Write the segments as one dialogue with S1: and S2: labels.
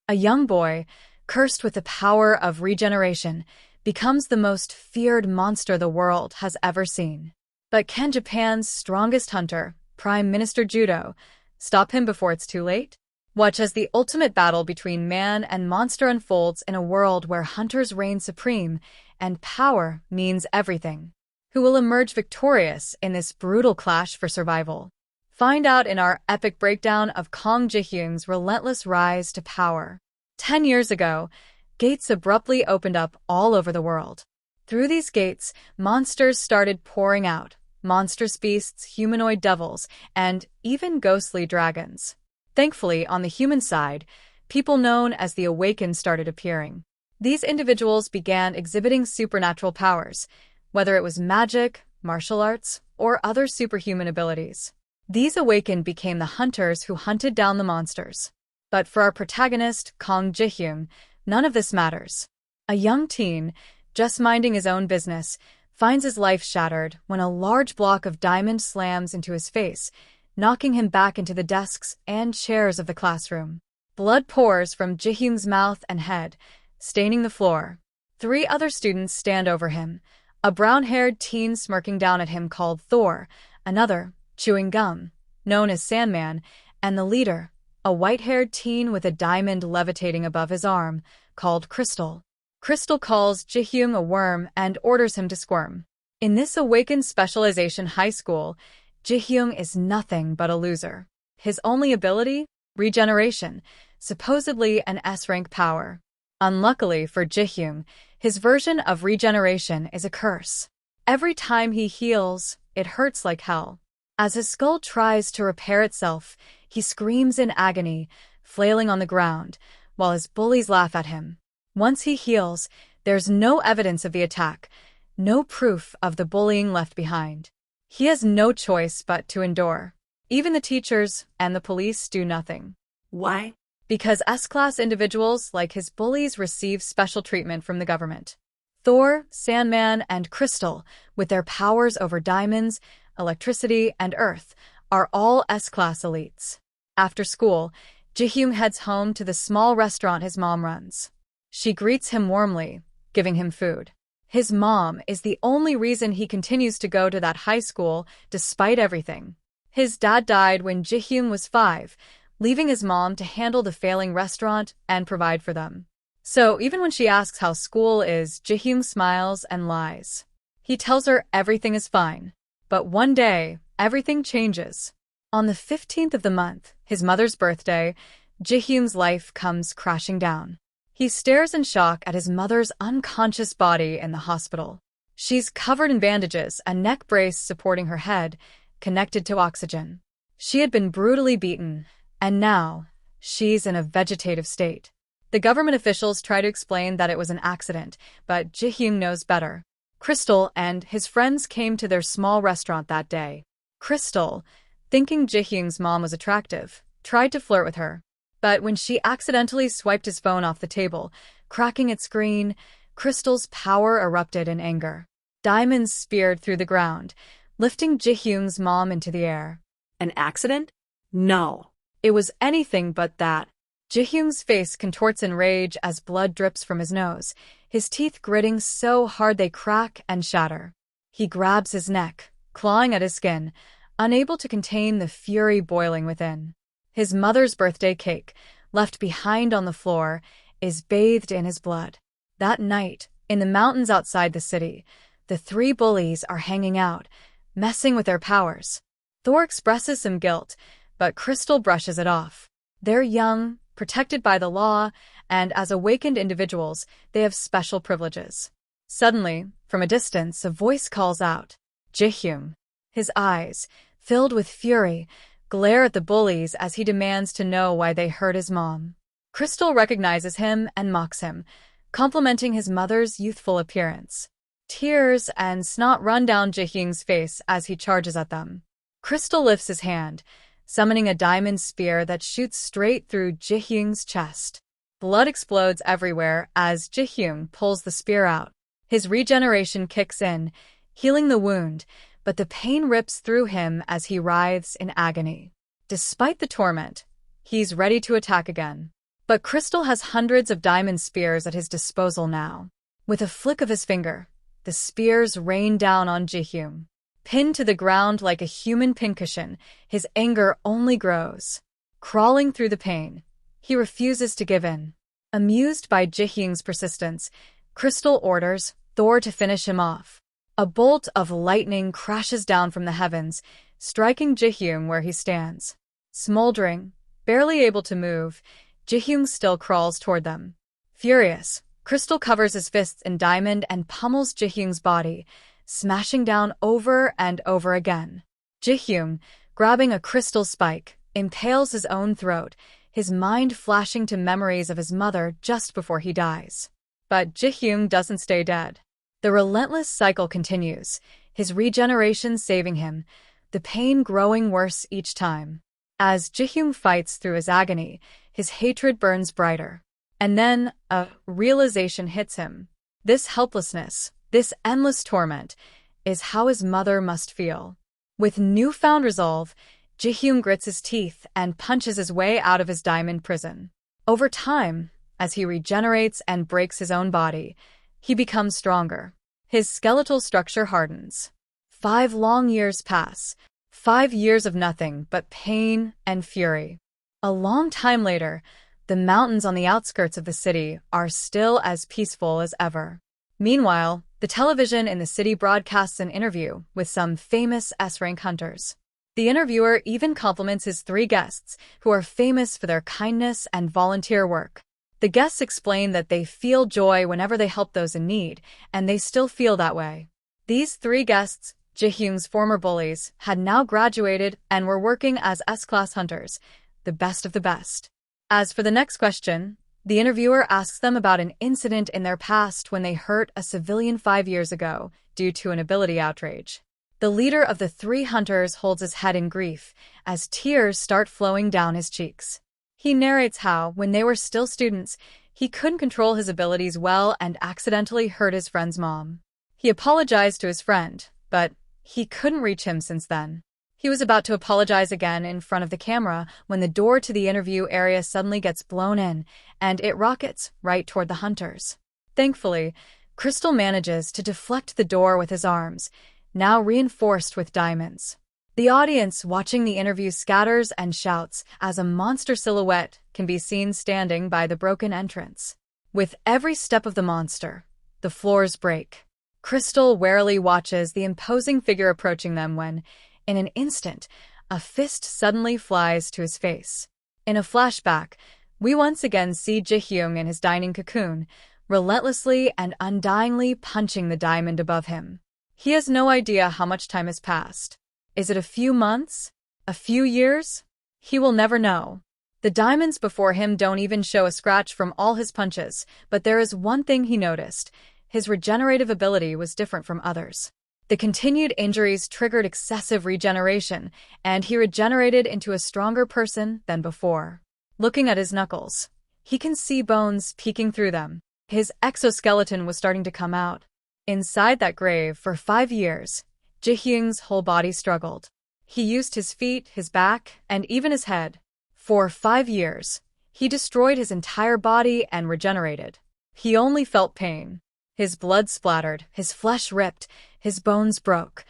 S1: A young boy, cursed with the power of regeneration, becomes the most feared monster the world has ever seen. But can Japan's strongest hunter, Prime Minister Judo, stop him before it's too late? Watch as the ultimate battle between man and monster unfolds in a world where hunters reign supreme and power means everything. Who will emerge victorious in this brutal clash for survival? Find out in our epic breakdown of Kang Ji-hyung's relentless rise to power. 10 years ago, gates abruptly opened up all over the world. Through these gates, monsters started pouring out, monstrous beasts, humanoid devils, and even ghostly dragons. Thankfully, on the human side, people known as the Awakens started appearing. These individuals began exhibiting supernatural powers, whether it was magic, martial arts, or other superhuman abilities. These Awakened became the hunters who hunted down the monsters. But for our protagonist, Kang Ji-hyung, none of this matters. A young teen, just minding his own business, finds his life shattered when a large block of diamond slams into his face, knocking him back into the desks and chairs of the classroom. Blood pours from Ji-hyung's mouth and head, staining the floor. 3 other students stand over him, a brown-haired teen smirking down at him called Thor, another, chewing gum, known as Sandman, and the leader, a white-haired teen with a diamond levitating above his arm, called Crystal. Crystal calls Ji-hyung a worm and orders him to squirm. In this awakened specialization high school, Ji-hyung is nothing but a loser. His only ability? Regeneration, supposedly an S-rank power. Unluckily for Ji-hyung, his version of regeneration is a curse. Every time he heals, it hurts like hell. As his skull tries to repair itself, he screams in agony, flailing on the ground, while his bullies laugh at him. Once he heals, there's no evidence of the attack, no proof of the bullying left behind. He has no choice but to endure. Even the teachers and the police do nothing.
S2: Why?
S1: Because S-class individuals like his bullies receive special treatment from the government. Thor, Sandman, and Crystal, with their powers over diamonds, electricity, and earth, are all S-class elites. After school, Ji-hyung heads home to the small restaurant his mom runs. She greets him warmly, giving him food. His mom is the only reason he continues to go to that high school despite everything. His dad died when Ji-hyung was 5, leaving his mom to handle the failing restaurant and provide for them. So even when she asks how school is, Ji-hyung smiles and lies. He tells her everything is fine. But one day, everything changes. On the 15th of the month, his mother's birthday, Ji-hyung's life comes crashing down. He stares in shock at his mother's unconscious body in the hospital. She's covered in bandages, a neck brace supporting her head, connected to oxygen. She had been brutally beaten, and now, she's in a vegetative state. The government officials try to explain that it was an accident, but Ji-hyung knows better. Crystal and his friends came to their small restaurant that day. Crystal, thinking Ji-hyung's mom was attractive, tried to flirt with her. But when she accidentally swiped his phone off the table, cracking its screen, Crystal's power erupted in anger. Diamonds speared through the ground, lifting Ji-hyung's mom into the air.
S2: An accident? No.
S1: It was anything but that. Ji-hyung's face contorts in rage as blood drips from his nose, his teeth gritting so hard they crack and shatter. He grabs his neck, clawing at his skin, unable to contain the fury boiling within. His mother's birthday cake, left behind on the floor, is bathed in his blood. That night, in the mountains outside the city, the 3 bullies are hanging out, messing with their powers. Thor expresses some guilt, but Crystal brushes it off. They're young, protected by the law, and as awakened individuals, they have special privileges. Suddenly, from a distance, a voice calls out, Ji-hyung. His eyes, filled with fury, glare at the bullies as he demands to know why they hurt his mom. Crystal recognizes him and mocks him, complimenting his mother's youthful appearance. Tears and snot run down Ji-hyung's face as he charges at them. Crystal lifts his hand, summoning a diamond spear that shoots straight through Ji-hyung's chest. Blood explodes everywhere as Ji-hyung pulls the spear out. His regeneration kicks in, healing the wound, but the pain rips through him as he writhes in agony. Despite the torment, he's ready to attack again. But Crystal has hundreds of diamond spears at his disposal now. With a flick of his finger, the spears rain down on Ji-hyun. Pinned to the ground like a human pincushion, his anger only grows. Crawling through the pain, he refuses to give in. Amused by Ji-hyun's persistence, Crystal orders Thor to finish him off. A bolt of lightning crashes down from the heavens, striking Ji-hyun where he stands. Smoldering, barely able to move, Ji-hyun still crawls toward them. Furious, Crystal covers his fists in diamond and pummels Ji-hyun's body, smashing down over and over again. Ji-hyun, grabbing a crystal spike, impales his own throat, his mind flashing to memories of his mother just before he dies. But Ji-hyun doesn't stay dead. The relentless cycle continues, his regeneration saving him, the pain growing worse each time. As Ji-hyun fights through his agony, his hatred burns brighter. And then, a realization hits him. This helplessness, this endless torment, is how his mother must feel. With newfound resolve, Ji-hyun grits his teeth and punches his way out of his diamond prison. Over time, as he regenerates and breaks his own body, he becomes stronger. His skeletal structure hardens. 5 long years pass, 5 years of nothing but pain and fury. A long time later, the mountains on the outskirts of the city are still as peaceful as ever. Meanwhile, the television in the city broadcasts an interview with some famous S-rank hunters. The interviewer even compliments his 3 guests, who are famous for their kindness and volunteer work. The guests explain that they feel joy whenever they help those in need, and they still feel that way. These 3 guests, Ji-hyun's former bullies, had now graduated and were working as S-class hunters, the best of the best. As for the next question, the interviewer asks them about an incident in their past when they hurt a civilian 5 years ago due to an ability outrage. The leader of the 3 hunters holds his head in grief as tears start flowing down his cheeks. He narrates how, when they were still students, he couldn't control his abilities well and accidentally hurt his friend's mom. He apologized to his friend, but he couldn't reach him since then. He was about to apologize again in front of the camera when the door to the interview area suddenly gets blown in, and it rockets right toward the hunters. Thankfully, Crystal manages to deflect the door with his arms, now reinforced with diamonds. The audience watching the interview scatters and shouts as a monster silhouette can be seen standing by the broken entrance. With every step of the monster, the floors break. Crystal warily watches the imposing figure approaching them when, in an instant, a fist suddenly flies to his face. In a flashback, we once again see Ji-hyun in his dining cocoon, relentlessly and undyingly punching the diamond above him. He has no idea how much time has passed. Is it a few months? A few years? He will never know. The diamonds before him don't even show a scratch from all his punches, but there is one thing he noticed. His regenerative ability was different from others. The continued injuries triggered excessive regeneration, and he regenerated into a stronger person than before. Looking at his knuckles, he can see bones peeking through them. His exoskeleton was starting to come out. Inside that grave for 5 years, Ji-hyun's whole body struggled. He used his feet, his back, and even his head. For 5 years, he destroyed his entire body and regenerated. He only felt pain. His blood splattered, his flesh ripped, his bones broke.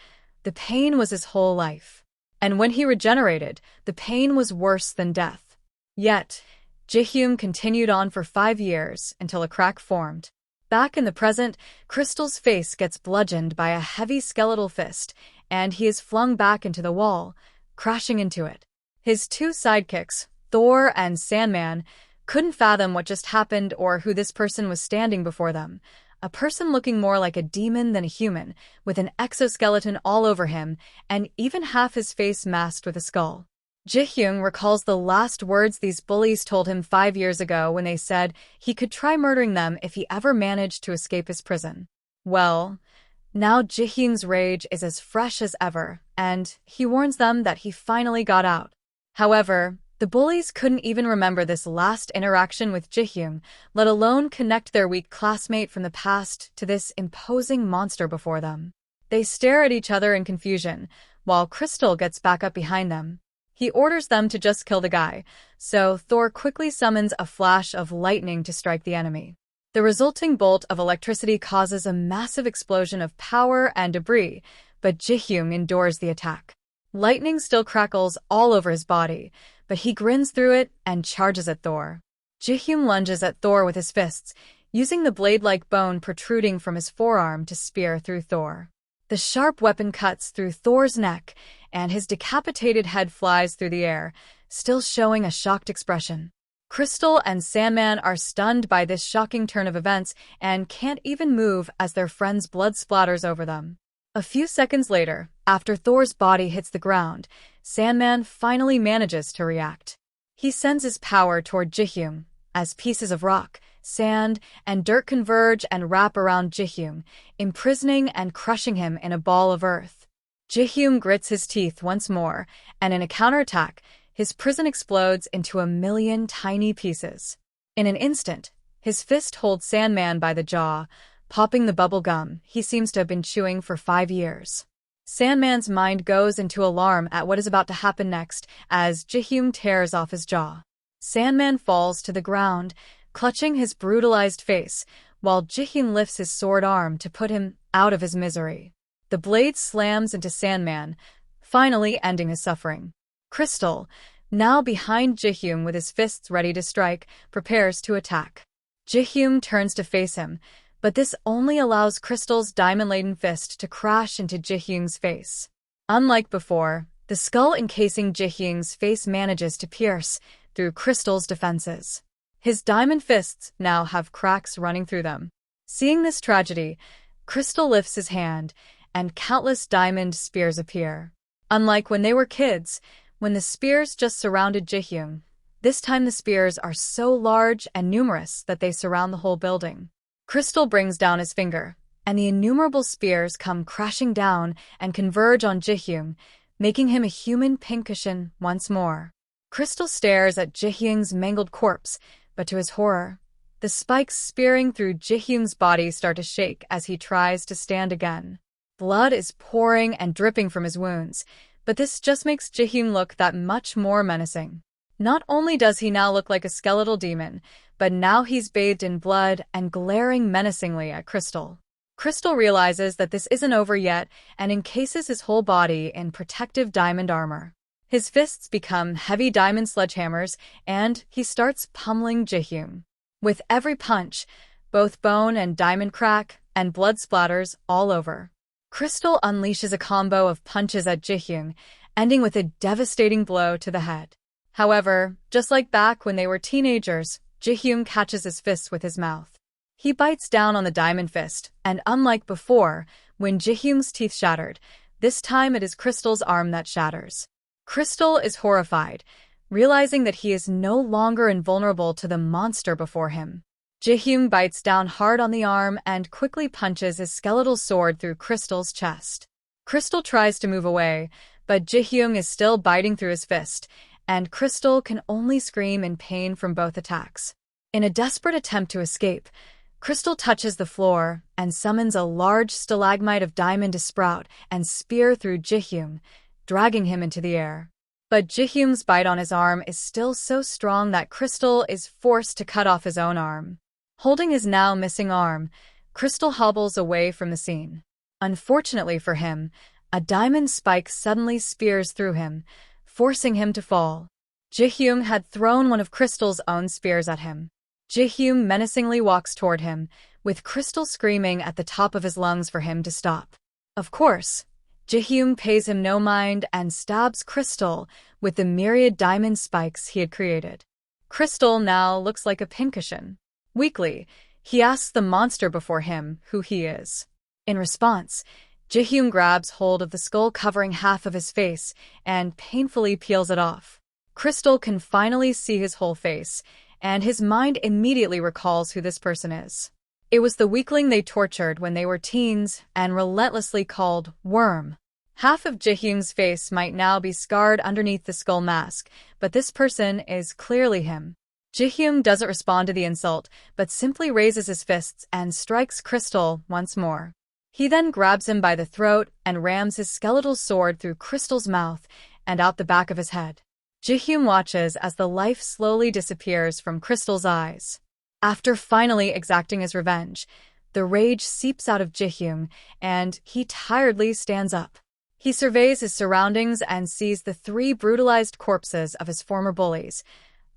S1: The pain was his whole life. And when he regenerated, the pain was worse than death. Yet, Ji-hyun continued on for 5 years until a crack formed. Back in the present, Crystal's face gets bludgeoned by a heavy skeletal fist, and he is flung back into the wall, crashing into it. His 2 sidekicks, Thor and Sandman, couldn't fathom what just happened or who this person was standing before them. A person looking more like a demon than a human, with an exoskeleton all over him, and even half his face masked with a skull. Ji-hyun recalls the last words these bullies told him 5 years ago when they said he could try murdering them if he ever managed to escape his prison. Well, now Ji-hyun's rage is as fresh as ever, and he warns them that he finally got out. However, the bullies couldn't even remember this last interaction with Ji-hyun, let alone connect their weak classmate from the past to this imposing monster before them. They stare at each other in confusion, while Crystal gets back up behind them. He orders them to just kill the guy, so Thor quickly summons a flash of lightning to strike the enemy. The resulting bolt of electricity causes a massive explosion of power and debris, but Ji-hyun endures the attack. Lightning still crackles all over his body, but he grins through it and charges at Thor. Ji-hyun lunges at Thor with his fists, using the blade-like bone protruding from his forearm to spear through Thor. The sharp weapon cuts through Thor's neck, and his decapitated head flies through the air, still showing a shocked expression. Crystal and Sandman are stunned by this shocking turn of events and can't even move as their friend's blood splatters over them. A few seconds later, after Thor's body hits the ground, Sandman finally manages to react. He sends his power toward Ji-hyun, as pieces of rock, sand, and dirt converge and wrap around Ji-hyun, imprisoning and crushing him in a ball of earth. Ji-hyun grits his teeth once more, and in a counterattack, his prison explodes into 1,000,000 tiny pieces. In an instant, his fist holds Sandman by the jaw, popping the bubble gum he seems to have been chewing for 5 years. Sandman's mind goes into alarm at what is about to happen next as Ji-hyun tears off his jaw. Sandman falls to the ground, clutching his brutalized face, while Ji-hyun lifts his sword arm to put him out of his misery. The blade slams into Sandman, finally ending his suffering. Crystal, now behind Ji-hyun with his fists ready to strike, prepares to attack. Ji-hyun turns to face him, but this only allows Crystal's diamond-laden fist to crash into Ji-hyun's face. Unlike before, the skull encasing Ji-hyun's face manages to pierce through Crystal's defenses. His diamond fists now have cracks running through them. Seeing this tragedy, Crystal lifts his hand, and countless diamond spears appear. Unlike when they were kids, when the spears just surrounded Ji-hyun, this time the spears are so large and numerous that they surround the whole building. Crystal brings down his finger, and the innumerable spears come crashing down and converge on Ji-hyun, making him a human pincushion once more. Crystal stares at Ji-hyun's mangled corpse, but to his horror, the spikes spearing through Ji-hyun's body start to shake as he tries to stand again. Blood is pouring and dripping from his wounds, but this just makes Ji-hyun look that much more menacing. Not only does he now look like a skeletal demon, but now he's bathed in blood and glaring menacingly at Crystal. Crystal realizes that this isn't over yet and encases his whole body in protective diamond armor. His fists become heavy diamond sledgehammers, and he starts pummeling Ji-hyun. With every punch, both bone and diamond crack, and blood splatters all over. Crystal unleashes a combo of punches at Ji-hyun, ending with a devastating blow to the head. However, just like back when they were teenagers, Ji-hyun catches his fists with his mouth. He bites down on the diamond fist, and unlike before, when Ji-hyun's teeth shattered, this time it is Crystal's arm that shatters. Crystal is horrified, realizing that he is no longer invulnerable to the monster before him. Ji-hyun bites down hard on the arm and quickly punches his skeletal sword through Crystal's chest. Crystal tries to move away, but Ji-hyun is still biting through his fist, and Crystal can only scream in pain from both attacks. In a desperate attempt to escape, Crystal touches the floor and summons a large stalagmite of diamond to sprout and spear through Ji-hyun, dragging him into the air. But Ji-hyun's bite on his arm is still so strong that Crystal is forced to cut off his own arm. Holding his now missing arm, Crystal hobbles away from the scene. Unfortunately for him, a diamond spike suddenly spears through him, forcing him to fall. Ji-hyun had thrown one of Crystal's own spears at him. Ji-hyun menacingly walks toward him, with Crystal screaming at the top of his lungs for him to stop. Of course, Ji-hyun pays him no mind and stabs Crystal with the myriad diamond spikes he had created. Crystal now looks like a pincushion. Weakly, he asks the monster before him who he is. In response, Ji-hyun grabs hold of the skull covering half of his face and painfully peels it off. Crystal can finally see his whole face, and his mind immediately recalls who this person is. It was the weakling they tortured when they were teens and relentlessly called Worm. Half of Ji-hyun's face might now be scarred underneath the skull mask, but this person is clearly him. Ji-hyun doesn't respond to the insult, but simply raises his fists and strikes Crystal once more. He then grabs him by the throat and rams his skeletal sword through Crystal's mouth and out the back of his head. Ji-hyun watches as the life slowly disappears from Crystal's eyes. After finally exacting his revenge, the rage seeps out of Ji-hyun, and he tiredly stands up. He surveys his surroundings and sees the 3 brutalized corpses of his former bullies,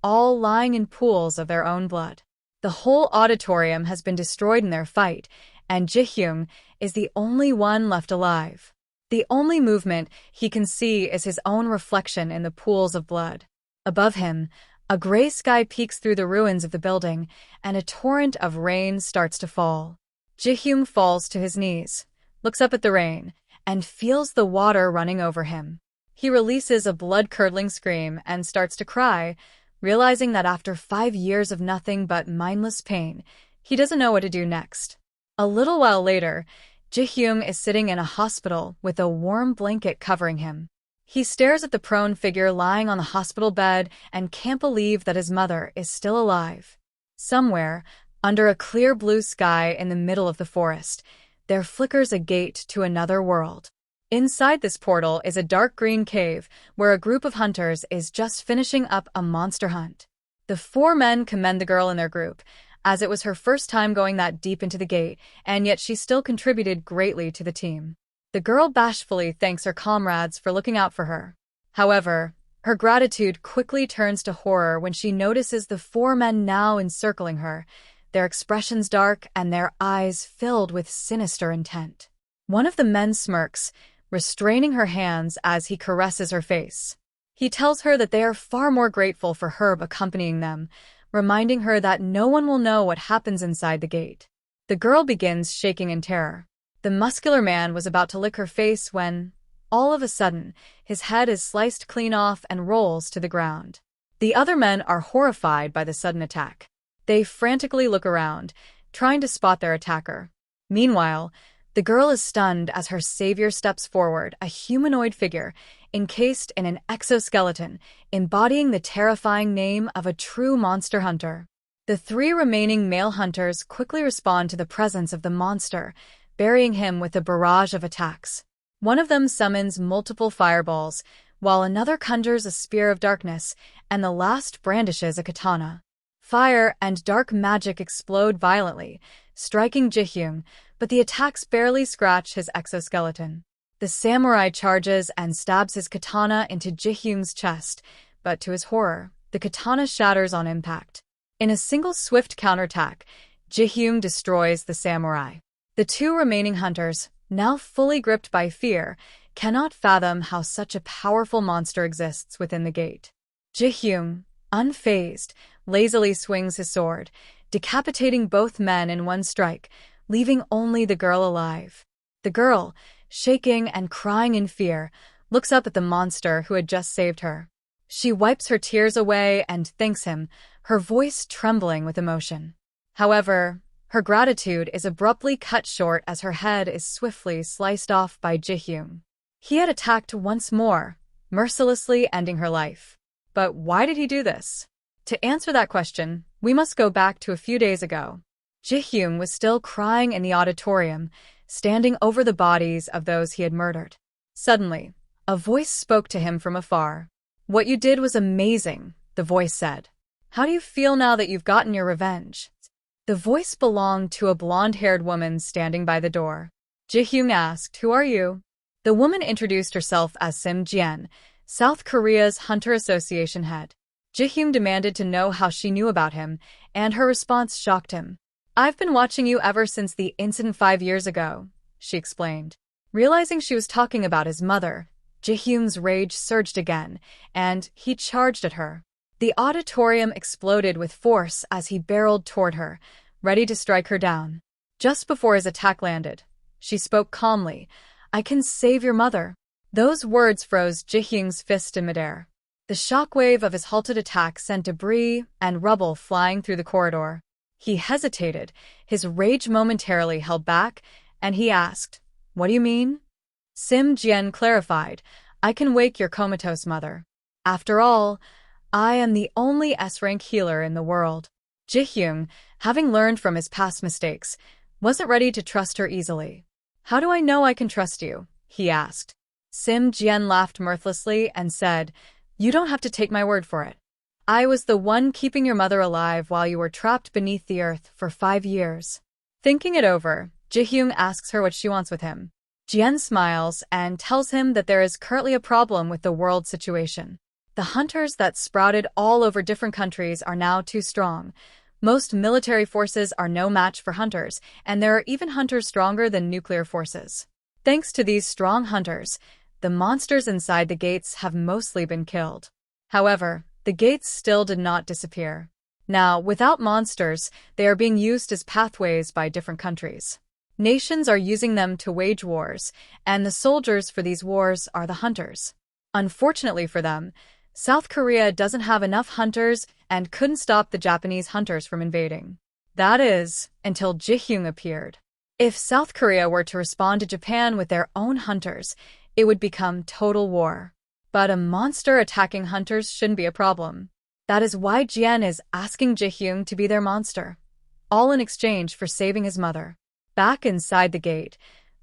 S1: all lying in pools of their own blood. The whole auditorium has been destroyed in their fight, and Ji-hyun is the only one left alive. The only movement he can see is his own reflection in the pools of blood. Above him, a gray sky peeks through the ruins of the building, and a torrent of rain starts to fall. Ji-hyun falls to his knees, looks up at the rain, and feels the water running over him. He releases a blood-curdling scream and starts to cry, realizing that after 5 years of nothing but mindless pain, he doesn't know what to do next. A little while later, Ji-hyun is sitting in a hospital with a warm blanket covering him. He stares at the prone figure lying on the hospital bed and can't believe that his mother is still alive. Somewhere, under a clear blue sky in the middle of the forest, there flickers a gate to another world. Inside this portal is a dark green cave where a group of hunters is just finishing up a monster hunt. The 4 men commend the girl in their group, as it was her first time going that deep into the gate, and yet she still contributed greatly to the team. The girl bashfully thanks her comrades for looking out for her. However, her gratitude quickly turns to horror when she notices the 4 men now encircling her, their expressions dark and their eyes filled with sinister intent. One of the men smirks, restraining her hands as he caresses her face. He tells her that they are far more grateful for Herb accompanying them, reminding her that no one will know what happens inside the gate. The girl begins shaking in terror. The muscular man was about to lick her face when, all of a sudden, his head is sliced clean off and rolls to the ground. The other men are horrified by the sudden attack. They frantically look around, trying to spot their attacker. Meanwhile, the girl is stunned as her savior steps forward, a humanoid figure, encased in an exoskeleton, embodying the terrifying name of a true monster hunter. The 3 remaining male hunters quickly respond to the presence of the monster, burying him with a barrage of attacks. One of them summons multiple fireballs, while another conjures a spear of darkness, and the last brandishes a katana. Fire and dark magic explode violently, striking Ji-hyun, but the attacks barely scratch his exoskeleton. The samurai charges and stabs his katana into Ji-hyun's chest, but to his horror, the katana shatters on impact. In a single swift counterattack, Ji-hyun destroys the samurai. The 2 remaining hunters, now fully gripped by fear, cannot fathom how such a powerful monster exists within the gate. Ji-hyun, unfazed, lazily swings his sword, decapitating both men in one strike, leaving only the girl alive. The girl, shaking and crying in fear, looks up at the monster who had just saved her. She wipes her tears away and thanks him, her voice trembling with emotion. However, her gratitude is abruptly cut short as her head is swiftly sliced off by Ji-hyun. He had attacked once more, mercilessly ending her life. But why did he do this? To answer that question, we must go back to a few days ago. Ji-hyun was still crying in the auditorium, standing over the bodies of those he had murdered. Suddenly, a voice spoke to him from afar. "What you did was amazing," the voice said. "How do you feel now that you've gotten your revenge?" The voice belonged to a blonde-haired woman standing by the door. Ji-hyun asked, "Who are you?" The woman introduced herself as Sim Jian, South Korea's Hunter Association head. Ji-hyun demanded to know how she knew about him, and her response shocked him. "I've been watching you ever since the incident 5 years ago," she explained. Realizing she was talking about his mother, Ji-hyun's rage surged again, and he charged at her. The auditorium exploded with force as he barreled toward her, ready to strike her down. Just before his attack landed, she spoke calmly, "I can save your mother." Those words froze Ji-hyun's fist in midair. The shockwave of his halted attack sent debris and rubble flying through the corridor. He hesitated, his rage momentarily held back, and he asked, "What do you mean?" Sim Jian clarified, "I can wake your comatose mother. After all, I am the only S-rank healer in the world." Ji-hyun, having learned from his past mistakes, wasn't ready to trust her easily. "How do I know I can trust you?" he asked. Sim Jian laughed mirthlessly and said, You don't have to take my word for it. I was the one keeping your mother alive while you were trapped beneath the earth for 5 years. Thinking it over, Ji-hyung asks her what she wants with him. Jian smiles and tells him that there is currently a problem with the world situation. The hunters that sprouted all over different countries are now too strong. Most military forces are no match for hunters, and there are even hunters stronger than nuclear forces. Thanks to these strong hunters, the monsters inside the gates have mostly been killed. However, the gates still did not disappear. Now, without monsters, they are being used as pathways by different countries. Nations are using them to wage wars, and the soldiers for these wars are the hunters. Unfortunately for them, South Korea doesn't have enough hunters and couldn't stop the Japanese hunters from invading. That is, until Ji-hyung appeared. If South Korea were to respond to Japan with their own hunters, it would become total war. But a monster attacking hunters shouldn't be a problem. That is why Jian is asking Ji-hyung to be their monster, all in exchange for saving his mother. Back inside the gate,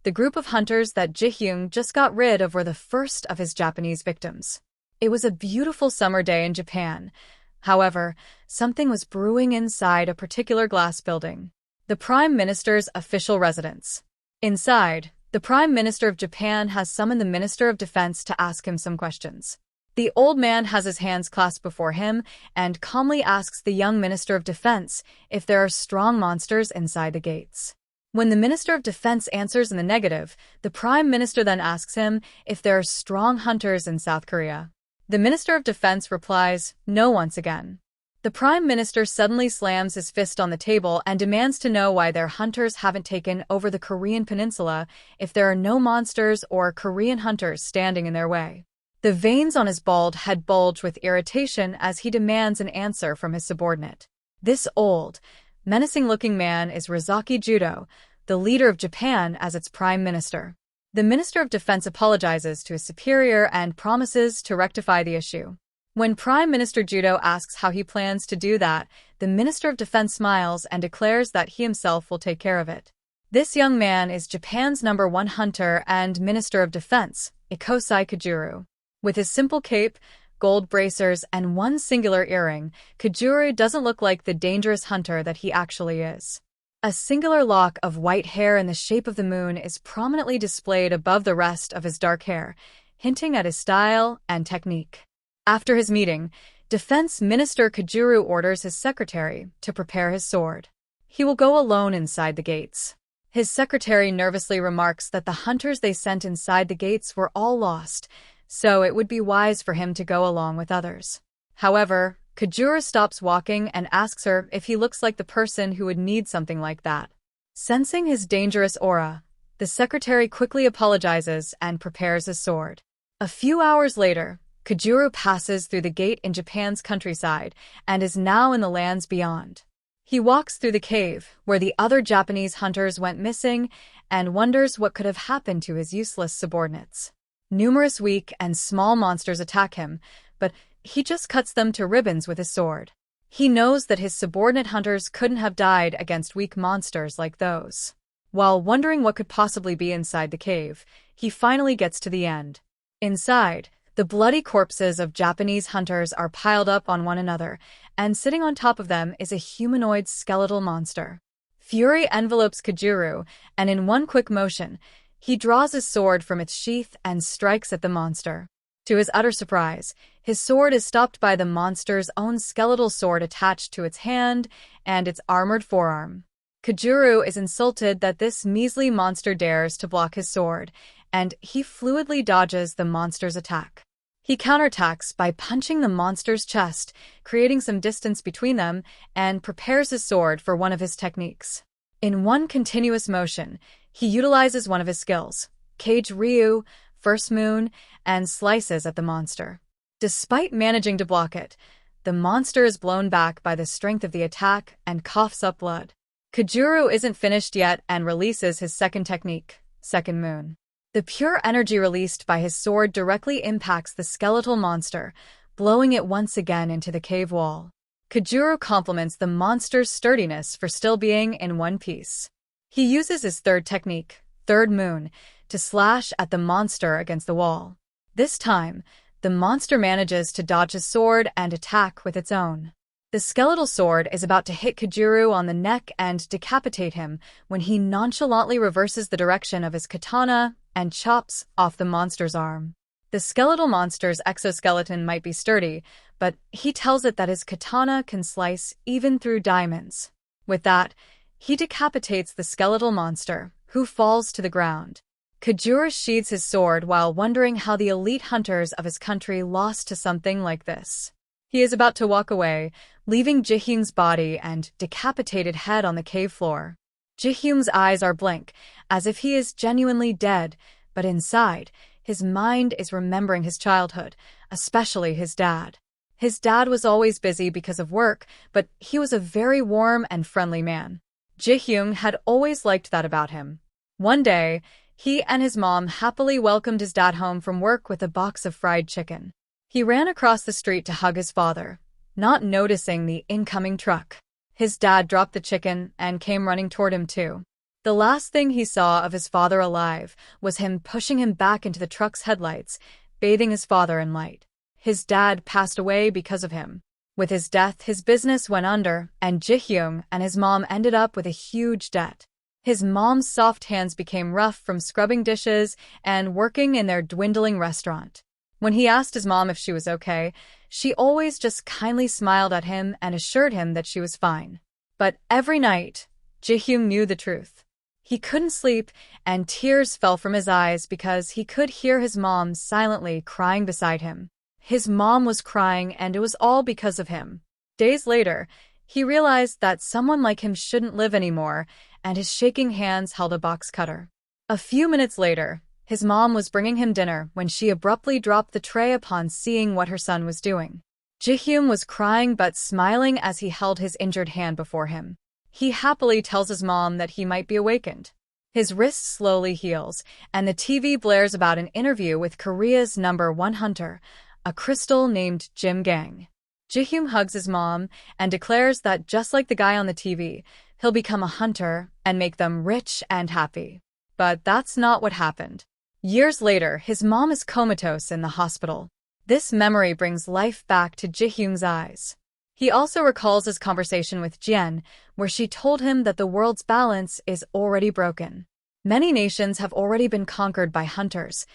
S1: the group of hunters that Ji-hyung just got rid of were the first of his Japanese victims. It was a beautiful summer day in Japan. However, something was brewing inside a particular glass building. The Prime Minister's official residence. Inside, the Prime Minister of Japan has summoned the Minister of Defense to ask him some questions. The old man has his hands clasped before him and calmly asks the young Minister of Defense if there are strong monsters inside the gates. When the Minister of Defense answers in the negative, the Prime Minister then asks him if there are strong hunters in South Korea. The Minister of Defense replies, no once again. The Prime Minister suddenly slams his fist on the table and demands to know why their hunters haven't taken over the Korean peninsula if there are no monsters or Korean hunters standing in their way. The veins on his bald head bulge with irritation as he demands an answer from his subordinate. This old, menacing-looking man is Razaki Judo, the leader of Japan as its prime minister. The Minister of Defense apologizes to his superior and promises to rectify the issue. When Prime Minister Judo asks how he plans to do that, the Minister of Defense smiles and declares that he himself will take care of it. This young man is Japan's #1 hunter and Minister of Defense, Ikosai Kajuru. With his simple cape, gold bracers, and one singular earring, Kajuru doesn't look like the dangerous hunter that he actually is. A singular lock of white hair in the shape of the moon is prominently displayed above the rest of his dark hair, hinting at his style and technique. After his meeting, Defense Minister Kajuru orders his secretary to prepare his sword. He will go alone inside the gates. His secretary nervously remarks that the hunters they sent inside the gates were all lost, so it would be wise for him to go along with others. However, Kajuru stops walking and asks her if he looks like the person who would need something like that. Sensing his dangerous aura, the secretary quickly apologizes and prepares his sword. A few hours later, Kajuru passes through the gate in Japan's countryside and is now in the lands beyond. He walks through the cave where the other Japanese hunters went missing and wonders what could have happened to his useless subordinates. Numerous weak and small monsters attack him, but he just cuts them to ribbons with his sword. He knows that his subordinate hunters couldn't have died against weak monsters like those. While wondering what could possibly be inside the cave, he finally gets to the end. Inside, the bloody corpses of Japanese hunters are piled up on one another, and sitting on top of them is a humanoid skeletal monster. Fury envelopes Kajuru, and in one quick motion, he draws his sword from its sheath and strikes at the monster. To his utter surprise, his sword is stopped by the monster's own skeletal sword attached to its hand and its armored forearm. Kajuru is insulted that this measly monster dares to block his sword, and he fluidly dodges the monster's attack. He counterattacks by punching the monster's chest, creating some distance between them, and prepares his sword for one of his techniques. In one continuous motion, he utilizes one of his skills, Cage Ryu, First Moon, and slices at the monster. Despite managing to block it, the monster is blown back by the strength of the attack and coughs up blood. Kajuru isn't finished yet and releases his second technique, Second Moon. The pure energy released by his sword directly impacts the skeletal monster, blowing it once again into the cave wall. Kajuru compliments the monster's sturdiness for still being in one piece. He uses his third technique, Third Moon, to slash at the monster against the wall. This time, the the monster manages to dodge his sword and attack with its own. The skeletal sword is about to hit Kujuru on the neck and decapitate him when he nonchalantly reverses the direction of his katana and chops off the monster's arm. The skeletal monster's exoskeleton might be sturdy, but he tells it that his katana can slice even through diamonds. With that, he decapitates the skeletal monster, who falls to the ground. Kujuru sheathes his sword while wondering how the elite hunters of his country lost to something like this. He is about to walk away, leaving Jihyung's body and decapitated head on the cave floor. Jihyung's eyes are blank, as if he is genuinely dead, but inside, his mind is remembering his childhood, especially his dad. His dad was always busy because of work, but he was a very warm and friendly man. Jihyung had always liked that about him. One day, he and his mom happily welcomed his dad home from work with a box of fried chicken. He ran across the street to hug his father, not noticing the incoming truck. His dad dropped the chicken and came running toward him too. The last thing he saw of his father alive was him pushing him back into the truck's headlights, bathing his father in light. His dad passed away because of him. With his death, his business went under, and Jihyung and his mom ended up with a huge debt. His mom's soft hands became rough from scrubbing dishes and working in their dwindling restaurant. When he asked his mom if she was okay, she always just kindly smiled at him and assured him that she was fine. But every night, Jihyung knew the truth. He couldn't sleep, and tears fell from his eyes because he could hear his mom silently crying beside him. His mom was crying, and it was all because of him. Days later, he realized that someone like him shouldn't live anymore, and his shaking hands held a box cutter. A few minutes later, his mom was bringing him dinner when she abruptly dropped the tray upon seeing what her son was doing. Jihyung was crying but smiling as he held his injured hand before him. He happily tells his mom that he might be awakened. His wrist slowly heals, and the TV blares about an interview with Korea's #1 hunter, a crystal named Jim Gang. Jihyung hugs his mom and declares that just like the guy on the TV, he'll become a hunter and make them rich and happy. But that's not what happened. Years later, his mom is comatose in the hospital. This memory brings life back to Jihyung's eyes. He also recalls his conversation with Jian, where she told him that the world's balance is already broken. Many nations have already been conquered by hunters.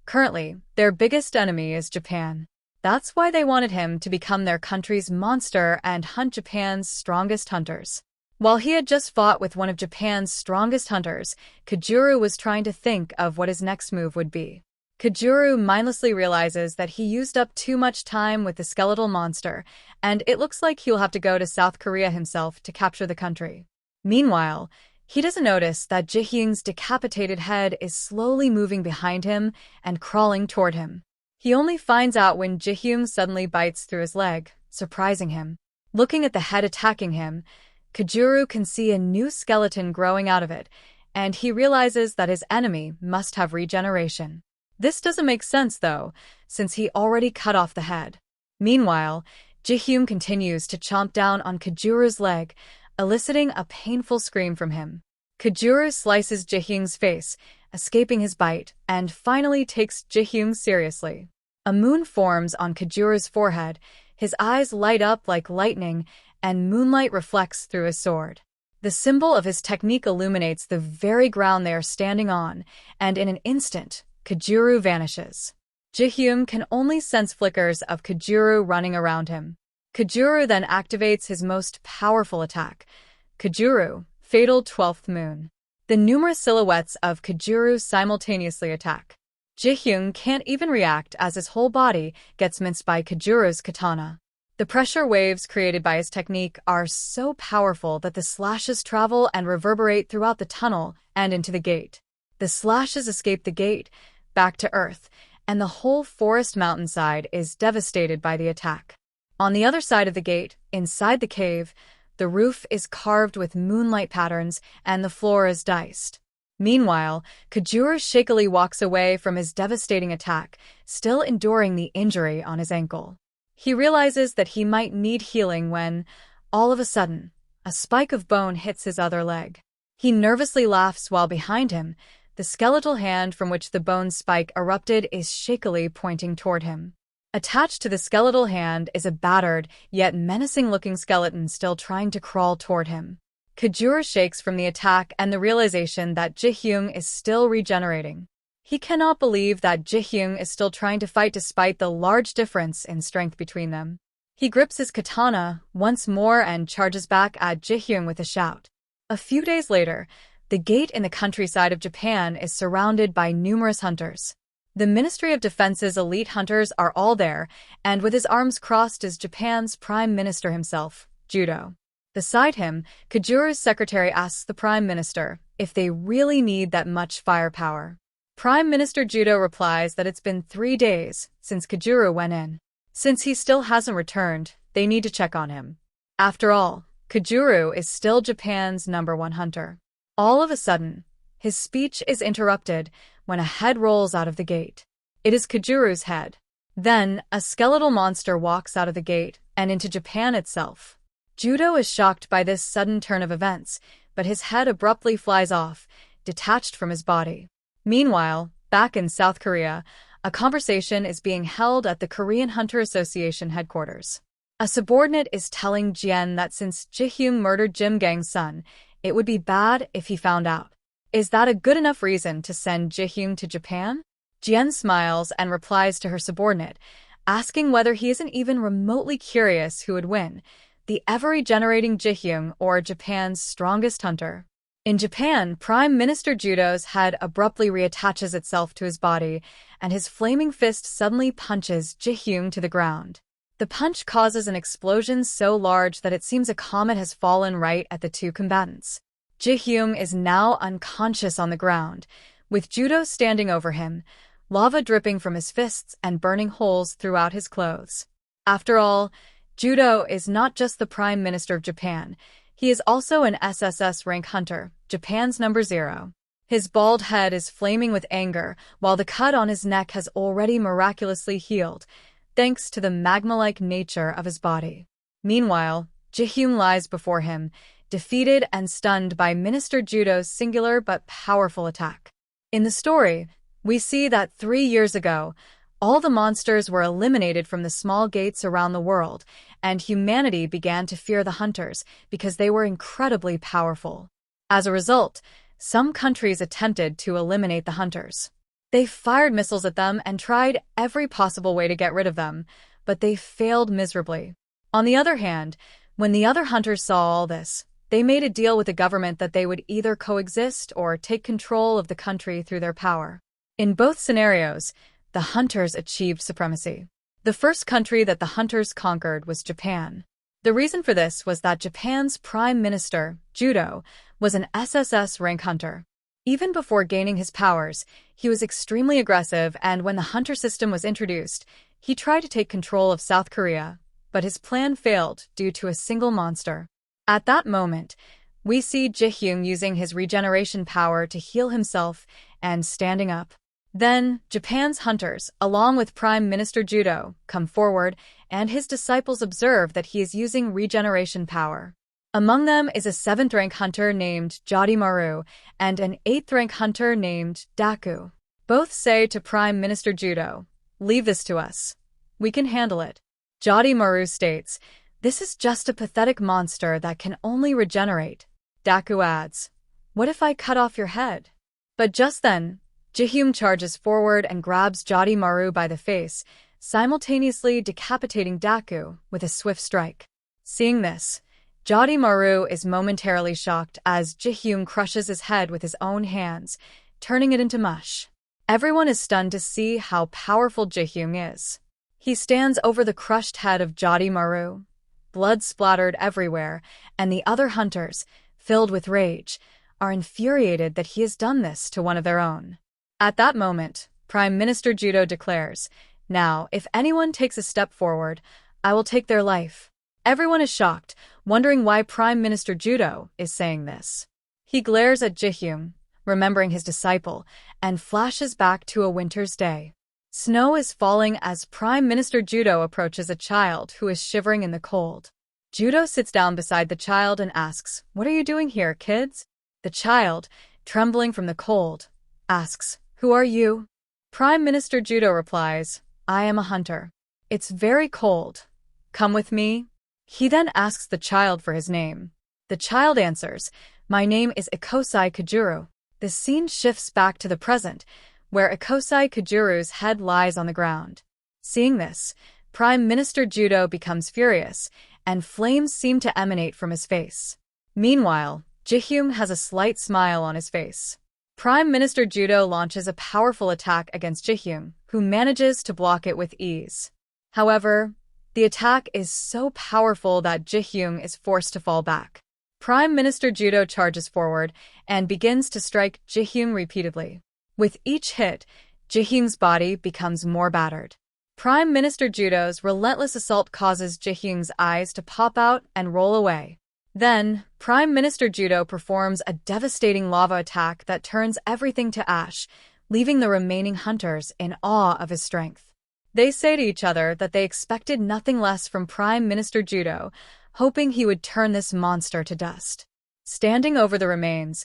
S1: Currently, their biggest enemy is Japan. That's why they wanted him to become their country's monster and hunt Japan's strongest hunters. While he had just fought with one of Japan's strongest hunters, Kujuru was trying to think of what his next move would be. Kujuru mindlessly realizes that he used up too much time with the skeletal monster, and it looks like he'll have to go to South Korea himself to capture the country. Meanwhile, he doesn't notice that Jihyung's decapitated head is slowly moving behind him and crawling toward him. He only finds out when Jihyung suddenly bites through his leg, surprising him. Looking at the head attacking him, Kujuru can see a new skeleton growing out of it, and he realizes that his enemy must have regeneration. This doesn't make sense, though, since he already cut off the head. Meanwhile, Jihyung continues to chomp down on Kujuru's leg, eliciting a painful scream from him. Kujuru slices Jihyung's face, escaping his bite, and finally takes Jihyung seriously. A moon forms on Kujuru's forehead, his eyes light up like lightning, and moonlight reflects through his sword. The symbol of his technique illuminates the very ground they are standing on, and in an instant, Kujuru vanishes. Jihyung can only sense flickers of Kujuru running around him. Kujuru then activates his most powerful attack, Kujuru, Fatal 12th Moon. The numerous silhouettes of Kujuru simultaneously attack. Jihyung can't even react as his whole body gets minced by Kujuru's katana. The pressure waves created by his technique are so powerful that the slashes travel and reverberate throughout the tunnel and into the gate. The slashes escape the gate, back to Earth, and the whole forest mountainside is devastated by the attack. On the other side of the gate, inside the cave, the roof is carved with moonlight patterns and the floor is diced. Meanwhile, Kujuru shakily walks away from his devastating attack, still enduring the injury on his ankle. He realizes that he might need healing when, all of a sudden, a spike of bone hits his other leg. He nervously laughs while behind him, the skeletal hand from which the bone spike erupted is shakily pointing toward him. Attached to the skeletal hand is a battered, yet menacing-looking skeleton still trying to crawl toward him. Kajuru shakes from the attack and the realization that Ji-hyung is still regenerating. He cannot believe that Ji-hyung is still trying to fight despite the large difference in strength between them. He grips his katana once more and charges back at Ji-hyung with a shout. A few days later, the gate in the countryside of Japan is surrounded by numerous hunters. The Ministry of Defense's elite hunters are all there, and with his arms crossed is Japan's Prime Minister himself, Judo. Beside him, Kajuru's secretary asks the Prime Minister if they really need that much firepower. Prime Minister Judo replies that it's been 3 days since Kajuru went in. Since he still hasn't returned, they need to check on him. After all, Kajuru is still Japan's #1 hunter. All of a sudden, his speech is interrupted when a head rolls out of the gate. It is Kajuru's head. Then, a skeletal monster walks out of the gate and into Japan itself. Judo is shocked by this sudden turn of events, but his head abruptly flies off, detached from his body. Meanwhile, back in South Korea, a conversation is being held at the Korean Hunter Association headquarters. A subordinate is telling Jian that since Ji-hyung murdered Jim Gang's son, it would be bad if he found out. Is that a good enough reason to send Ji-hyung to Japan? Jian smiles and replies to her subordinate, asking whether he isn't even remotely curious who would win, the ever-regenerating Ji-hyung or Japan's strongest hunter. In Japan, Prime Minister Judo's head abruptly reattaches itself to his body, and his flaming fist suddenly punches Ji-hyung to the ground. The punch causes an explosion so large that it seems a comet has fallen right at the two combatants. Ji-hyung is now unconscious on the ground, with Judo standing over him, lava dripping from his fists and burning holes throughout his clothes. After all, Judo is not just the Prime Minister of Japan, he is also an SSS rank hunter, Japan's #0. His bald head is flaming with anger, while the cut on his neck has already miraculously healed, thanks to the magma-like nature of his body. Meanwhile, Ji-hyung lies before him, defeated and stunned by Minister Judo's singular but powerful attack. In the story, we see that 3 years ago, all the monsters were eliminated from the small gates around the world, and humanity began to fear the hunters because they were incredibly powerful. As a result, some countries attempted to eliminate the hunters. They fired missiles at them and tried every possible way to get rid of them, but they failed miserably. On the other hand, when the other hunters saw all this, they made a deal with the government that they would either coexist or take control of the country through their power. In both scenarios, the hunters achieved supremacy. The first country that the hunters conquered was Japan. The reason for this was that Japan's Prime Minister, Judo, was an SSS rank hunter. Even before gaining his powers, he was extremely aggressive, and when the hunter system was introduced, he tried to take control of South Korea, but his plan failed due to a single monster. At that moment, we see Ji-hyung using his regeneration power to heal himself and standing up. Then, Japan's hunters, along with Prime Minister Judo, come forward, and his disciples observe that he is using regeneration power. Among them is a 7th-rank hunter named Maru and an 8th-rank hunter named Daku. Both say to Prime Minister Judo, "Leave this to us. We can handle it." Maru states, "This is just a pathetic monster that can only regenerate." Daku adds, "What if I cut off your head?" But just then, Ji-hyung charges forward and grabs Maru by the face, simultaneously decapitating Daku with a swift strike. Seeing this, Maru is momentarily shocked as Ji-hyung crushes his head with his own hands, turning it into mush. Everyone is stunned to see how powerful Ji-hyung is. He stands over the crushed head of Maru, blood splattered everywhere, and the other hunters, filled with rage, are infuriated that he has done this to one of their own. At that moment, Prime Minister Judo declares, "Now, if anyone takes a step forward, I will take their life." Everyone is shocked, wondering why Prime Minister Judo is saying this. He glares at Ji-hyung, remembering his disciple, and flashes back to a winter's day. Snow is falling as Prime Minister Judo approaches a child who is shivering in the cold. Judo sits down beside the child and asks, "What are you doing here, kids?" The child, trembling from the cold, asks, "Who are you?" Prime Minister Judo replies, "I am a hunter." It's very cold. Come with me. He then asks the child for his name. The child answers, My name is Ikosai Kajuru. The scene shifts back to the present, where Ikosai Kajuru's head lies on the ground. Seeing this, Prime Minister Judo becomes furious, and flames seem to emanate from his face. Meanwhile, Jihyung has a slight smile on his face. Prime Minister Judo launches a powerful attack against Jihyung, who manages to block it with ease. However, the attack is so powerful that Jihyung is forced to fall back. Prime Minister Judo charges forward and begins to strike Jihyung repeatedly. With each hit, Jihyung's body becomes more battered. Prime Minister Judo's relentless assault causes Jihyung's eyes to pop out and roll away. Then, Prime Minister Judo performs a devastating lava attack that turns everything to ash, leaving the remaining hunters in awe of his strength. They say to each other that they expected nothing less from Prime Minister Judo, hoping he would turn this monster to dust. Standing over the remains,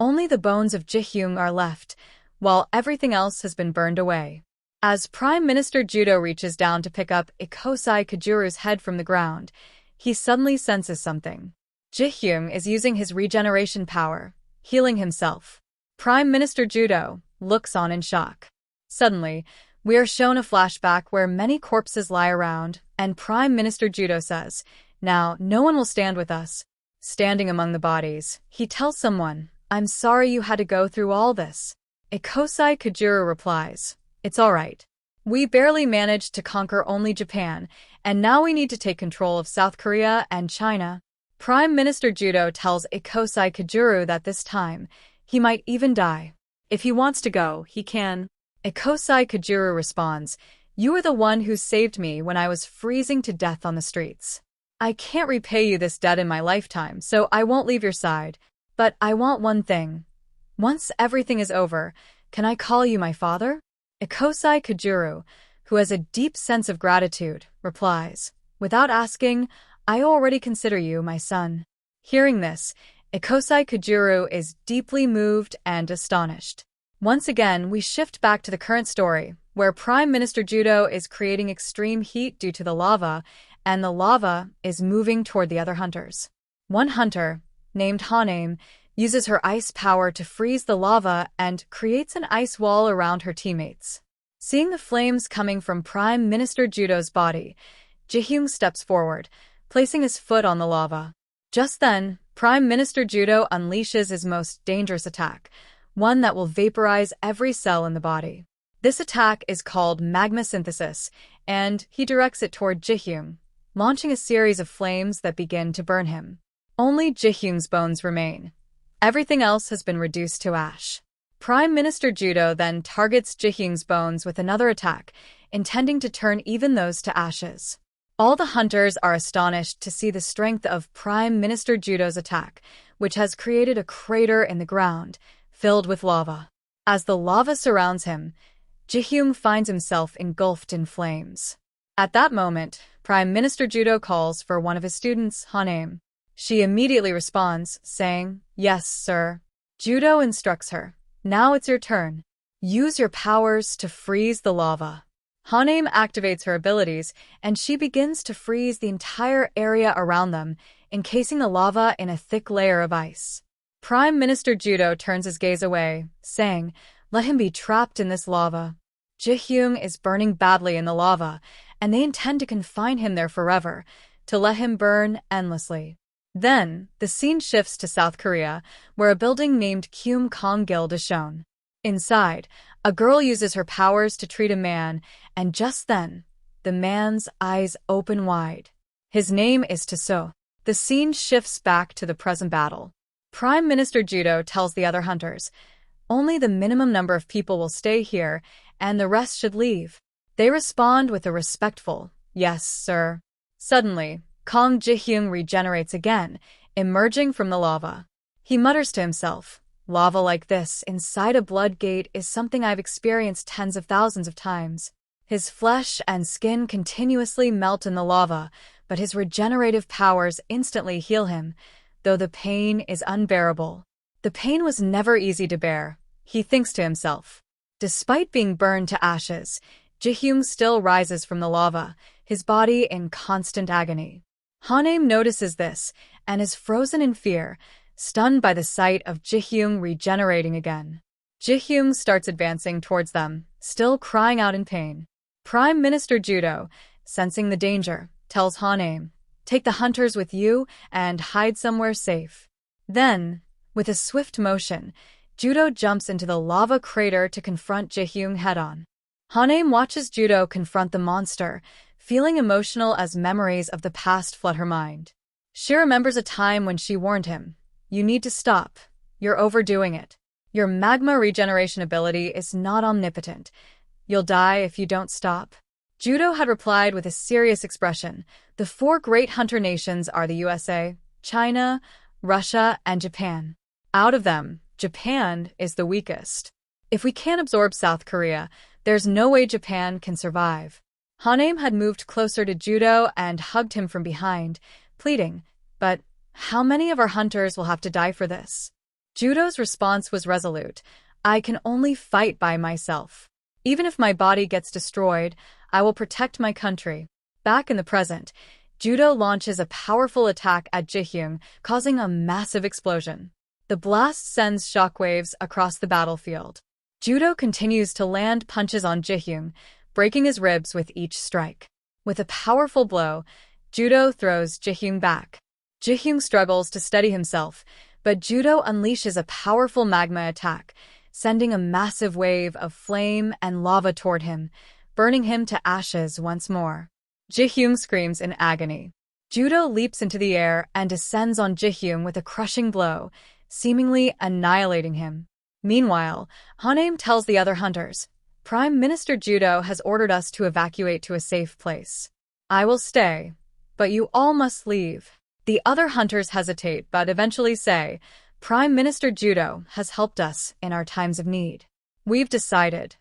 S1: only the bones of Jihyung are left, while everything else has been burned away. As Prime Minister Judo reaches down to pick up Ikosai Kajuru's head from the ground, he suddenly senses something. Jihyung is using his regeneration power, healing himself. Prime Minister Judo looks on in shock. Suddenly, we are shown a flashback where many corpses lie around, and Prime Minister Judo says, Now, no one will stand with us. Standing among the bodies, he tells someone, I'm sorry you had to go through all this. Ikosai Kajuru replies, It's all right. We barely managed to conquer only Japan, and now we need to take control of South Korea and China. Prime Minister Judo tells Ikosai Kajuru that this time, he might even die.
S2: If he wants to go, he can.
S1: Ikosai Kajuru responds, You are the one who saved me when I was freezing to death on the streets. I can't repay you this debt in my lifetime, so I won't leave your side. But I want one thing. Once everything is over, can I call you my father? Ikosai Kajuru, who has a deep sense of gratitude, replies, Without asking, I already consider you my son. Hearing this, Ikosai Kajuru is deeply moved and astonished. Once again, we shift back to the current story, where Prime Minister Judo is creating extreme heat due to the lava, and the lava is moving toward the other hunters. One hunter, named Haname, uses her ice power to freeze the lava and creates an ice wall around her teammates. Seeing the flames coming from Prime Minister Judo's body, Jihyung steps forward, placing his foot on the lava. Just then, Prime Minister Judo unleashes his most dangerous attack, one that will vaporize every cell in the body. This attack is called magma synthesis, and he directs it toward Jihyung, launching a series of flames that begin to burn him. Only Jihyung's bones remain. Everything else has been reduced to ash. Prime Minister Judo then targets Jihyung's bones with another attack, intending to turn even those to ashes. All the hunters are astonished to see the strength of Prime Minister Judo's attack, which has created a crater in the ground, filled with lava. As the lava surrounds him, Jihyung finds himself engulfed in flames. At that moment, Prime Minister Judo calls for one of his students, Haname. She immediately responds, saying, Yes, sir. Judo instructs her, Now it's your turn. Use your powers to freeze the lava. Haname activates her abilities, and she begins to freeze the entire area around them, encasing the lava in a thick layer of ice. Prime Minister Judo turns his gaze away, saying, Let him be trapped in this lava. Jihyung is burning badly in the lava, and they intend to confine him there forever, to let him burn endlessly. Then, the scene shifts to South Korea, where a building named Kyum Kong Guild is shown. Inside, a girl uses her powers to treat a man, and just then, the man's eyes open wide. His name is Taso. The scene shifts back to the present battle. Prime Minister Judo tells the other hunters, Only the minimum number of people will stay here, and the rest should leave. They respond with a respectful, Yes, sir. Suddenly, Kong Jihyung regenerates again, emerging from the lava. He mutters to himself, Lava like this inside a blood gate is something I've experienced tens of thousands of times. His flesh and skin continuously melt in the lava, but his regenerative powers instantly heal him, though the pain is unbearable. The pain was never easy to bear, he thinks to himself. Despite being burned to ashes, Ji-hyun still rises from the lava, his body in constant agony. Han-aim notices this and is frozen in fear, stunned by the sight of Ji-hyun regenerating again. Ji-hyun starts advancing towards them, still crying out in pain. Prime Minister Judo, sensing the danger, tells Han-aim, "Take the hunters with you and hide somewhere safe." Then, with a swift motion, Judo jumps into the lava crater to confront Ji-hyun head-on. Han-aim watches Judo confront the monster, feeling emotional as memories of the past flood her mind. She remembers a time when she warned him, "You need to stop. You're overdoing it. Your magma regeneration ability is not omnipotent. You'll die if you don't stop." Judo had replied with a serious expression. The four great hunter nations are the USA, China, Russia, and Japan. Out of them, Japan is the weakest. If we can't absorb South Korea, there's no way Japan can survive. Han-aim had moved closer to Judo and hugged him from behind, pleading, "But how many of our hunters will have to die for this?" Judo's response was resolute. "I can only fight by myself. Even if my body gets destroyed, I will protect my country." Back in the present, Judo launches a powerful attack at Ji-hyun, causing a massive explosion. The blast sends shockwaves across the battlefield. Judo continues to land punches on Ji-hyun, breaking his ribs with each strike. With a powerful blow, Judo throws Ji-hyun back. Ji-hyun struggles to steady himself, but Judo unleashes a powerful magma attack, sending a massive wave of flame and lava toward him, burning him to ashes once more. Ji-hyun screams in agony. Judo leaps into the air and descends on Ji-hyun with a crushing blow, seemingly annihilating him. Meanwhile, Han-aim tells the other hunters, "Prime Minister Judo has ordered us to evacuate to a safe place. I will stay, but you all must leave." The other hunters hesitate but eventually say, "Prime Minister Judo has helped us in our times of need. We've decided.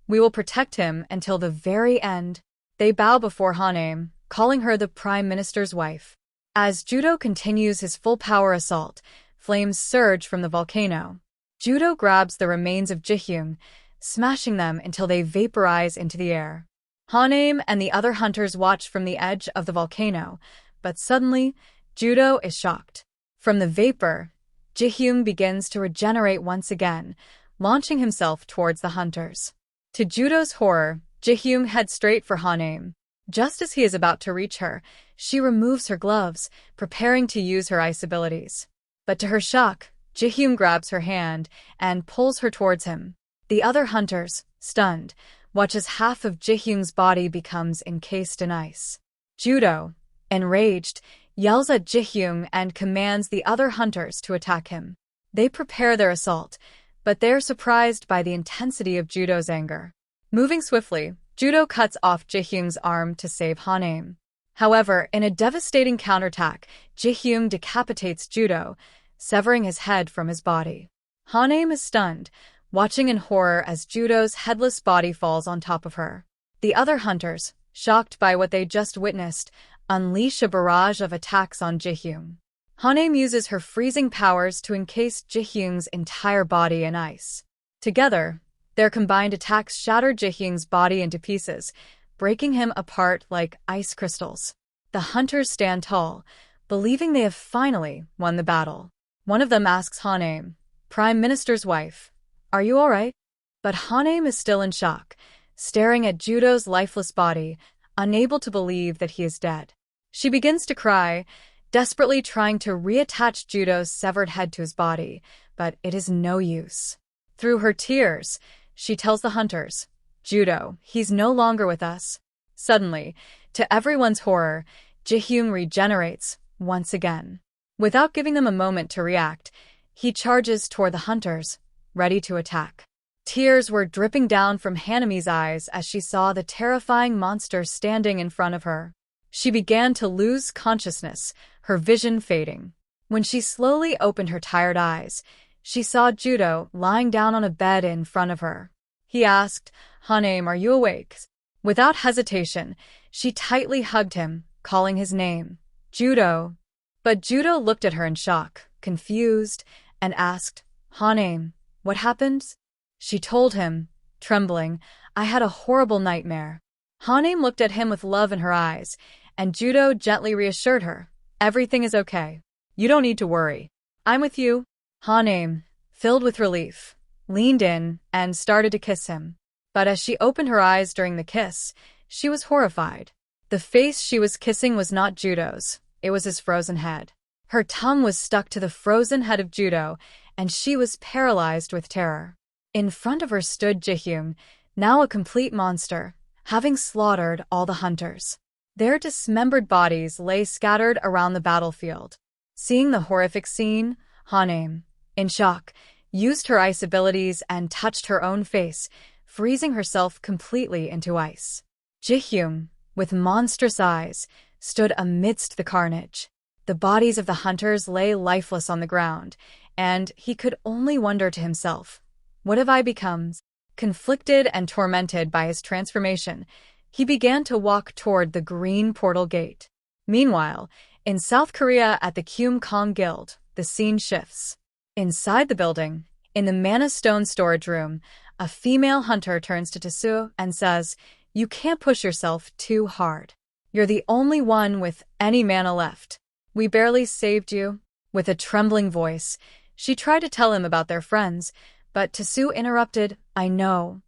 S1: We will protect him until the very end." They bow before Han-aim, calling her the Prime Minister's wife. As Judo continues his full-power assault, flames surge from the volcano. Judo grabs the remains of Ji-hyun, smashing them until they vaporize into the air. Han-aim and the other hunters watch from the edge of the volcano, but suddenly, Judo is shocked. From the vapor, Ji-hyun begins to regenerate once again, launching himself towards the hunters. To Judo's horror, Ji-hyun heads straight for Han-aim. Just as he is about to reach her, she removes her gloves, preparing to use her ice abilities. But to her shock, Ji-hyun grabs her hand and pulls her towards him. The other hunters, stunned, watch as half of Ji-hyun's body becomes encased in ice. Judo, enraged, yells at Ji-hyun and commands the other hunters to attack him. They prepare their assault, but they're surprised by the intensity of Judo's anger. Moving swiftly, Judo cuts off Ji-hyun's arm to save Han-aim. However, in a devastating counterattack, Ji-hyun decapitates Judo, severing his head from his body. Han-aim is stunned, watching in horror as Judo's headless body falls on top of her. The other hunters, shocked by what they just witnessed, unleash a barrage of attacks on Ji-hyun. Han-aim uses her freezing powers to encase Ji-hyun's entire body in ice. Together, their combined attacks shatter Ji-hyun's body into pieces, breaking him apart like ice crystals. The hunters stand tall, believing they have finally won the battle. One of them asks Han-aim, "Prime Minister's wife, are you all right?" But Han-aim is still in shock, staring at Judo's lifeless body, unable to believe that he is dead. She begins to cry, desperately trying to reattach Judo's severed head to his body, but it is no use. Through her tears, she tells the hunters, "Judo, he's no longer with us." Suddenly, to everyone's horror, Ji-hyun regenerates once again. Without giving them a moment to react, he charges toward the hunters, ready to attack. Tears were dripping down from Han-aim's eyes as she saw the terrifying monster standing in front of her. She began to lose consciousness, her vision fading. When she slowly opened her tired eyes, she saw Judo lying down on a bed in front of her. He asked, "Han-aim, are you awake?" Without hesitation, she tightly hugged him, calling his name, "Judo." But Judo looked at her in shock, confused, and asked, "Han-aim, what happened?" She told him, trembling, I had a horrible nightmare. Hanem looked at him with love in her eyes, and Judo gently reassured her. Everything is okay. You don't need to worry. I'm with you. Hanem, filled with relief, leaned in and started to kiss him. But as she opened her eyes during the kiss, she was horrified. The face she was kissing was not Judo's. It was his frozen head. Her tongue was stuck to the frozen head of Judo, and she was paralyzed with terror. In front of her stood Jihyung, now a complete monster, having slaughtered all the hunters. Their dismembered bodies lay scattered around the battlefield. Seeing the horrific scene, Hanem, in shock, used her ice abilities and touched her own face, freezing herself completely into ice. Jihyung, with monstrous eyes, stood amidst the carnage. The bodies of the hunters lay lifeless on the ground, and he could only wonder to himself, what have I become? Conflicted and tormented by his transformation, he began to walk toward the green portal gate. Meanwhile, in South Korea at the Kyum Guild, the scene shifts. Inside the building, in the mana stone storage room, a female hunter turns to Taesoo and says, "You can't push yourself too hard. You're the only one with any mana left. We barely saved you." With a trembling voice, she tried to tell him about their friends, but Taesoo interrupted, I know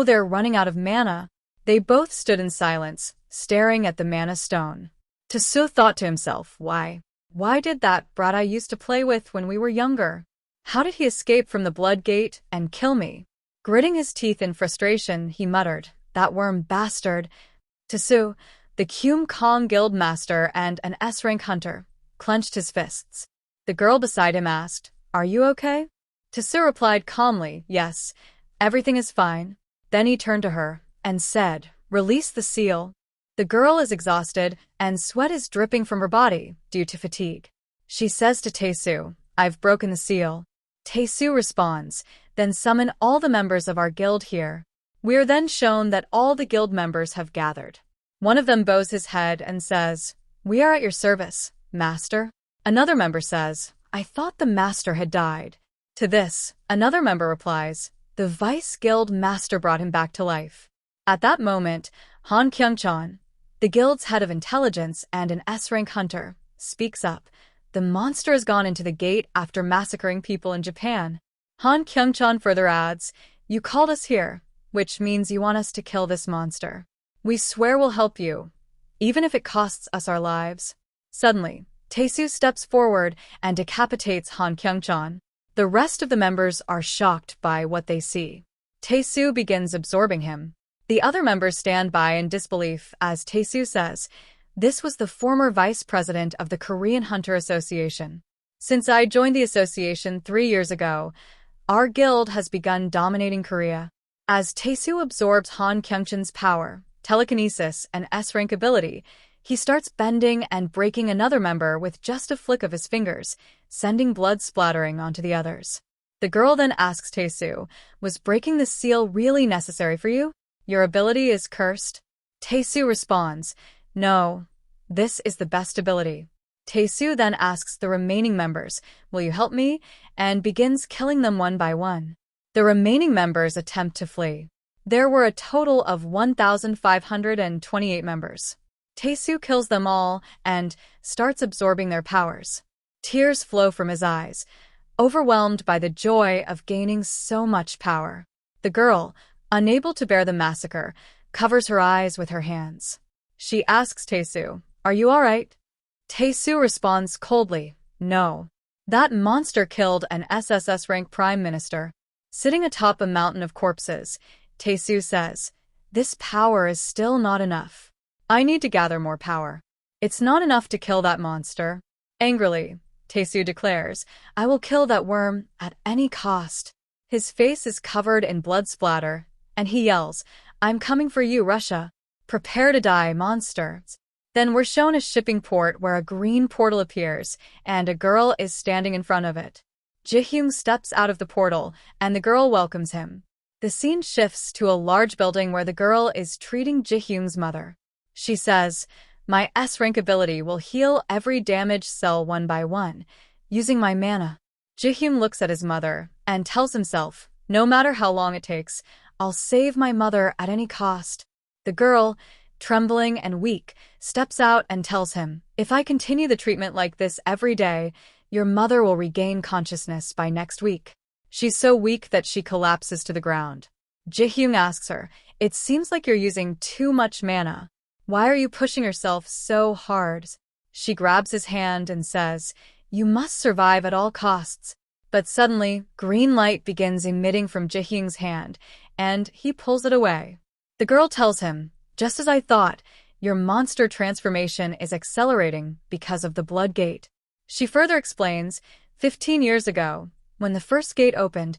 S1: they're running out of mana." They both stood in silence, staring at the mana stone. Taesoo thought to himself, why did that brat I used to play with when we were younger? How did he escape from the blood gate and kill me? Gritting his teeth in frustration, he muttered, "That worm bastard." Taesoo, the Kyum Guild master and an S-rank hunter, clenched his fists. The girl beside him asked, "Are you okay?" Taesoo replied calmly, "Yes, everything is fine." Then he turned to her and said, "Release the seal." The girl is exhausted, and sweat is dripping from her body due to fatigue. She says to Taesoo, "I've broken the seal." Taesoo responds, "Then summon all the members of our guild here." We are then shown that all the guild members have gathered. One of them bows his head and says, "We are at your service, master." Another member says, "I thought the master had died." To this, another member replies, "The vice guild master brought him back to life." At that moment, Han Kyung-chan, the guild's head of intelligence and an S-rank hunter, speaks up. "The monster has gone into the gate after massacring people in Japan." Han Kyung-chan further adds, "You called us here, which means you want us to kill this monster. We swear we'll help you, even if it costs us our lives." Suddenly, Taesoo steps forward and decapitates Han Kyung-chan. The rest of the members are shocked by what they see. Taesoo begins absorbing him. The other members stand by in disbelief as Taesoo says, "This was the former vice president of the Korean Hunter Association. Since I joined the association 3 years ago, our guild has begun dominating Korea." As Taesoo absorbs Han Kyung-chan's power, telekinesis, and S-rank ability, he starts bending and breaking another member with just a flick of his fingers, sending blood splattering onto the others. The girl then asks Taesoo, "Was breaking the seal really necessary for you? Your ability is cursed?" Taesoo responds, "No, this is the best ability." Taesoo then asks the remaining members, "Will you help me?" and begins killing them one by one. The remaining members attempt to flee. There were a total of 1,528 members. Taesoo kills them all and starts absorbing their powers. Tears flow from his eyes, overwhelmed by the joy of gaining so much power. The girl, unable to bear the massacre, covers her eyes with her hands. She asks Taesoo, "Are you all right?" Taesoo responds coldly, "No. That monster killed an SSS rank prime minister." Sitting atop a mountain of corpses, Taesoo says, "This power is still not enough. I need to gather more power. It's not enough to kill that monster." Angrily, Taesoo declares, "I will kill that worm at any cost." His face is covered in blood splatter, and he yells, "I'm coming for you, Russia. Prepare to die, monsters." Then we're shown a shipping port where a green portal appears, and a girl is standing in front of it. Jihyung steps out of the portal, and the girl welcomes him. The scene shifts to a large building where the girl is treating Jihyung's mother. She says, "My S-rank ability will heal every damaged cell one by one, using my mana." Jihyung looks at his mother and tells himself, "No matter how long it takes, I'll save my mother at any cost. The girl, trembling and weak, steps out and tells him, if I continue the treatment like this every day, your mother will regain consciousness by next week. She's so weak that she collapses to the ground. Ji-hyun asks her, it seems like you're using too much mana. Why are you pushing yourself so hard? She grabs his hand and says, you must survive at all costs. But suddenly, green light begins emitting from Ji-hyun's hand, and he pulls it away. The girl tells him, just as I thought, your monster transformation is accelerating because of the blood gate. She further explains, 15 years ago, when the first gate opened,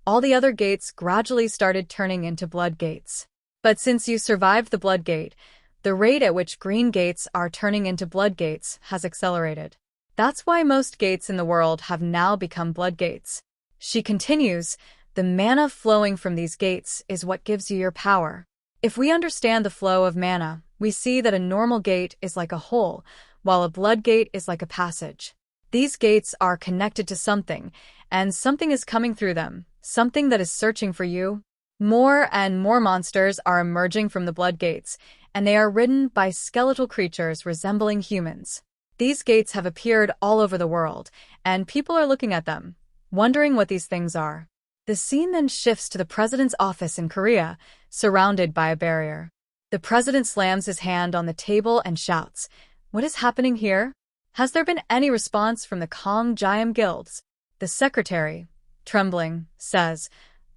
S1: all the other gates gradually started turning into blood gates. But since you survived the blood gate, the rate at which green gates are turning into blood gates has accelerated. That's why most gates in the world have now become blood gates. She continues, the mana flowing from these gates is what gives you your power. If we understand the flow of mana, we see that a normal gate is like a hole, while a blood gate is like a passage. These gates are connected to something, and something is coming through them, something that is searching for you. More and more monsters are emerging from the blood gates, and they are ridden by skeletal creatures resembling humans. These gates have appeared all over the world, and people are looking at them, wondering what these things are. The scene then shifts to the president's office in Korea, surrounded by a barrier. The president slams his hand on the table and shouts, what is happening here? Has there been any response from the Kong-Jiam guilds? The secretary, trembling, says,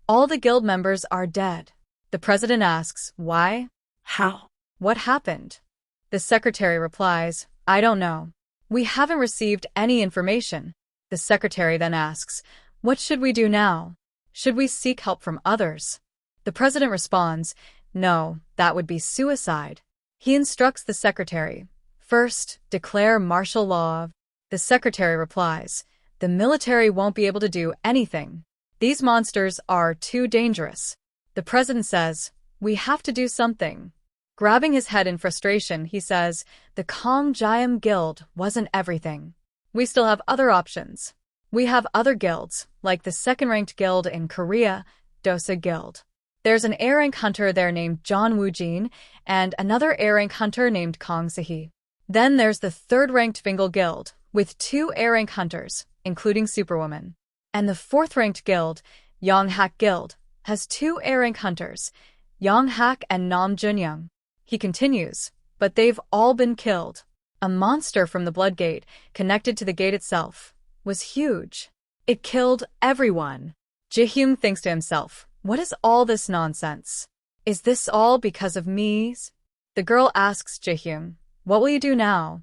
S1: all the guild members are dead. The president asks, why?
S2: How?
S1: What happened? The secretary replies, I don't know. We haven't received any information. The secretary then asks, what should we do now? Should we seek help from others? The president responds, no, that would be suicide. He instructs the secretary, first, declare martial law. The secretary replies, the military won't be able to do anything. These monsters are too dangerous. The president says, we have to do something. Grabbing his head in frustration, he says, the Kong-Jiam guild wasn't everything. We still have other options. We have other guilds, like the second-ranked guild in Korea, Dosa Guild. There's an A-rank hunter there named John Woo-jin, and another A-rank hunter named Kong Se-hee. Then there's the third-ranked Vingal Guild, with 2 A-rank hunters, including Superwoman. And the fourth-ranked guild, Yonghak Guild, has 2 A-rank hunters, Yonghak and Nam Junyoung. He continues, but they've all been killed. A monster from the blood gate, connected to the gate itself, was huge. It killed everyone. Ji-hyun thinks to himself, what is all this nonsense? Is this all because of me? The girl asks Ji-hyun, what will you do now?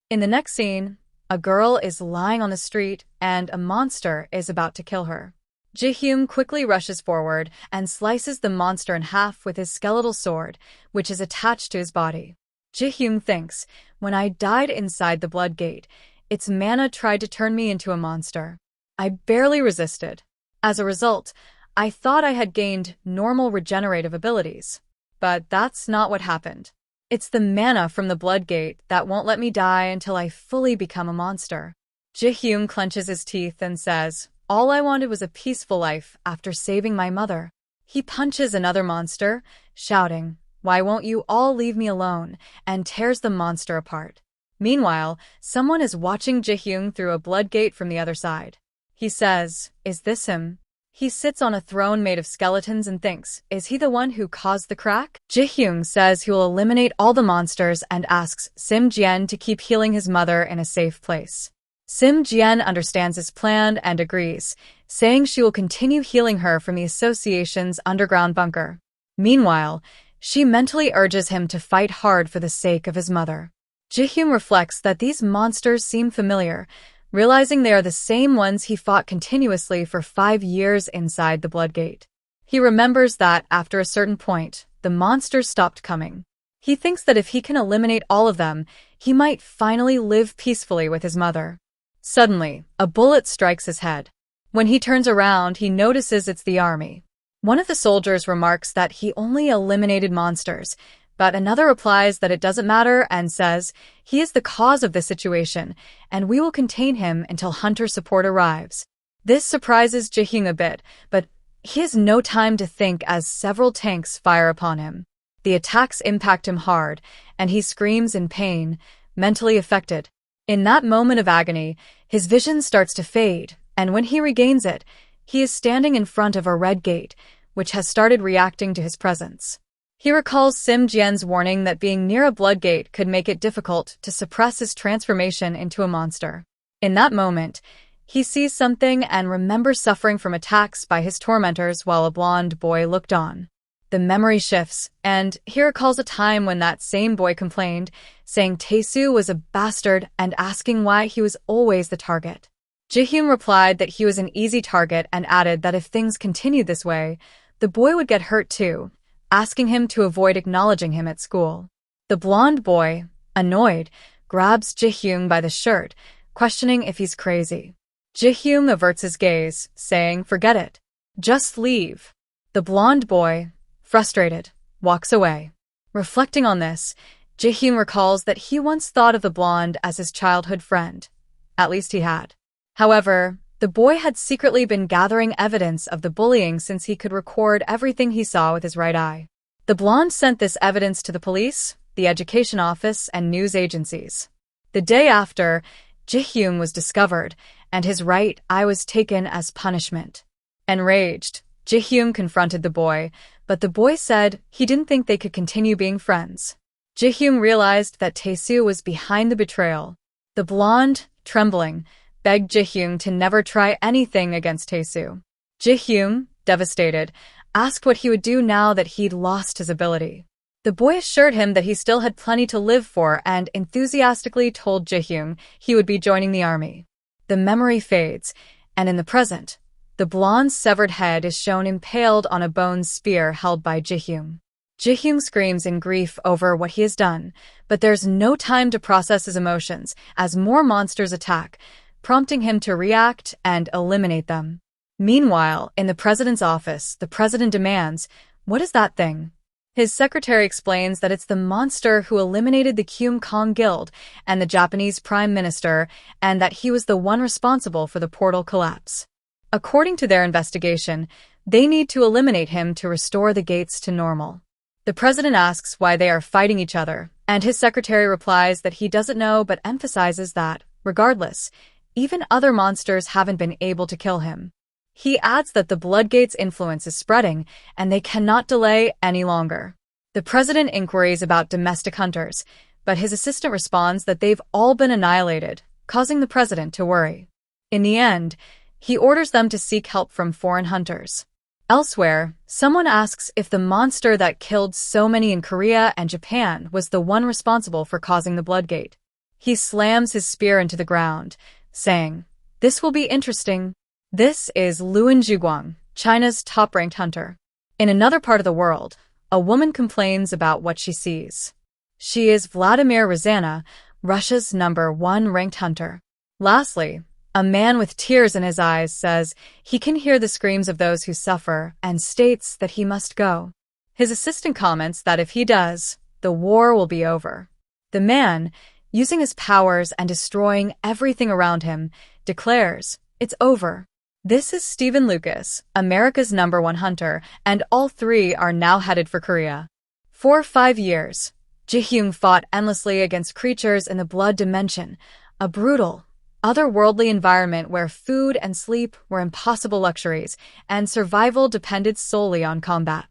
S1: In the next scene, a girl is lying on the street and a monster is about to kill her. Ji-hyun quickly rushes forward and slices the monster in half with his skeletal sword, which is attached to his body. Ji-hyun thinks, when I died inside the blood gate, its mana tried to turn me into a monster. I barely resisted. As a result, I thought I had gained normal regenerative abilities. But that's not what happened. It's the mana from the blood gate that won't let me die until I fully become a monster. Ji-hyun clenches his teeth and says, all I wanted was a peaceful life after saving my mother. He punches another monster, shouting, why won't you all leave me alone, and tears the monster apart. Meanwhile, someone is watching Ji-hyun through a blood gate from the other side. He says, is this him? He sits on a throne made of skeletons and thinks, is he the one who caused the crack? Ji-hyun says he will eliminate all the monsters and asks Sim Jian to keep healing his mother in a safe place. Sim Jian understands his plan and agrees, saying she will continue healing her from the association's underground bunker. Meanwhile, she mentally urges him to fight hard for the sake of his mother. Ji-hyun reflects that these monsters seem familiar, realizing they are the same ones he fought continuously for 5 years inside the blood gate. He remembers that, after a certain point, the monsters stopped coming. He thinks that if he can eliminate all of them, he might finally live peacefully with his mother. Suddenly, a bullet strikes his head. When he turns around, he notices it's the army. One of the soldiers remarks that he only eliminated monsters, but another replies that it doesn't matter and says, he is the cause of this situation, and we will contain him until hunter support arrives. This surprises Ji-hyun a bit, but He has no time to think as several tanks fire upon him. The attacks impact him hard, and he screams in pain, mentally affected. In that moment of agony, his vision starts to fade, and when he regains it, he is standing in front of a red gate, which has started reacting to his presence. He recalls Sim Jian's warning that being near a blood gate could make it difficult to suppress his transformation into a monster. In that moment, he sees something and remembers suffering from attacks by his tormentors while a blonde boy looked on. The memory shifts, and he recalls a time when that same boy complained, saying Taesu was a bastard and asking why he was always the target. Ji-hyun replied that he was an easy target and added that if things continued this way, the boy would get hurt too, asking him to avoid acknowledging him at school. The blonde boy, annoyed, grabs Ji-hyun by the shirt, questioning if he's crazy. Ji-hyun averts his gaze, saying, "Forget it. Just leave." The blonde boy, frustrated, walks away. Reflecting on this, Ji-hyun recalls that he once thought of the blonde as his childhood friend. At least he had. However, the boy had secretly been gathering evidence of the bullying since he could record everything he saw with his right eye. The blonde sent this evidence to the police, the education office, and news agencies. The day after, Ji-hyun was discovered, and his right eye was taken as punishment. Enraged, Ji-hyun confronted the boy, but the boy said he didn't think they could continue being friends. Ji-hyun realized that Taesu was behind the betrayal. The blonde, trembling, begged Ji-hyun to never try anything against Taesu. Ji-hyun, devastated, asked what he would do now that he'd lost his ability. The boy assured him that he still had plenty to live for and enthusiastically told Ji-hyun he would be joining the army. The memory fades, and in the present, the blonde's severed head is shown impaled on a bone spear held by Ji-hyun. Ji-hyun screams in grief over what he has done, but there's no time to process his emotions as more monsters attack, prompting him to react and eliminate them. Meanwhile, in the president's office, the president demands, "What is that thing?" His secretary explains that it's the monster who eliminated the Kyum Kong Guild and the Japanese prime minister, and that he was the one responsible for the portal collapse. According to their investigation, they need to eliminate him to restore the gates to normal. The president asks why they are fighting each other, and his secretary replies that he doesn't know but emphasizes that, regardless, even other monsters haven't been able to kill him. He adds that the Bloodgate's influence is spreading, and they cannot delay any longer. The president inquires about domestic hunters, but his assistant responds that they've all been annihilated, causing the president to worry. In the end, he orders them to seek help from foreign hunters. Elsewhere, someone asks if the monster that killed so many in Korea and Japan was the one responsible for causing the Bloodgate. He slams his spear into the ground, saying, "This will be interesting." This is Luan Zhuguang, China's top-ranked hunter. In another part of the world, a woman complains about what she sees. She is Vladimir Rozana, Russia's #1 ranked hunter. Lastly, a man with tears in his eyes says he can hear the screams of those who suffer and states that he must go. His assistant comments that if he does, the war will be over. The man, using his powers and destroying everything around him, declares, "It's over." This is Stephen Lucas, America's #1 hunter, and all three are now headed for Korea. For 5 years, Ji-hyun fought endlessly against creatures in the blood dimension, a brutal, otherworldly environment where food and sleep were impossible luxuries, and survival depended solely on combat.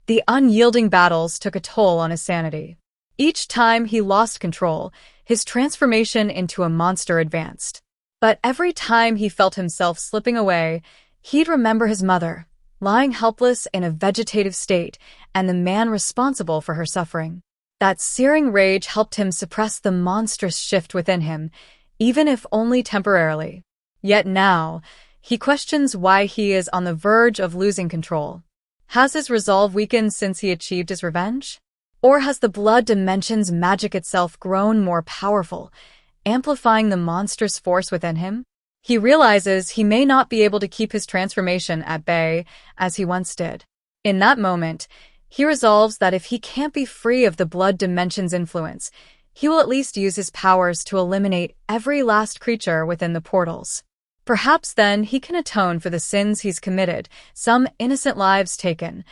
S1: The unyielding battles took a toll on his sanity. Each time he lost control, his transformation into a monster advanced. But every time he felt himself slipping away, he'd remember his mother, lying helpless in a vegetative state, and the man responsible for her suffering. That searing rage helped him suppress the monstrous shift within him, even if only temporarily. Yet now, he questions why he is on the verge of losing control. Has his resolve weakened since he achieved his revenge? Or has the blood dimension's magic itself grown more powerful, amplifying the monstrous force within him? He realizes he may not be able to keep his transformation at bay as he once did. In that moment, he resolves that if he can't be free of the blood dimension's influence, he will at least use his powers to eliminate every last creature within the portals. Perhaps then he can atone for the sins he's committed, some innocent lives taken,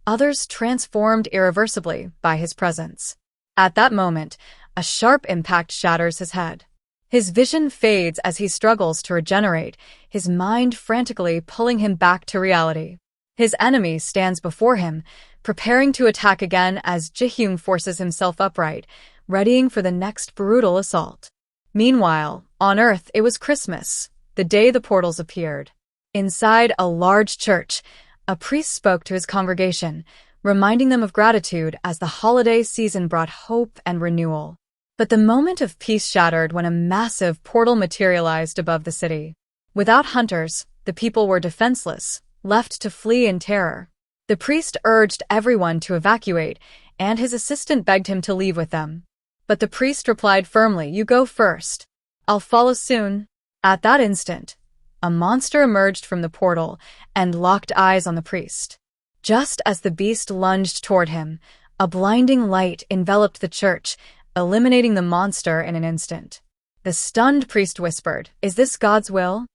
S1: others transformed irreversibly by his presence. At that moment, a sharp impact shatters his head. His vision fades as he struggles to regenerate, his mind frantically pulling him back to reality. His enemy stands before him, preparing to attack again as Ji-hyun forces himself upright, readying for the next brutal assault. Meanwhile, on Earth it was Christmas, the day the portals appeared. Inside a large church, a priest spoke to his congregation, reminding them of gratitude as the holiday season brought hope and renewal. But the moment of peace shattered when a massive portal materialized above the city. Without hunters, the people were defenseless, left to flee in terror. The priest urged everyone to evacuate, and his assistant begged him to leave with them. But the priest replied firmly, "You go first. I'll follow soon." At that instant, a monster emerged from the portal and locked eyes on the priest. Just as the beast lunged toward him, a blinding light enveloped the church, eliminating the monster in an instant. The stunned priest whispered, "Is this God's will?"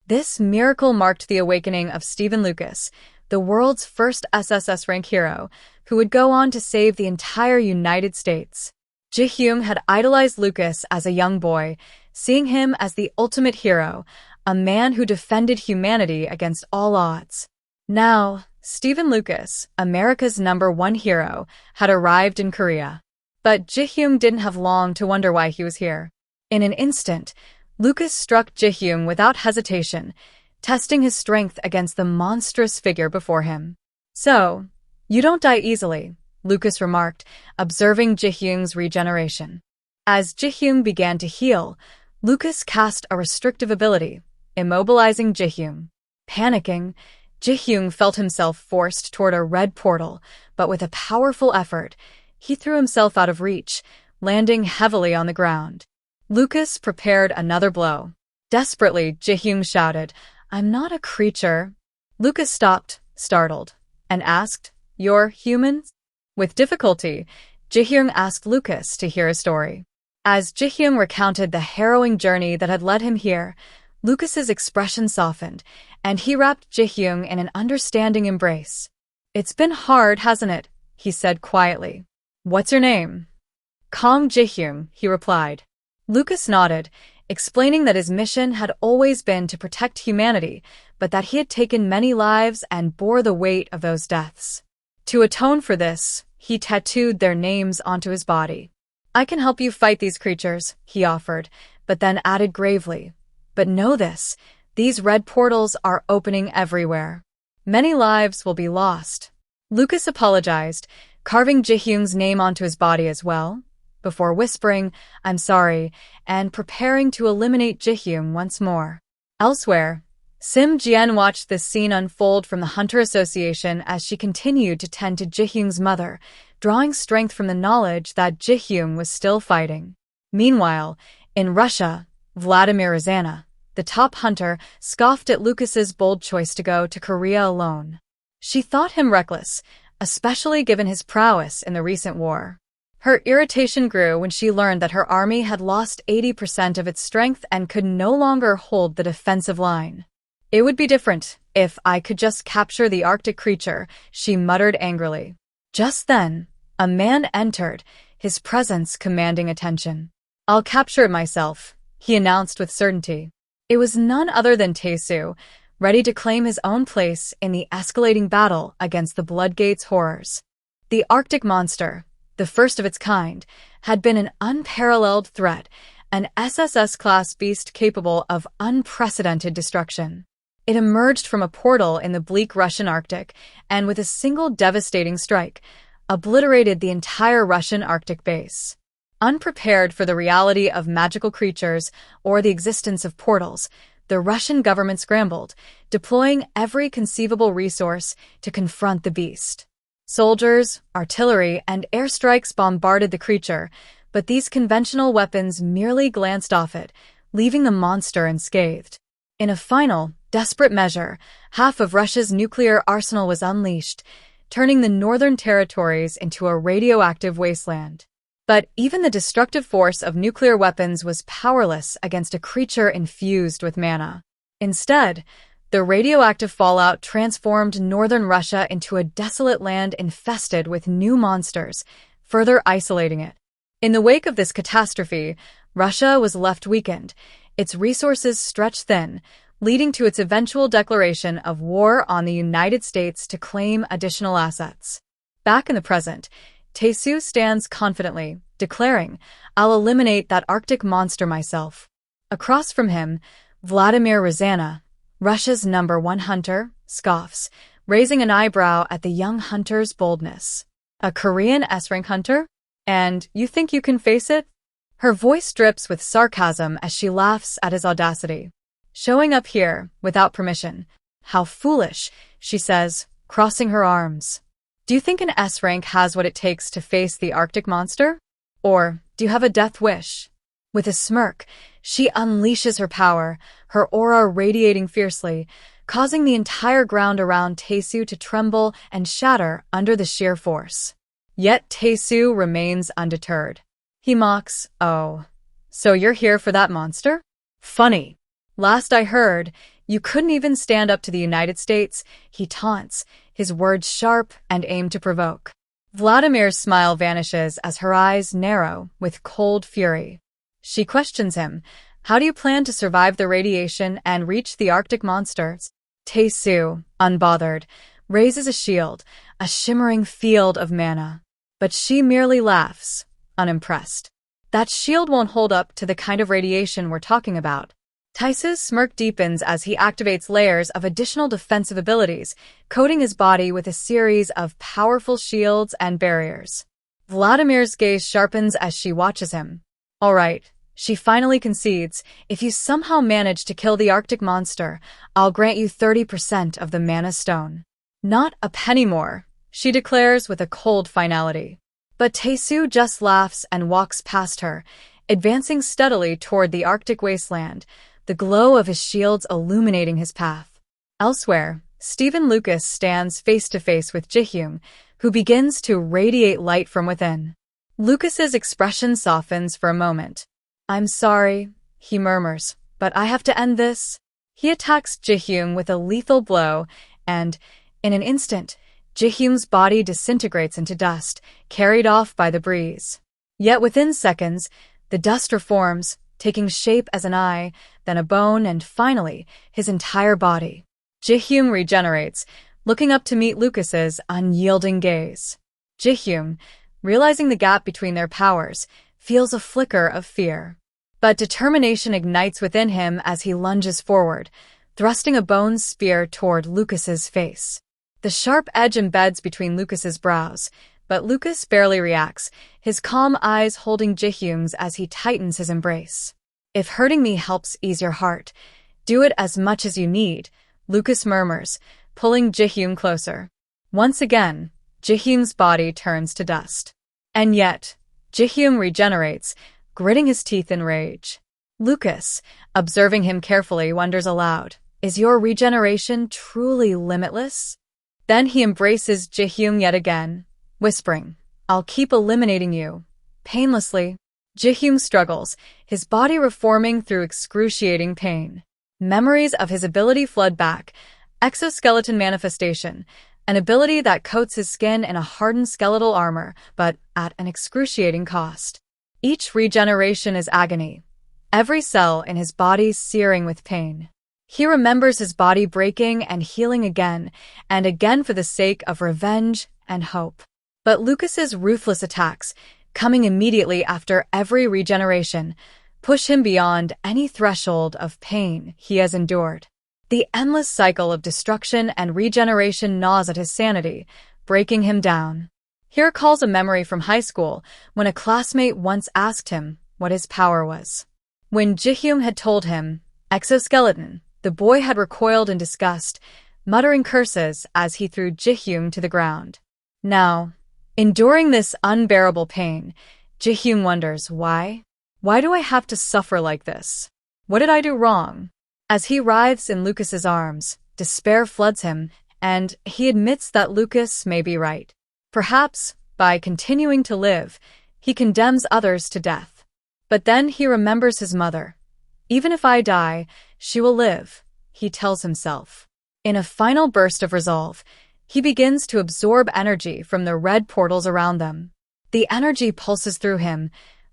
S1: This miracle marked the awakening of Stephen Lucas, the world's first SSS rank hero, who would go on to save the entire United States. Ji-hyun had idolized Lucas as a young boy, seeing him as the ultimate hero, a man who defended humanity against all odds. Now, Stephen Lucas, America's #1 hero, had arrived in Korea. But Ji-hyun didn't have long to wonder why he was here. In an instant, Lucas struck Ji-hyun without hesitation, testing his strength against the monstrous figure before him. "So, you don't die easily," Lucas remarked, observing Ji-hyun's regeneration. As Ji-hyun began to heal, Lucas cast a restrictive ability, immobilizing Ji-hyun. Panicking, Ji-hyun felt himself forced toward a red portal, but with a powerful effort, he threw himself out of reach, landing heavily on the ground. Lucas prepared another blow. Desperately, Ji-hyun shouted, "I'm not a creature." Lucas stopped, startled, and asked, "You're humans?" With difficulty, Ji-hyun asked Lucas to hear his story. As Ji-hyun recounted the harrowing journey that had led him here, Lucas's expression softened, and he wrapped Ji-hyun in an understanding embrace. "It's been hard, hasn't it?" he said quietly. "What's your name?" "Kong Ji-hyun," he replied. Lucas nodded, explaining that his mission had always been to protect humanity, but that he had taken many lives and bore the weight of those deaths. To atone for this, he tattooed their names onto his body. "I can help you fight these creatures," he offered, but then added gravely, "But know this, these red portals are opening everywhere. Many lives will be lost." Lucas apologized, carving Ji-hyun's name onto his body as well, before whispering, "I'm sorry," and preparing to eliminate Ji-hyun once more. Elsewhere, Sim Jian watched this scene unfold from the Hunter Association as she continued to tend to Ji-hyun's mother, drawing strength from the knowledge that Ji-hyun was still fighting. Meanwhile, in Russia, Vladimir Rozana, the top hunter, scoffed at Lucas's bold choice to go to Korea alone. She thought him reckless, especially given his prowess in the recent war. Her irritation grew when she learned that her army had lost 80% of its strength and could no longer hold the defensive line. "It would be different if I could just capture the Arctic creature," she muttered angrily. Just then, a man entered, his presence commanding attention. "I'll capture it myself," he announced with certainty. It was none other than Tae-soo, ready to claim his own place in the escalating battle against the Bloodgate's horrors. The Arctic monster, the first of its kind, had been an unparalleled threat, an SSS-class beast capable of unprecedented destruction. It emerged from a portal in the bleak Russian Arctic and, with a single devastating strike, obliterated the entire Russian Arctic base. Unprepared for the reality of magical creatures or the existence of portals, the Russian government scrambled, deploying every conceivable resource to confront the beast. Soldiers, artillery, and airstrikes bombarded the creature, but these conventional weapons merely glanced off it, leaving the monster unscathed. In a final, desperate measure, half of Russia's nuclear arsenal was unleashed, turning the northern territories into a radioactive wasteland. But even the destructive force of nuclear weapons was powerless against a creature infused with mana. Instead, the radioactive fallout transformed northern Russia into a desolate land infested with new monsters, further isolating it. In the wake of this catastrophe, Russia was left weakened, its resources stretched thin, leading to its eventual declaration of war on the United States to claim additional assets. Back in the present, Tae-soo stands confidently, declaring, "I'll eliminate that Arctic monster myself." Across from him, Vladimir Rozana, Russia's #1 hunter, scoffs, raising an eyebrow at the young hunter's boldness. "A Korean S-rank hunter? And you think you can face it?" Her voice drips with sarcasm as she laughs at his audacity. "Showing up here, without permission. How foolish," she says, crossing her arms. "Do you think an S-rank has what it takes to face the Arctic monster? Or do you have a death wish?" With a smirk, she unleashes her power, her aura radiating fiercely, causing the entire ground around Tae-soo to tremble and shatter under the sheer force. Yet Tae-soo remains undeterred. He mocks, "Oh, so you're here for that monster? Funny. Last I heard, you couldn't even stand up to the United States," he taunts, his words sharp and aimed to provoke. Vladimir's smile vanishes as her eyes narrow with cold fury. She questions him, "How do you plan to survive the radiation and reach the Arctic monsters?" Tae-soo, unbothered, raises a shield, a shimmering field of mana. But she merely laughs, unimpressed. "That shield won't hold up to the kind of radiation we're talking about." Tae-soo's smirk deepens as he activates layers of additional defensive abilities, coating his body with a series of powerful shields and barriers. Vladimir's gaze sharpens as she watches him. "All right," she finally concedes, "if you somehow manage to kill the Arctic monster, I'll grant you 30% of the mana stone." "Not a penny more," she declares with a cold finality. But Tae-soo just laughs and walks past her, advancing steadily toward the Arctic wasteland, the glow of his shields illuminating his path. Elsewhere, Stephen Lucas stands face-to-face with Ji-hyun, who begins to radiate light from within. Lucas's expression softens for a moment. "I'm sorry," he murmurs, "but I have to end this." He attacks Ji-hyun with a lethal blow, and, in an instant, Ji-hyun's body disintegrates into dust, carried off by the breeze. Yet within seconds, the dust reforms, taking shape as an eye, then a bone, and finally, his entire body. Ji-hyun regenerates, looking up to meet Lucas's unyielding gaze. Ji-hyun, realizing the gap between their powers, feels a flicker of fear. But determination ignites within him as he lunges forward, thrusting a bone spear toward Lucas's face. The sharp edge embeds between Lucas's brows, but Lucas barely reacts, his calm eyes holding Ji-hyun's as he tightens his embrace. "If hurting me helps ease your heart, do it as much as you need," Lucas murmurs, pulling Ji-hyun closer. Once again, Ji-hyun's body turns to dust. And yet, Ji-hyun regenerates, gritting his teeth in rage. Lucas, observing him carefully, wonders aloud, "Is your regeneration truly limitless?" Then he embraces Ji-hyun yet again, whispering, "I'll keep eliminating you, painlessly." Ji-hyun struggles, his body reforming through excruciating pain. Memories of his ability flood back, exoskeleton manifestation, an ability that coats his skin in a hardened skeletal armor, but at an excruciating cost. Each regeneration is agony, every cell in his body searing with pain. He remembers his body breaking and healing again and again for the sake of revenge and hope. But Lucas's ruthless attacks, coming immediately after every regeneration, push him beyond any threshold of pain he has endured. The endless cycle of destruction and regeneration gnaws at his sanity, breaking him down. He recalls a memory from high school when a classmate once asked him what his power was. When Ji-hyun had told him, "Exoskeleton," the boy had recoiled in disgust, muttering curses as he threw Ji-hyun to the ground. Now, enduring this unbearable pain, Ji-hyun wonders, why? Why do I have to suffer like this? What did I do wrong? As he writhes in Lucas's arms, despair floods him, and he admits that Lucas may be right. Perhaps, by continuing to live, he condemns others to death. But then he remembers his mother. "Even if I die, she will live," he tells himself. In a final burst of resolve, he begins to absorb energy from the red portals around them. The energy pulses through him,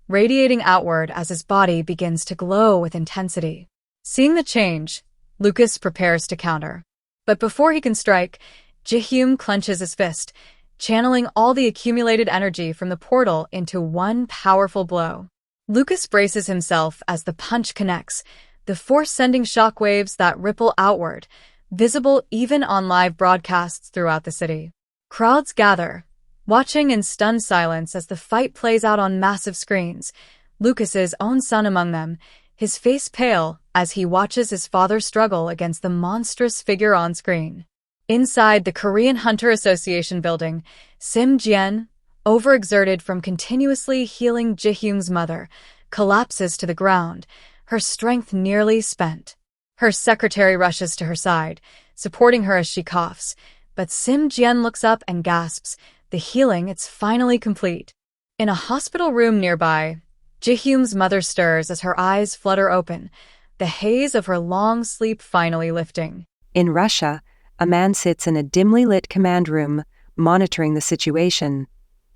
S1: radiating outward as his body begins to glow with intensity. Seeing the change, Lucas prepares to counter. But before he can strike, Ji-hyun clenches his fist, channeling all the accumulated energy from the portal into one powerful blow. Lucas braces himself as the punch connects, the force sending shockwaves that ripple outward, visible even on live broadcasts throughout the city. Crowds gather, watching in stunned silence as the fight plays out on massive screens, Lucas's own son among them, his face pale as he watches his father struggle against the monstrous figure on screen. Inside the Korean Hunter Association building, Sim Jien, overexerted from continuously healing Ji-hyun's mother, collapses to the ground, her strength nearly spent. Her secretary rushes to her side, supporting her as she coughs, but Sim Jien looks up and gasps, the healing, it's finally complete. In a hospital room nearby, Ji-hyun's mother stirs as her eyes flutter open, the haze of her long sleep finally lifting.
S3: In Russia, a man sits in a dimly lit command room, monitoring the situation.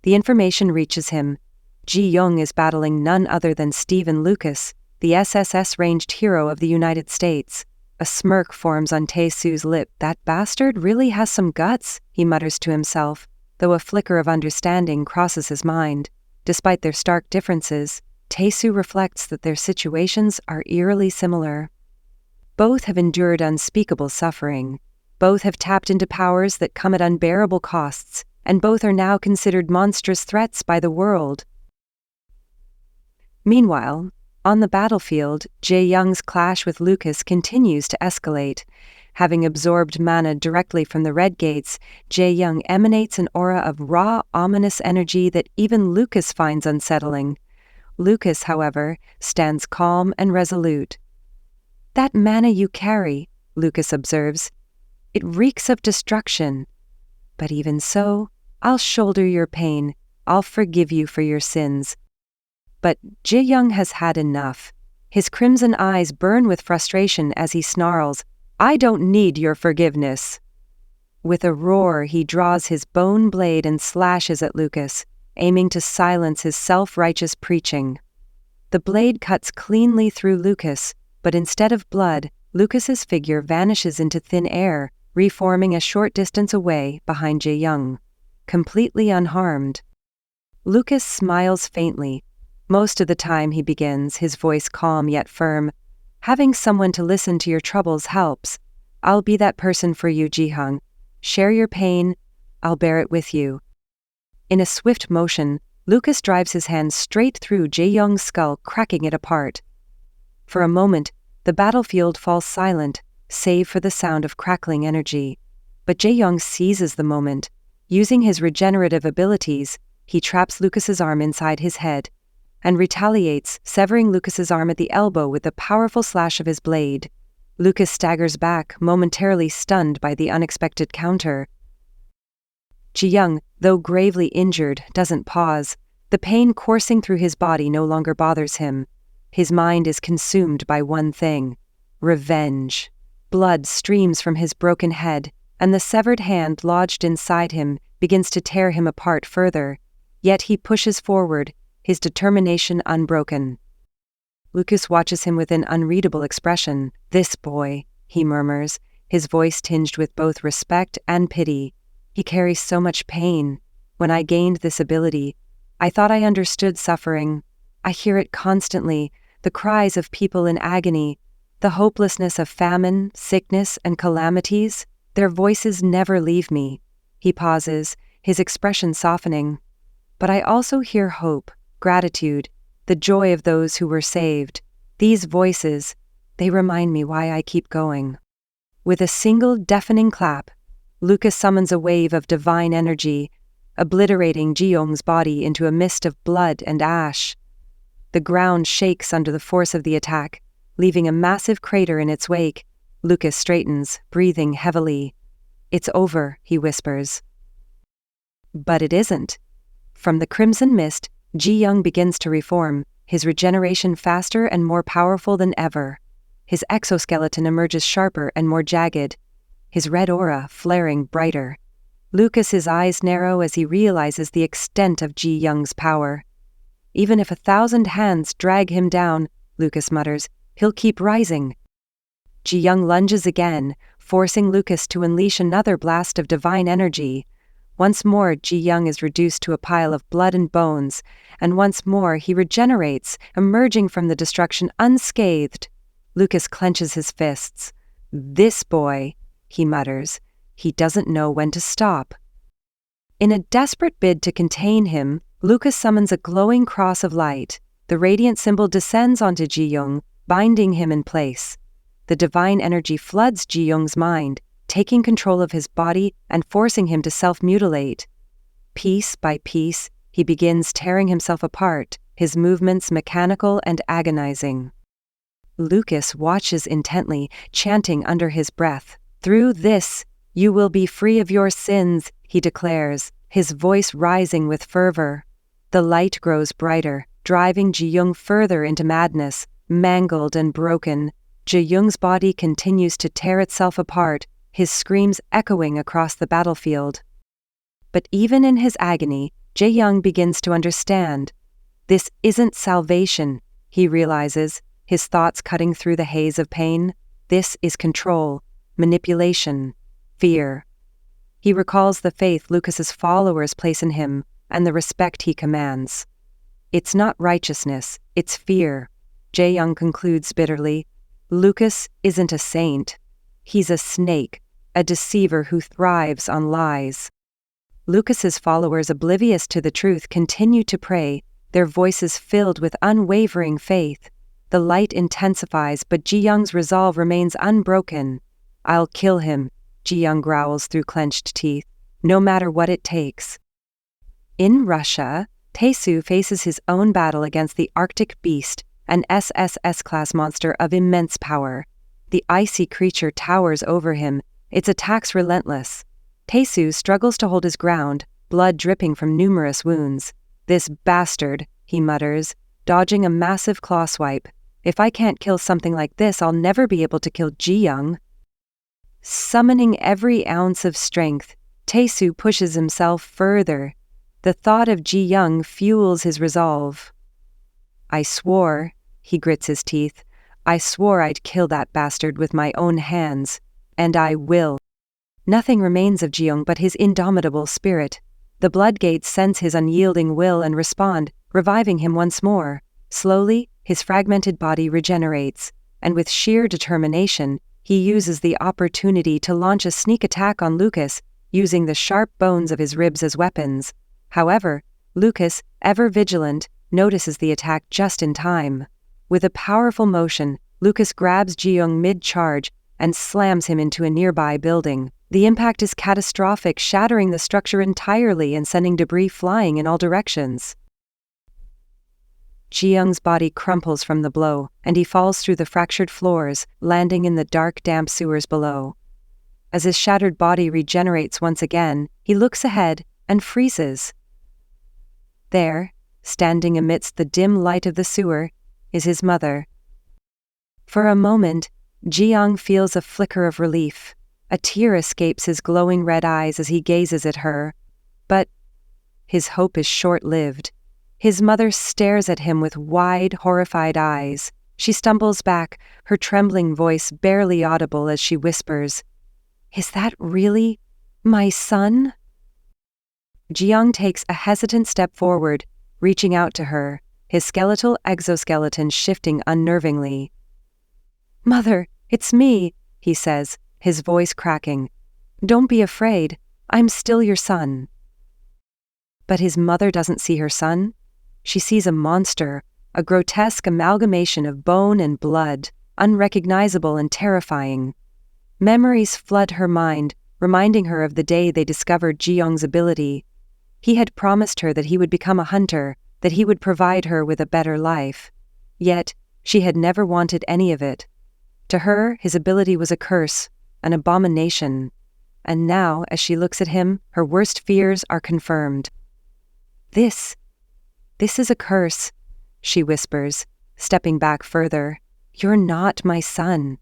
S3: The information reaches him. Ji-young is battling none other than Stephen Lucas, the SS-ranged hero of the United States. A smirk forms on Tae-soo's lip. That bastard really has some guts, he mutters to himself, though a flicker of understanding crosses his mind. Despite their stark differences, Tae-soo reflects that their situations are eerily similar. Both have endured unspeakable suffering. Both have tapped into powers that come at unbearable costs, and both are now considered monstrous threats by the world. Meanwhile, on the battlefield, Jae-young's clash with Lucas continues to escalate. Having absorbed mana directly from the Red Gates, Jae-young emanates an aura of raw, ominous energy that even Lucas finds unsettling. Lucas, however, stands calm and resolute. "That mana you carry," Lucas observes, "it reeks of destruction. But even so, I'll shoulder your pain. I'll forgive you for your sins." But Jae-young has had enough. His crimson eyes burn with frustration as he snarls, "I don't need your forgiveness." With a roar, he draws his bone blade and slashes at Lucas, aiming to silence his self-righteous preaching. The blade cuts cleanly through Lucas, but instead of blood, Lucas's figure vanishes into thin air, reforming a short distance away behind Jae-young, completely unharmed. Lucas smiles faintly. Most of the time he begins, his voice calm yet firm. "Having someone to listen to your troubles helps. I'll be that person for you, Ji-hyun. Share your pain. I'll bear it with you." In a swift motion, Lucas drives his hand straight through Jae-young's skull, cracking it apart. For a moment, the battlefield falls silent, save for the sound of crackling energy. But Jae-young seizes the moment. Using his regenerative abilities, he traps Lucas's arm inside his head and retaliates, severing Lucas's arm at the elbow with a powerful slash of his blade. Lucas staggers back, momentarily stunned by the unexpected counter. Ji-young, though gravely injured, doesn't pause. The pain coursing through his body no longer bothers him. His mind is consumed by one thing: revenge. Blood streams from his broken head, and the severed hand lodged inside him begins to tear him apart further. Yet he pushes forward, his determination unbroken. Lucas watches him with an unreadable expression. "This boy," he murmurs, his voice tinged with both respect and pity. "He carries so much pain. When I gained this ability, I thought I understood suffering. I hear it constantly, the cries of people in agony, the hopelessness of famine, sickness, and calamities. Their voices never leave me." He pauses, his expression softening. "But I also hear hope, gratitude, the joy of those who were saved. These voices, they remind me why I keep going." With a single deafening clap, Lucas summons a wave of divine energy, obliterating Ji-young's body into a mist of blood and ash. The ground shakes under the force of the attack, leaving a massive crater in its wake. Lucas straightens, breathing heavily. "It's over," he whispers. But it isn't. From the crimson mist, Ji-young begins to reform, his regeneration faster and more powerful than ever. his exoskeleton emerges sharper and more jagged, his red aura flaring brighter. Lucas's eyes narrow as he realizes the extent of Ji Young's power. Even if 1,000 hands drag him down, Lucas mutters, he'll keep rising. Ji Young lunges again, forcing Lucas to unleash another blast of divine energy. Once more, Ji Young is reduced to a pile of blood and bones, and once more he regenerates, emerging from the destruction unscathed. Lucas clenches his fists. This boy, he mutters, he doesn't know when to stop. In a desperate bid to contain him, Lucas summons a glowing cross of light. The radiant symbol descends onto Ji Young, binding him in place. The divine energy floods Ji Young's mind, taking control of his body and forcing him to self-mutilate. Piece by piece, he begins tearing himself apart, his movements mechanical and agonizing. Lucas watches intently, chanting under his breath. Through this, you will be free of your sins, he declares, his voice rising with fervor. The light grows brighter, driving Ji Young further into madness. Mangled and broken, Ji Young's body continues to tear itself apart, his screams echoing across the battlefield. But even in his agony, Ji Young begins to understand. This isn't salvation, he realizes, his thoughts cutting through the haze of pain. This is control, manipulation, fear. He recalls the faith Lucas's followers place in him and the respect he commands. It's not righteousness, it's fear, Ji Young concludes bitterly. Lucas isn't a saint. He's a snake, a deceiver who thrives on lies. Lucas's followers, oblivious to the truth, continue to pray, their voices filled with unwavering faith. The light intensifies, but Ji Young's resolve remains unbroken. I'll kill him, Ji Young growls through clenched teeth, no matter what it takes. In Russia, Tae-soo faces his own battle against the Arctic Beast, an SSS-class monster of immense power. The icy creature towers over him, its attacks relentless. Tae-soo struggles to hold his ground, blood dripping from numerous wounds. This bastard, he mutters, dodging a massive claw swipe. If I can't kill something like this, I'll never be able to kill Ji Young. Summoning every ounce of strength, Tae-soo pushes himself further. The thought of Ji Young fuels his resolve. I swore, he grits his teeth, I swore I'd kill that bastard with my own hands, and I will. Nothing remains of Ji Young but his indomitable spirit. The Bloodgates sense his unyielding will and respond, reviving him once more. Slowly, his fragmented body regenerates, and with sheer determination, he uses the opportunity to launch a sneak attack on Lucas, using the sharp bones of his ribs as weapons. However, Lucas, ever vigilant, notices the attack just in time. With a powerful motion, Lucas grabs Ji Young mid-charge and slams him into a nearby building. The impact is catastrophic, shattering the structure entirely and sending debris flying in all directions. Ji Young's body crumples from the blow, and he falls through the fractured floors, landing in the dark, damp sewers below. As his shattered body regenerates once again, he looks ahead and freezes. There, standing amidst the dim light of the sewer, is his mother. For a moment, Ji Young feels a flicker of relief. A tear escapes his glowing red eyes as he gazes at her. But his hope is short-lived. His mother stares at him with wide, horrified eyes. She stumbles back, her trembling voice barely audible as she whispers, "Is that really my son?" Ji Young takes a hesitant step forward, reaching out to her, his skeletal exoskeleton shifting unnervingly. "Mother, it's me," he says, his voice cracking. "Don't be afraid, I'm still your son." But his mother doesn't see her son. She sees a monster, a grotesque amalgamation of bone and blood, unrecognizable and terrifying. Memories flood her mind, reminding her of the day they discovered Ji Young's ability. He had promised her that he would become a hunter, that he would provide her with a better life. Yet, she had never wanted any of it. To her, his ability was a curse, an abomination. And now, as she looks at him, her worst fears are confirmed. This is a curse," she whispers, stepping back further. "You're not my son."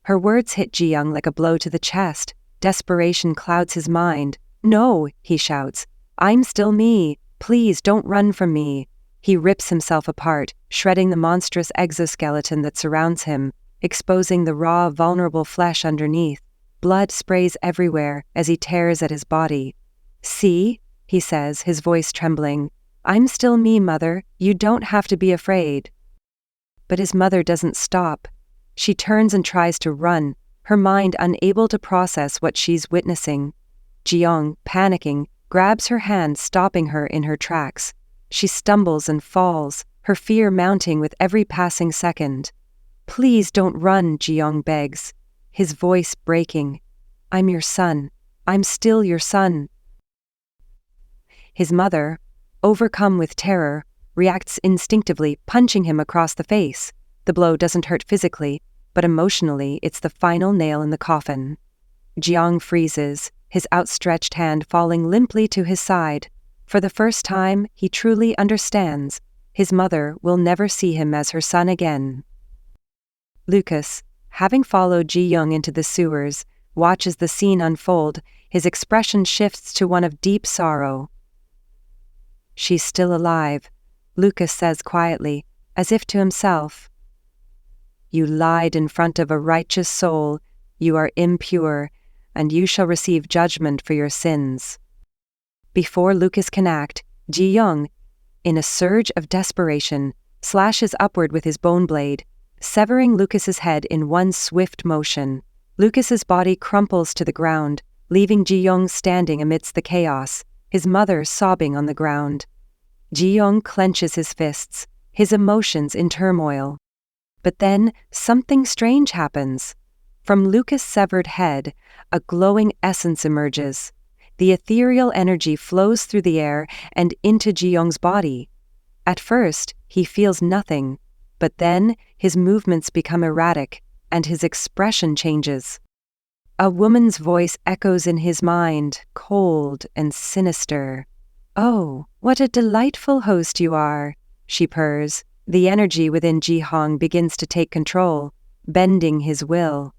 S3: Her words hit Ji-young like a blow to the chest. Desperation clouds his mind. "No," he shouts. "I'm still me. Please don't run from me." He rips himself apart, shredding the monstrous exoskeleton that surrounds him, exposing the raw, vulnerable flesh underneath. Blood sprays everywhere as he tears at his body. "See?" he says, his voice trembling. "I'm still me, Mother. You don't have to be afraid." But his mother doesn't stop. She turns and tries to run, her mind unable to process what she's witnessing. Ji-young, panicking, grabs her hand, stopping her in her tracks. She stumbles and falls, her fear mounting with every passing second. "Please don't run," Ji-young begs, his voice breaking. "I'm your son. I'm still your son." His mother, overcome with terror, reacts instinctively, punching him across the face. The blow doesn't hurt physically, but emotionally it's the final nail in the coffin. Ji-young freezes, his outstretched hand falling limply to his side. For the first time, he truly understands. His mother will never see him as her son again. Lucas, having followed Ji-young into the sewers, watches the scene unfold. His expression shifts to one of deep sorrow. "She's still alive," Lucas says quietly, as if to himself. "You lied in front of a righteous soul. You are impure, and you shall receive judgment for your sins." Before Lucas can act, Ji-young, in a surge of desperation, slashes upward with his bone blade, severing Lucas's head in one swift motion. Lucas's body crumples to the ground, leaving Ji-young standing amidst the chaos, his mother sobbing on the ground. Ji-young clenches his fists, his emotions in turmoil. But then, something strange happens. From Lucas' severed head, a glowing essence emerges. The ethereal energy flows through the air and into Ji-young's body. At first, he feels nothing, but then his movements become erratic, and his expression changes. A woman's voice echoes in his mind, cold and sinister. "Oh, what a delightful host you are," she purrs. The energy within Ji-young begins to take control, bending his will.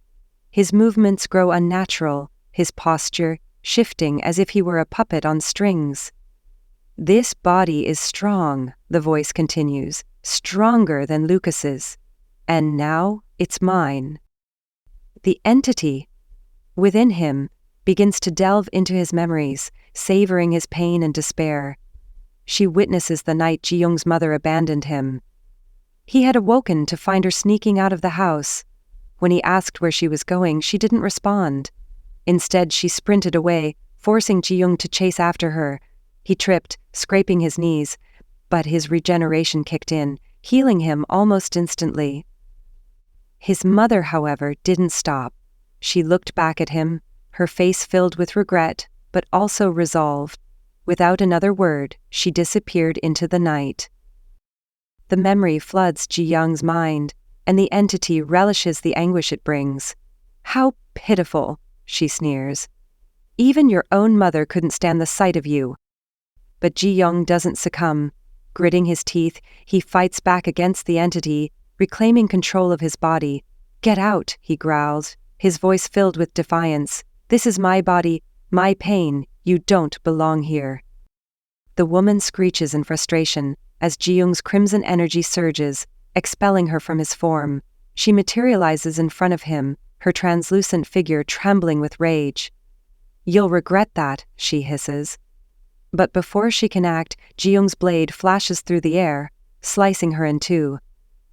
S3: His movements grow unnatural, his posture shifting as if he were a puppet on strings. "This body is strong," the voice continues, "stronger than Lucas's. And now it's mine." The entity within him begins to delve into his memories, savoring his pain and despair. She witnesses the night Ji-young's mother abandoned him. He had awoken to find her sneaking out of the house. When he asked where she was going, she didn't respond. Instead, she sprinted away, forcing Ji-young to chase after her. He tripped, scraping his knees, but his regeneration kicked in, healing him almost instantly. His mother, however, didn't stop. She looked back at him, her face filled with regret, but also resolve. Without another word, she disappeared into the night. The memory floods Ji-young's mind, and the entity relishes the anguish it brings. "How pitiful," she sneers. "Even your own mother couldn't stand the sight of you." But Ji-young doesn't succumb. Gritting his teeth, he fights back against the entity, reclaiming control of his body. "Get out," he growls, his voice filled with defiance. "This is my body, my pain. You don't belong here." The woman screeches in frustration as Ji-young's crimson energy surges, expelling her from his form. She materializes in front of him, her translucent figure trembling with rage. "You'll regret that," she hisses. But before she can act, Ji-young's blade flashes through the air, slicing her in two.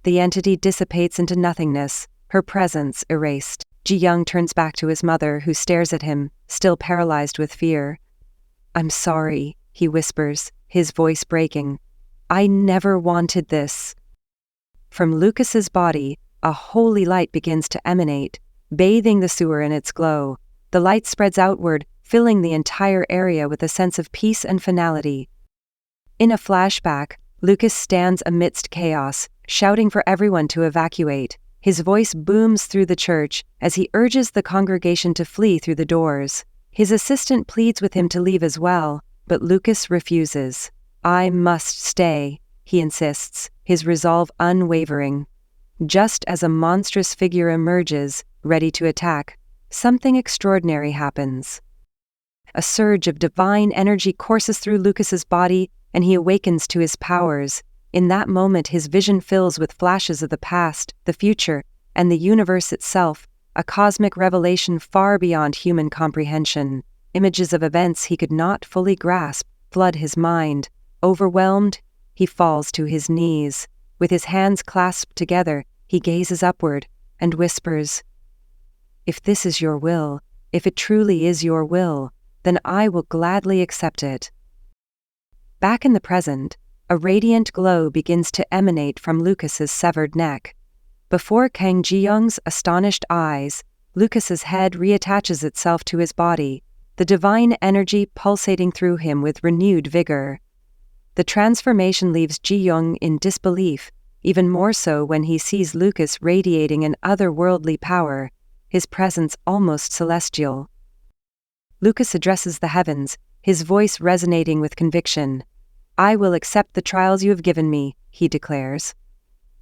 S3: The entity dissipates into nothingness, her presence erased. Ji-young turns back to his mother, who stares at him, still paralyzed with fear. "I'm sorry," he whispers, his voice breaking. "I never wanted this." From Lucas's body, a holy light begins to emanate, bathing the sewer in its glow. The light spreads outward, filling the entire area with a sense of peace and finality. In a flashback, Lucas stands amidst chaos, shouting for everyone to evacuate. His voice booms through the church as he urges the congregation to flee through the doors. His assistant pleads with him to leave as well, but Lucas refuses. "I must stay," he insists, his resolve unwavering. Just as a monstrous figure emerges, ready to attack, something extraordinary happens. A surge of divine energy courses through Lucas's body, and he awakens to his powers. In that moment, his vision fills with flashes of the past, the future, and the universe itself, a cosmic revelation far beyond human comprehension. Images of events he could not fully grasp flood his mind. Overwhelmed, he falls to his knees. With his hands clasped together, he gazes upward and whispers, "If this is your will, if it truly is your will, then I will gladly accept it." Back in the present, a radiant glow begins to emanate from Lucas's severed neck. Before Kang Ji-young's astonished eyes, Lucas's head reattaches itself to his body, the divine energy pulsating through him with renewed vigor. The transformation leaves Ji-young in disbelief, even more so when he sees Lucas radiating an otherworldly power, his presence almost celestial. Lucas addresses the heavens, his voice resonating with conviction. "I will accept the trials you have given me," he declares.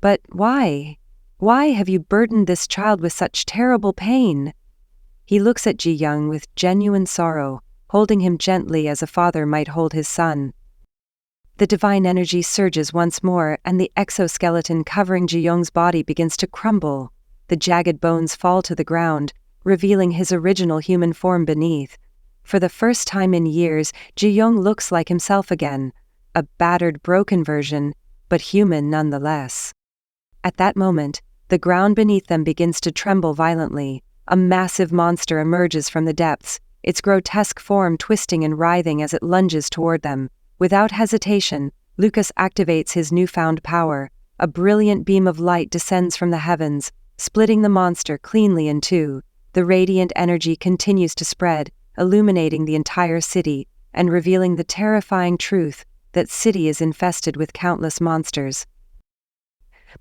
S3: "But why? Why have you burdened this child with such terrible pain?" He looks at Ji-young with genuine sorrow, holding him gently as a father might hold his son. The divine energy surges once more, and the exoskeleton covering Ji-young's body begins to crumble. The jagged bones fall to the ground, revealing his original human form beneath. For the first time in years, Ji-young looks like himself again, a battered, broken version, but human nonetheless. At that moment, the ground beneath them begins to tremble violently. A massive monster emerges from the depths, its grotesque form twisting and writhing as it lunges toward them. Without hesitation, Lucas activates his newfound power. A brilliant beam of light descends from the heavens, splitting the monster cleanly in two. The radiant energy continues to spread, illuminating the entire city, and revealing the terrifying truth that city is infested with countless monsters.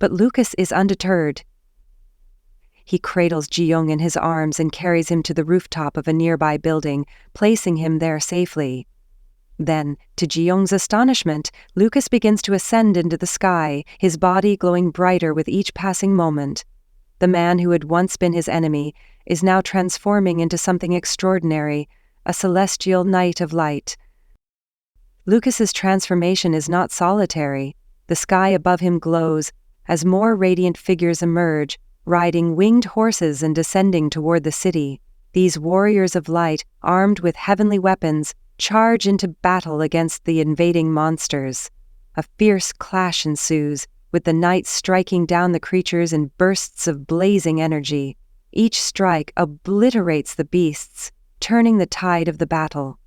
S3: But Lucas is undeterred. He cradles Ji-young in his arms and carries him to the rooftop of a nearby building, placing him there safely. Then, to Ji-young's astonishment, Lucas begins to ascend into the sky, his body glowing brighter with each passing moment. The man who had once been his enemy is now transforming into something extraordinary, a celestial knight of light. Lucas's transformation is not solitary. The sky above him glows as more radiant figures emerge, riding winged horses and descending toward the city. These warriors of light, armed with heavenly weapons, charge into battle against the invading monsters. A fierce clash ensues, with the knights striking down the creatures in bursts of blazing energy. Each strike obliterates the beasts, turning the tide of the battle.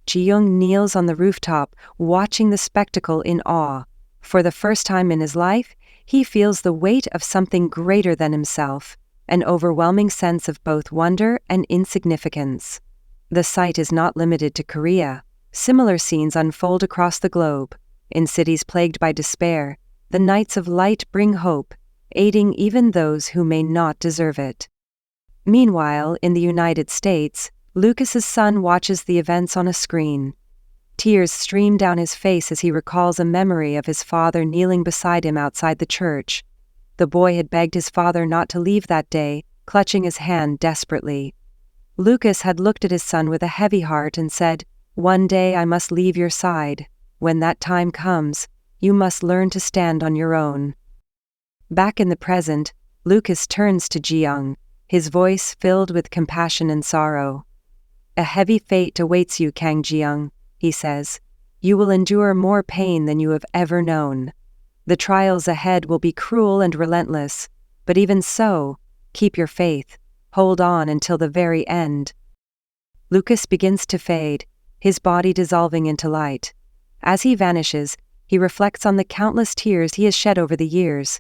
S3: Ji-young kneels on the rooftop, watching the spectacle in awe. For the first time in his life, he feels the weight of something greater than himself, an overwhelming sense of both wonder and insignificance. The sight is not limited to Korea. Similar scenes unfold across the globe. In cities plagued by despair, the Knights of Light bring hope, aiding even those who may not deserve it. Meanwhile, in the United States, Lucas's son watches the events on a screen. Tears stream down his face as he recalls a memory of his father kneeling beside him outside the church. The boy had begged his father not to leave that day, clutching his hand desperately. Lucas had looked at his son with a heavy heart and said, "One day I must leave your side. When that time comes, you must learn to stand on your own." Back in the present, Lucas turns to Ji-young, his voice filled with compassion and sorrow. "A heavy fate awaits you, Kang Ji-young," he says. "You will endure more pain than you have ever known. The trials ahead will be cruel and relentless, but even so, keep your faith. Hold on until the very end." Lucas begins to fade, his body dissolving into light. As he vanishes, he reflects on the countless tears he has shed over the years.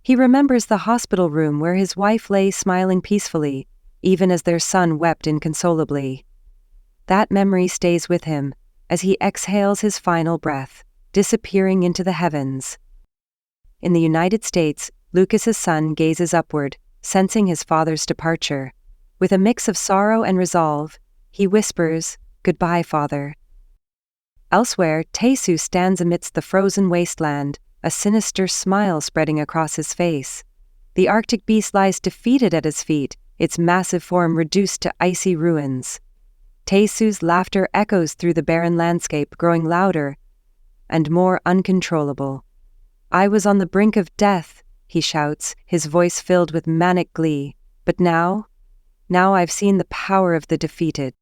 S3: He remembers the hospital room where his wife lay smiling peacefully, even as their son wept inconsolably. That memory stays with him as he exhales his final breath, disappearing into the heavens. In the United States, Lucas's son gazes upward, sensing his father's departure. With a mix of sorrow and resolve, he whispers, "Goodbye, father." Elsewhere, Tae-soo stands amidst the frozen wasteland, a sinister smile spreading across his face. The Arctic beast lies defeated at his feet, its massive form reduced to icy ruins. Taesu's laughter echoes through the barren landscape, growing louder and more uncontrollable. "I was on the brink of death," he shouts, his voice filled with manic glee. "But now I've seen the power of the defeated."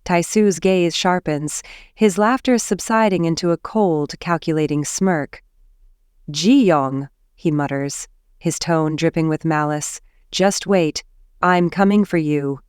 S3: Taesu's gaze sharpens, his laughter subsiding into a cold, calculating smirk. "Ji-young," he mutters, his tone dripping with malice. "Just wait, I'm coming for you."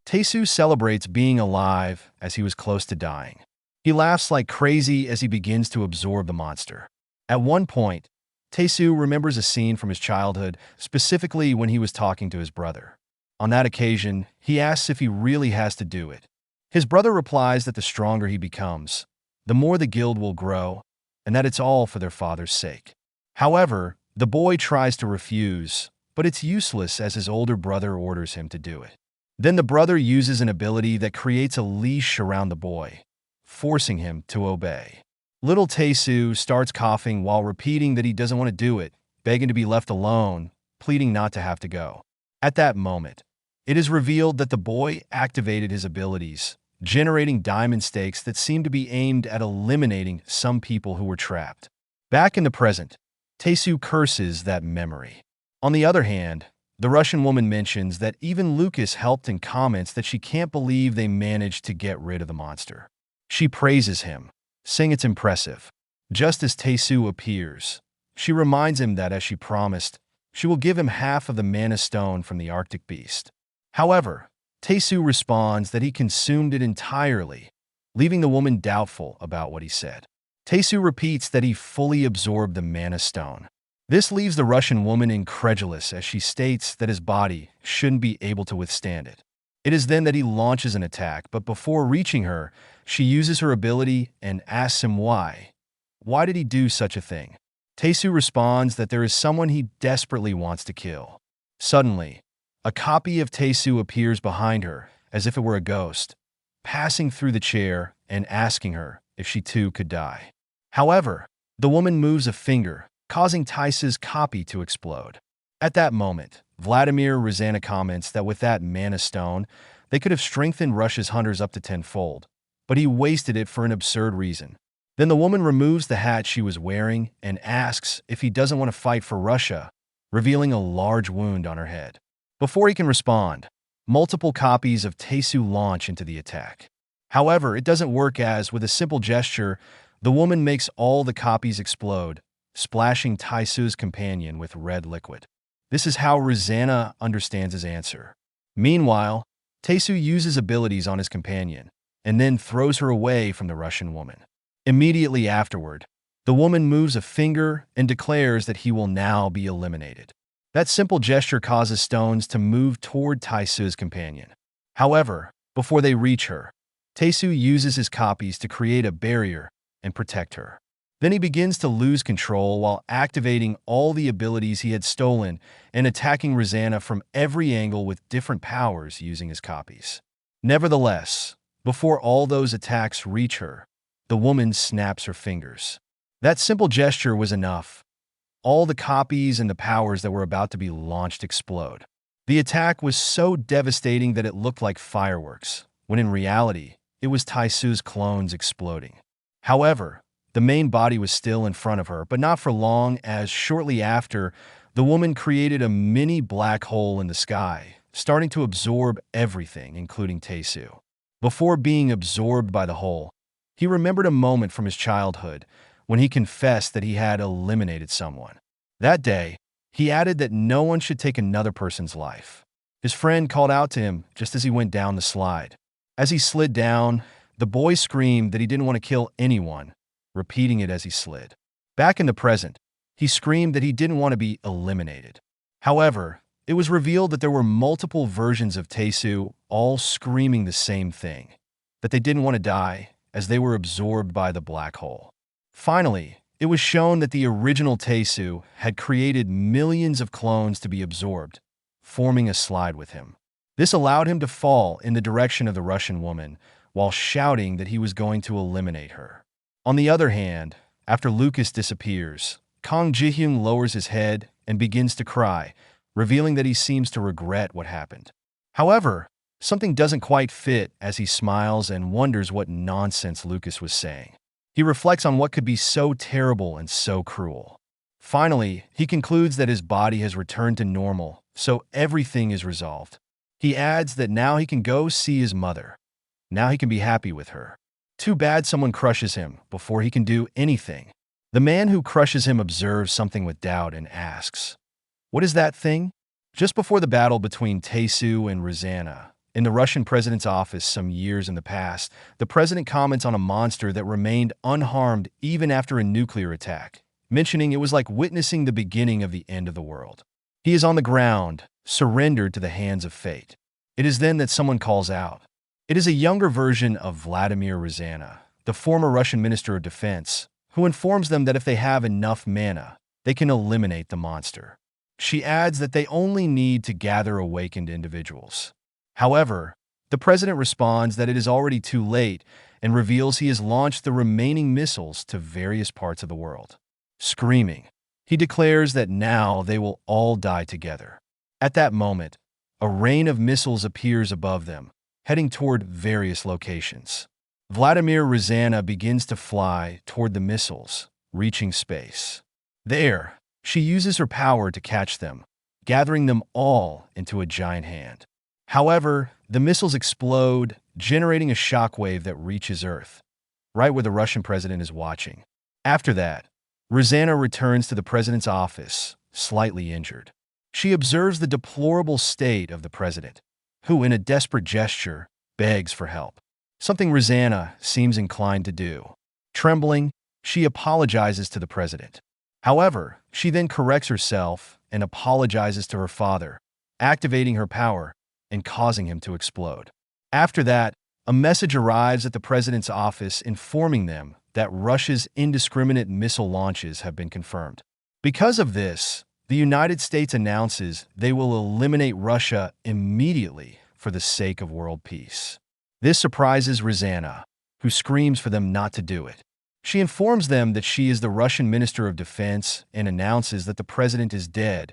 S4: Taesu celebrates being alive as he was close to dying. He laughs like crazy as he begins to absorb the monster. At one point, Taesu remembers a scene from his childhood, specifically when he was talking to his brother. On that occasion, he asks if he really has to do it. His brother replies that the stronger he becomes, the more the guild will grow, and that it's all for their father's sake. However, the boy tries to refuse, but it's useless as his older brother orders him to do it. Then the brother uses an ability that creates a leash around the boy, forcing him to obey. Little Taesu starts coughing while repeating that he doesn't want to do it, begging to be left alone, pleading not to have to go. At that moment, it is revealed that the boy activated his abilities, generating diamond stakes that seem to be aimed at eliminating some people who were trapped. Back in the present, Taesu curses that memory. On the other hand, the Russian woman mentions that even Lucas helped and comments that she can't believe they managed to get rid of the monster. She praises him, saying it's impressive. Just as Taesu appears, she reminds him that, as she promised, she will give him half of the mana stone from the Arctic beast. However, Taesu responds that he consumed it entirely, leaving the woman doubtful about what he said. Taesu repeats that he fully absorbed the mana stone. This leaves the Russian woman incredulous as she states that his body shouldn't be able to withstand it. It is then that he launches an attack, but before reaching her, she uses her ability and asks him why. Why did he do such a thing? Taesu responds that there is someone he desperately wants to kill. Suddenly, a copy of Taesu appears behind her as if it were a ghost, passing through the chair and asking her if she too could die. However, the woman moves a finger, causing Taesu's copy to explode. At that moment, Vladimir Rozana comments that with that mana stone, they could have strengthened Russia's hunters up to tenfold, but he wasted it for an absurd reason. Then the woman removes the hat she was wearing and asks if he doesn't want to fight for Russia, revealing a large wound on her head. Before he can respond, multiple copies of Taesu launch into the attack. However, it doesn't work as, with a simple gesture, the woman makes all the copies explode, splashing Taesu's companion with red liquid. This is how Rozana understands his answer. Meanwhile, Taesu uses abilities on his companion, and then throws her away from the Russian woman. Immediately afterward, the woman moves a finger and declares that he will now be eliminated. That simple gesture causes stones to move toward Taesu's companion. However, before they reach her, Taesu uses his copies to create a barrier and protect her. Then he begins to lose control while activating all the abilities he had stolen and attacking Rozana from every angle with different powers using his copies. Nevertheless, before all those attacks reach her, the woman snaps her fingers. That simple gesture was enough. All the copies and the powers that were about to be launched explode. The attack was so devastating that it looked like fireworks, when in reality, it was Taesu's clones exploding. However, the main body was still in front of her, but not for long, as shortly after, the woman created a mini black hole in the sky, starting to absorb everything, including Taesu. Before being absorbed by the hole, he remembered a moment from his childhood when he confessed that he had eliminated someone. That day, he added that no one should take another person's life. His friend called out to him just as he went down the slide. As he slid down, the boy screamed that he didn't want to kill anyone, repeating it as he slid. Back in the present, he screamed that he didn't want to be eliminated. However, it was revealed that there were multiple versions of Taesu all screaming the same thing, that they didn't want to die as they were absorbed by the black hole. Finally, it was shown that the original Taesu had created millions of clones to be absorbed, forming a slide with him. This allowed him to fall in the direction of the Russian woman while shouting that he was going to eliminate her. On the other hand, after Lucas disappears, Kang Ji-hyun lowers his head and begins to cry, revealing that he seems to regret what happened. However, something doesn't quite fit as he smiles and wonders what nonsense Lucas was saying. He reflects on what could be so terrible and so cruel. Finally, he concludes that his body has returned to normal, so everything is resolved. He adds that now he can go see his mother. Now he can be happy with her. Too bad someone crushes him before he can do anything. The man who crushes him observes something with doubt and asks, "What is that thing?" Just before the battle between Tae-soo and Rosanna, in the Russian president's office some years in the past, the president comments on a monster that remained unharmed even after a nuclear attack, mentioning it was like witnessing the beginning of the end of the world. He is on the ground, surrendered to the hands of fate. It is then that someone calls out. It is a younger version of Vladimir Rosanna, the former Russian Minister of Defense, who informs them that if they have enough mana, they can eliminate the monster. She adds that they only need to gather awakened individuals. However, the president responds that it is already too late and reveals he has launched the remaining missiles to various parts of the world. Screaming, he declares that now they will all die together. At that moment, a rain of missiles appears above them, heading toward various locations. Vladimir Rosanna begins to fly toward the missiles, reaching space. There, she uses her power to catch them, gathering them all into a giant hand. However, the missiles explode, generating a shockwave that reaches Earth, right where the Russian president is watching. After that, Rosanna returns to the president's office, slightly injured. She observes the deplorable state of the president, who, in a desperate gesture, begs for help, something Rosanna seems inclined to do. Trembling, she apologizes to the president. However, she then corrects herself and apologizes to her father, activating her power and causing him to explode. After that, a message arrives at the president's office informing them that Russia's indiscriminate missile launches have been confirmed. Because of this, the United States announces they will eliminate Russia immediately for the sake of world peace. This surprises Rosanna, who screams for them not to do it. She informs them that she is the Russian Minister of Defense and announces that the president is dead,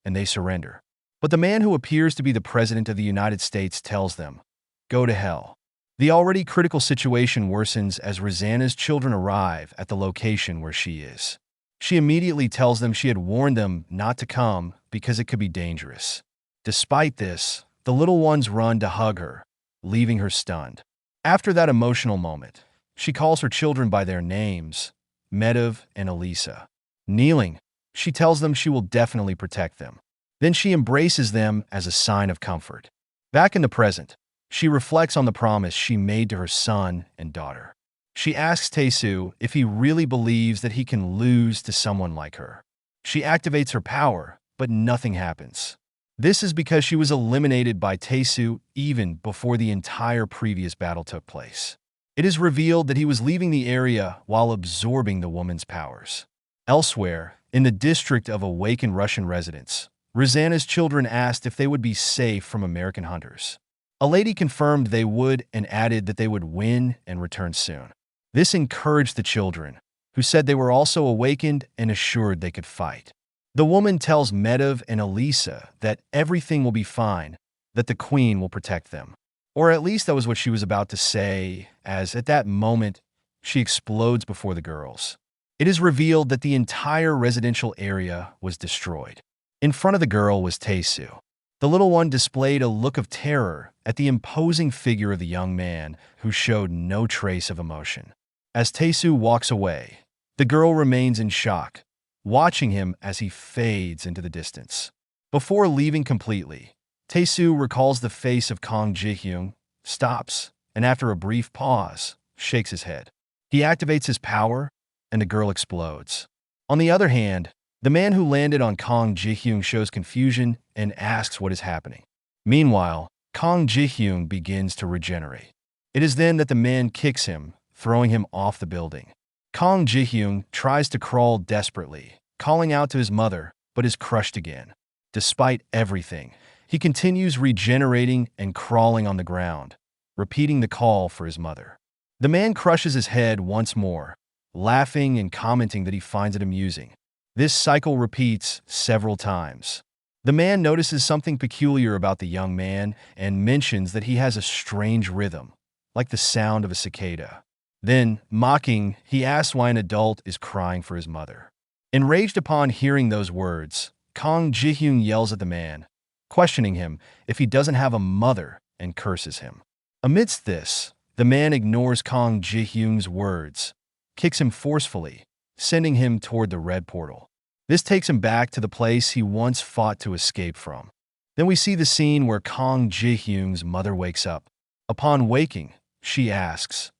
S4: and they surrender. But the man who appears to be the president of the United States tells them, "Go to hell." The already critical situation worsens as Rosanna's children arrive at the location where she is. She immediately tells them she had warned them not to come because it could be dangerous. Despite this, the little ones run to hug her, leaving her stunned. After that emotional moment, she calls her children by their names, Medv and Elisa. Kneeling, she tells them she will definitely protect them. Then she embraces them as a sign of comfort. Back in the present, she reflects on the promise she made to her son and daughter. She asks Tae-soo if he really believes that he can lose to someone like her. She activates her power, but nothing happens. This is because she was eliminated by Tae-soo even before the entire previous battle took place. It is revealed that he was leaving the area while absorbing the woman's powers. Elsewhere, in the district of awakened Russian residents, Rosanna's children asked if they would be safe from American hunters. A lady confirmed they would and added that they would win and return soon. This encouraged the children, who said they were also awakened and assured they could fight. The woman tells Medv and Elisa that everything will be fine, that the queen will protect them. Or at least that was what she was about to say, as at that moment, she explodes before the girls. It is revealed that the entire residential area was destroyed. In front of the girl was Tae-soo. The little one displayed a look of terror at the imposing figure of the young man who showed no trace of emotion. As Tae-soo walks away, the girl remains in shock, watching him as he fades into the distance. Before leaving completely, Tae-soo recalls the face of Kang Ji-hyun, stops, and after a brief pause, shakes his head. He activates his power, and the girl explodes. On the other hand, the man who landed on Kang Ji-hyun shows confusion and asks what is happening. Meanwhile, Kang Ji-hyun begins to regenerate. It is then that the man kicks him, throwing him off the building. Kang Ji-hyun tries to crawl desperately, calling out to his mother, but is crushed again. Despite everything, he continues regenerating and crawling on the ground, repeating the call for his mother. The man crushes his head once more, laughing and commenting that he finds it amusing. This cycle repeats several times. The man notices something peculiar about the young man and mentions that he has a strange rhythm, like the sound of a cicada. Then, mocking, he asks why an adult is crying for his mother. Enraged upon hearing those words, Kang Ji-hyun yells at the man, questioning him if he doesn't have a mother, and curses him. Amidst this, the man ignores Kang Ji-hyun's words, kicks him forcefully, sending him toward the red portal. This takes him back to the place he once fought to escape from. Then we see the scene where Kang Ji-hyun's mother wakes up. Upon waking, she asks,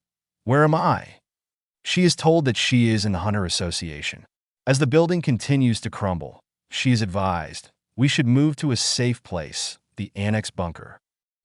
S4: "Where am I?" She is told that she is in the Hunter Association. As the building continues to crumble, she is advised, "We should move to a safe place, the annex bunker."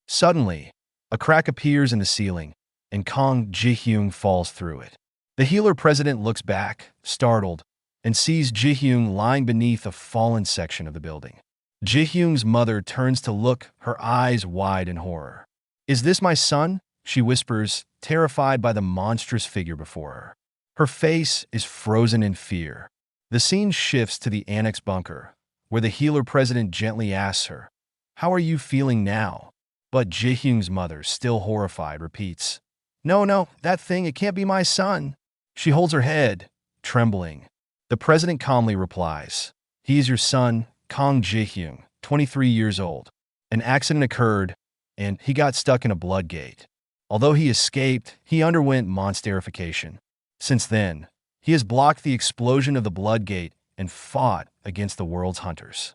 S4: Suddenly, a crack appears in the ceiling, and Kang Ji-hyun falls through it. The healer president looks back, startled, and sees Ji-hyun lying beneath a fallen section of the building. Ji-hyun's mother turns to look, her eyes wide in horror. "Is this my son?" she whispers, terrified by the monstrous figure before her. Her face is frozen in fear. The scene shifts to the annex bunker, where the healer president gently asks her, "How are you feeling now?" But Ji-hyun's mother, still horrified, repeats, No, that thing, it can't be my son." She holds her head, trembling. The president calmly replies, "He is your son, Kang Ji-hyun, 23 years old. An accident occurred, and he got stuck in a blood gate. Although he escaped, he underwent monsterification. Since then, he has blocked the explosion of the blood gate and fought against the world's hunters."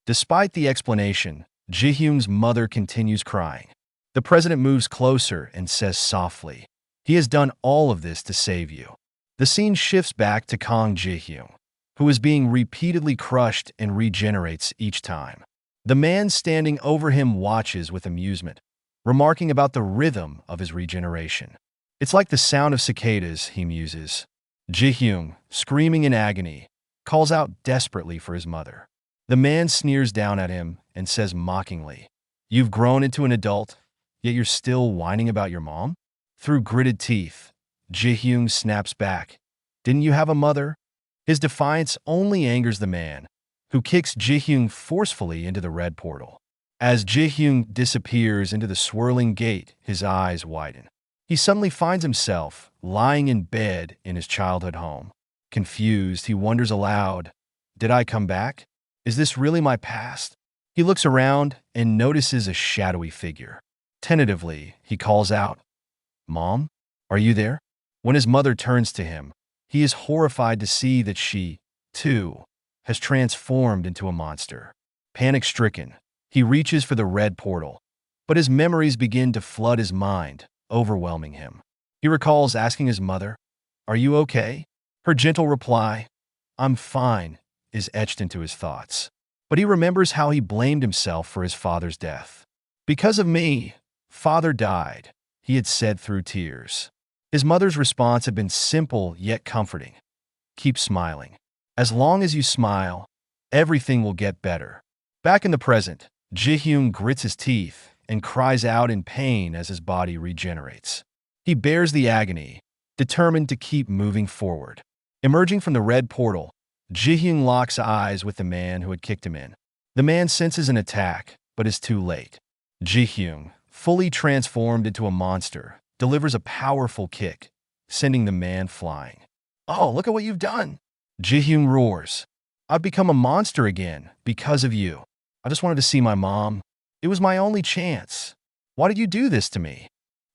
S4: Despite the explanation, Ji-hyun's mother continues crying. The president moves closer and says softly, "He has done all of this to save you." The scene shifts back to Kang Ji-hyun, who is being repeatedly crushed and regenerates each time. The man standing over him watches with amusement, remarking about the rhythm of his regeneration. "It's like the sound of cicadas," he muses. Ji-hyun, screaming in agony, calls out desperately for his mother. The man sneers down at him and says mockingly, "You've grown into an adult, yet you're still whining about your mom?" Through gritted teeth, Ji-hyun snaps back, "Didn't you have a mother?" His defiance only angers the man, who kicks Ji-hyun forcefully into the red portal. As Ji-hyun disappears into the swirling gate, his eyes widen. He suddenly finds himself lying in bed in his childhood home. Confused, he wonders aloud, "Did I come back? Is this really my past?" He looks around and notices a shadowy figure. Tentatively, he calls out, "Mom, are you there?" When his mother turns to him, he is horrified to see that she, too, has transformed into a monster. Panic-stricken, he reaches for the red portal, but his memories begin to flood his mind, overwhelming him. He recalls asking his mother, "Are you okay?" Her gentle reply, "I'm fine," is etched into his thoughts. But he remembers how he blamed himself for his father's death. "Because of me, Father died," he had said through tears. His mother's response had been simple yet comforting. "Keep smiling. As long as you smile, everything will get better." Back in the present, Ji-hyun grits his teeth and cries out in pain as his body regenerates. He bears the agony, determined to keep moving forward. Emerging from the red portal, Ji-hyun locks eyes with the man who had kicked him in. The man senses an attack, but is too late. Ji-hyun, fully transformed into a monster, delivers a powerful kick, sending the man flying. "Oh, look at what you've done!" Ji-hyun roars. "I've become a monster again because of you. I just wanted to see my mom. It was my only chance. Why did you do this to me?"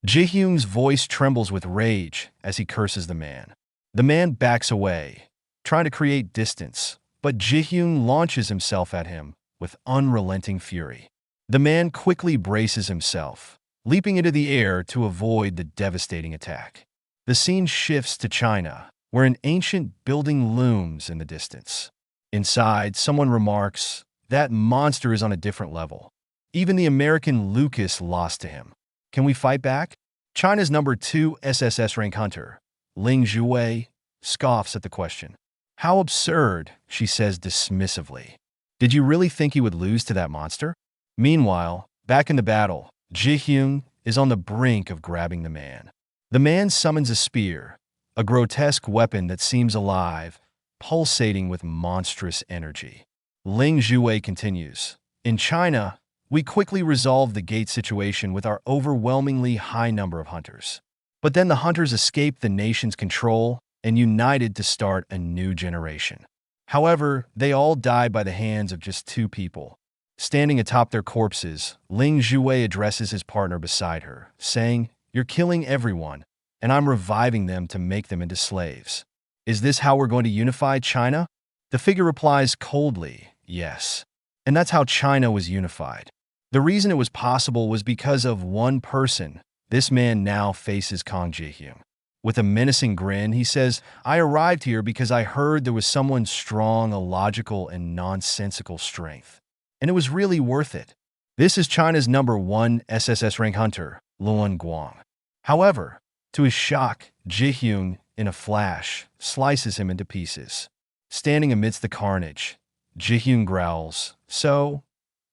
S4: Ji-hyun's voice trembles with rage as he curses the man. The man backs away, trying to create distance, but Ji-hyun launches himself at him with unrelenting fury. The man quickly braces himself, leaping into the air to avoid the devastating attack. The scene shifts to China, where an ancient building looms in the distance. Inside, someone remarks, "That monster is on a different level. Even the American Lucas lost to him. Can we fight back?" China's number 2 SSS rank hunter, Ling Zhuwei, scoffs at the question. "How absurd," she says dismissively. "Did you really think he would lose to that monster?" Meanwhile, back in the battle, Ji-hyun is on the brink of grabbing the man. The man summons a spear, a grotesque weapon that seems alive, pulsating with monstrous energy. Ling Zhuwei continues. In China, we quickly resolved the gate situation with our overwhelmingly high number of hunters. But then the hunters escaped the nation's control and united to start a new generation. However, they all died by the hands of just 2 people. Standing atop their corpses, Ling Zhuwei addresses his partner beside her, saying, "You're killing everyone, and I'm reviving them to make them into slaves. Is this how we're going to unify China?" The figure replies coldly, "Yes." And that's how China was unified. The reason it was possible was because of one person. This man now faces Kang Ji-hyun. With a menacing grin, he says, "I arrived here because I heard there was someone strong, illogical, and nonsensical strength. And it was really worth it." This is China's #1 SSS rank hunter, Luan Guang. However, to his shock, Ji-hyun, in a flash, slices him into pieces. Standing amidst the carnage, Ji-hyun growls, "So,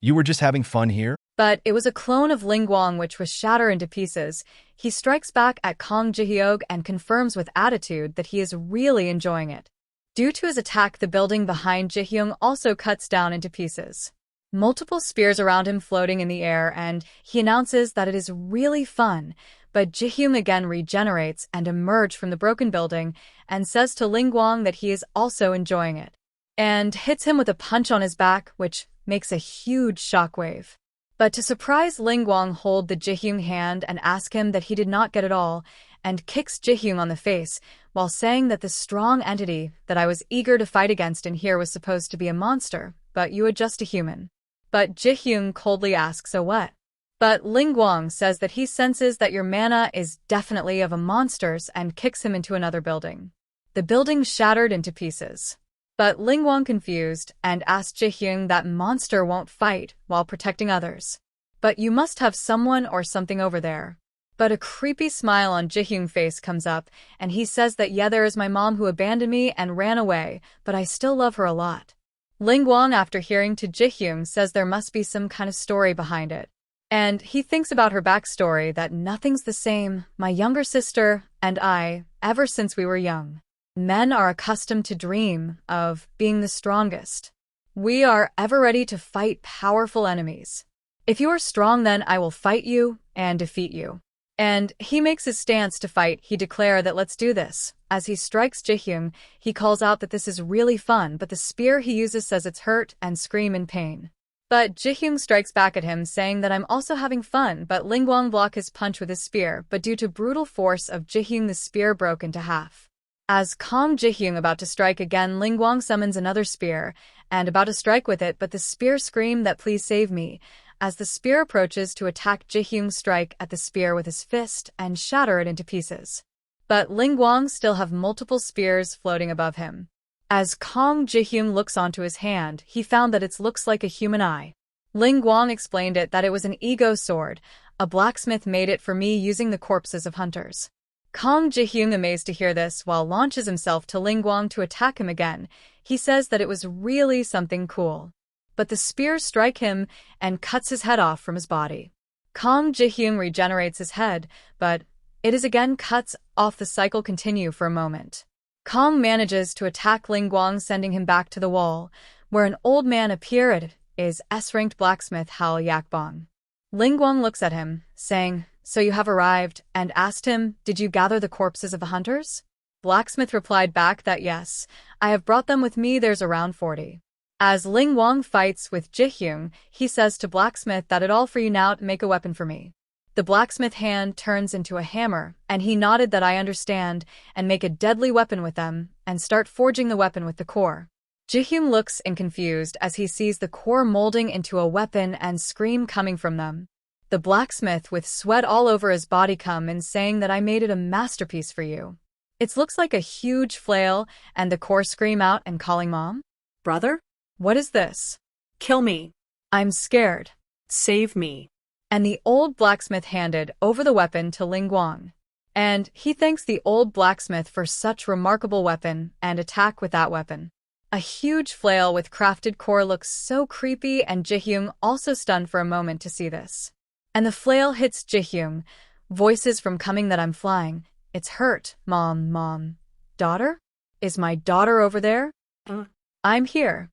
S4: you were just having fun here?"
S1: But it was a clone of Ling Guang which was shattered into pieces. He strikes back at Kang Ji-hyun and confirms with attitude that he is really enjoying it. Due to his attack, the building behind Ji-hyun also cuts down into pieces. Multiple spears around him floating in the air, and he announces that it is really fun. But Ji-hyun again regenerates and emerges from the broken building and says to Ling Guang that he is also enjoying it, and hits him with a punch on his back, which makes a huge shockwave. But to surprise Ling Guang holds the Ji-hyun hand and asks him that he did not get it all, and kicks Ji-hyun on the face, while saying that the strong entity that I was eager to fight against in here was supposed to be a monster, but you are just a human. But Ji-hyun coldly asks, "So what?" But Ling Guang says that he senses that your mana is definitely of a monster's and kicks him into another building. The building shattered into pieces. But Ling Guang confused and asked Ji-hyun that monster won't fight while protecting others. But you must have someone or something over there. But a creepy smile on Ji-hyun's face comes up, and he says that yeah, there is my mom who abandoned me and ran away, but I still love her a lot. Ling Guang, after hearing to Ji-hyun, says there must be some kind of story behind it. And he thinks about her backstory, that nothing's the same, my younger sister and I, ever since we were young. Men are accustomed to dream of being the strongest. We are ever ready to fight powerful enemies. If you are strong, then I will fight you and defeat you. And he makes his stance to fight. He declares that let's do this. As he strikes Ji-hyun, he calls out that this is really fun, but the spear he uses says it's hurt and scream in pain. But Ji-hyun strikes back at him, saying that I'm also having fun, but Ling Guang blocks his punch with his spear, but due to brutal force of Ji-hyun, the spear broke into half. As Kang Ji-hyun about to strike again, Ling Guang summons another spear, and about to strike with it, but the spear screams that please save me, as the spear approaches to attack Ji-hyun, strike at the spear with his fist and shatter it into pieces. But Ling Guang still have multiple spears floating above him. As Kang Ji-hyun looks onto his hand, he found that it looks like a human eye. Ling Guang explained it that it was an ego sword. A blacksmith made it for me using the corpses of hunters. Kang Ji-hyun, amazed to hear this, while launches himself to Ling Guang to attack him again. He says that it was really something cool. But the spears strike him and cuts his head off from his body. Kang Ji-hyun regenerates his head, but it is again cuts off. The cycle continue for a moment. Kang manages to attack Ling Guang, sending him back to the wall, where an old man appears. It is S-ranked blacksmith Hal Yakbong. Ling Guang looks at him, saying, "So you have arrived," and asked him, "Did you gather the corpses of the hunters?" Blacksmith replied back that yes, I have brought them with me, there's around 40. As Ling Guang fights with Ji-hyun, he says to blacksmith that it all for you now to make a weapon for me. The blacksmith hand turns into a hammer, and he nodded that I understand, and make a deadly weapon with them, and start forging the weapon with the core. Ji-hyun looks in confused as he sees the core molding into a weapon and scream coming from them. The blacksmith, with sweat all over his body, come in saying that I made it a masterpiece for you. It looks like a huge flail, and the core scream out and calling Mom.
S2: Brother?
S1: What is this?
S2: Kill me.
S1: I'm scared.
S2: Save me.
S1: And the old blacksmith handed over the weapon to Ling Guang. And he thanks the old blacksmith for such remarkable weapon and attack with that weapon. A huge flail with crafted core looks so creepy, and Ji-hyun also stunned for a moment to see this. And the flail hits Ji-hyun. Voices from coming that I'm flying. It's hurt. Mom. Daughter? Is my daughter over there?
S2: Uh,
S1: I'm here.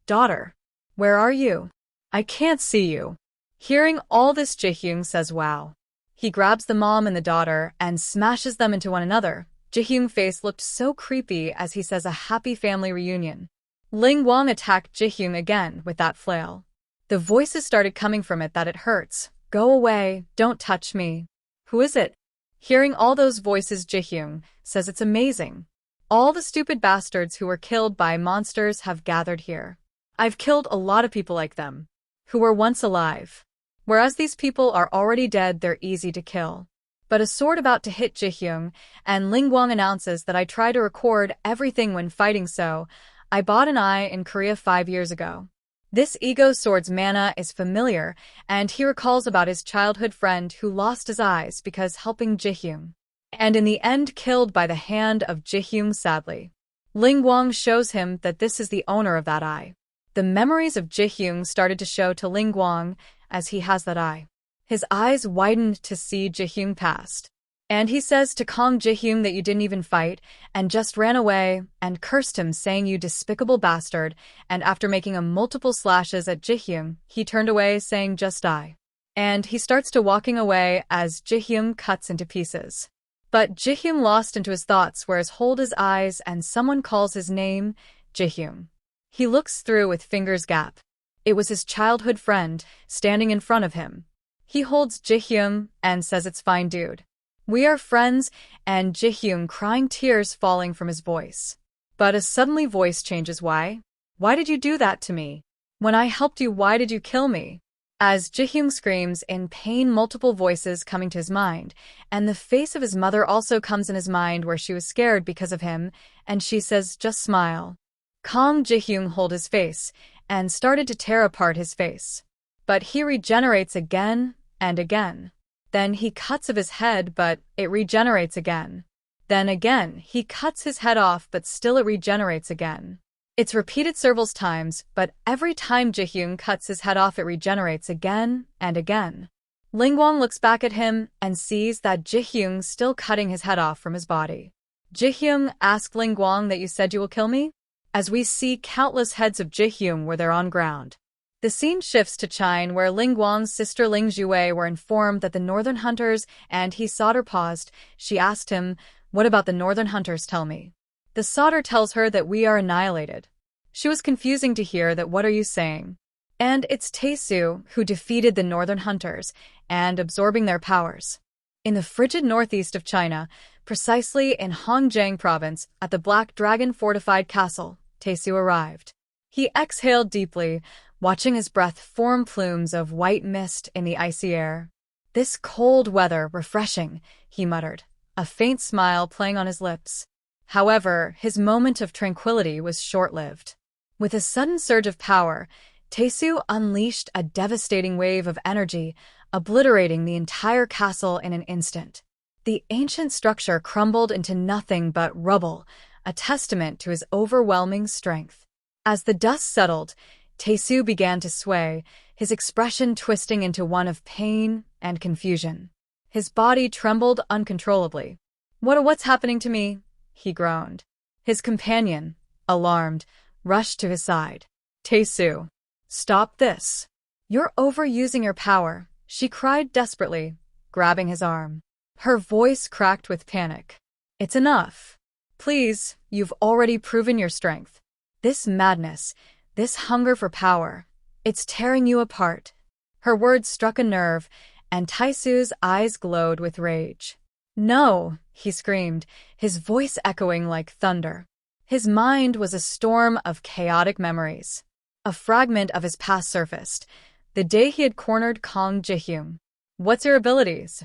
S1: Daughter, where are you? I can't see you. Hearing all this, Jaehyung says wow. He grabs the mom and the daughter and smashes them into one another. Jaehyung's face looked so creepy as he says a happy family reunion. Ling Wang attacked Jaehyung again with that flail. The voices started coming from it that it hurts. Go away, don't touch me. Who is it? Hearing all those voices, Jaehyung says it's amazing. All the stupid bastards who were killed by monsters have gathered here. I've killed a lot of people like them, who were once alive. Whereas these people are already dead, they're easy to kill. But a sword about to hit Jaehyung, and Ling Guang announces that I try to record everything when fighting, so I bought an eye in Korea 5 years ago. This ego sword's mana is familiar, and he recalls about his childhood friend who lost his eyes because helping Jaehyung, and in the end killed by the hand of Jaehyung sadly. Ling Guang shows him that this is the owner of that eye. The memories of Jaehyung started to show to Ling Guang as he has that eye. His eyes widened to see Jaehyung past. And he says to Kong Jaehyung that you didn't even fight, and just ran away, and cursed him saying you despicable bastard, and after making a multiple slashes at Jaehyung, he turned away saying just die. And he starts to walking away as Jaehyung cuts into pieces. But Jaehyung lost into his thoughts whereas hold his eyes and someone calls his name, Jaehyung. He looks through with fingers gap. It was his childhood friend, standing in front of him. He holds Jaehyung and says it's fine dude. We are friends, and Jaehyung crying tears falling from his voice. But a suddenly voice changes. Why? Why did you do that to me? When I helped you, why did you kill me? As Jaehyung screams in pain, multiple voices coming to his mind, and the face of his mother also comes in his mind where she was scared because of him, and she says just smile. Kong Jaehyung hold his face, and started to tear apart his face. But he regenerates again and again. Then he cuts of his head, but it regenerates again. Then again, he cuts his head off, but still it regenerates again. It's repeated several times, but every time Jaehyung cuts his head off, it regenerates again and again. Ling Guang looks back at him and sees that Jaehyung's still cutting his head off from his body. Jaehyung asked Ling Guang that you said you will kill me? As we see countless heads of Jaehyung where they're on ground. The scene shifts to China where Ling Guang's sister Ling Jue were informed that the Northern Hunters, and he Sauter paused. She asked him, what about the Northern Hunters, tell me. The Sauter tells her that we are annihilated. She was confusing to hear that what are you saying? And it's Taesu who defeated the Northern Hunters and absorbing their powers. In the frigid northeast of China, precisely in Hongjiang province, at the Black Dragon fortified castle, Taesu arrived. He exhaled deeply, watching his breath form plumes of white mist in the icy air. This cold weather, refreshing, he muttered, a faint smile playing on his lips. However, his moment of tranquility was short-lived. With a sudden surge of power, Taesu unleashed a devastating wave of energy, obliterating the entire castle in an instant. The ancient structure crumbled into nothing but rubble, a testament to his overwhelming strength. As the dust settled, Taesu began to sway, his expression twisting into one of pain and confusion. His body trembled uncontrollably. What's happening to me? He groaned. His companion, alarmed, rushed to his side. Taesu, stop this. You're overusing your power, she cried desperately, grabbing his arm. Her voice cracked with panic. It's enough. Please, you've already proven your strength. This madness, this hunger for power, it's tearing you apart. Her words struck a nerve, and Taesu's eyes glowed with rage. No, he screamed, his voice echoing like thunder. His mind was a storm of chaotic memories. A fragment of his past surfaced, the day he had cornered Kong Jaehyung. What's your abilities?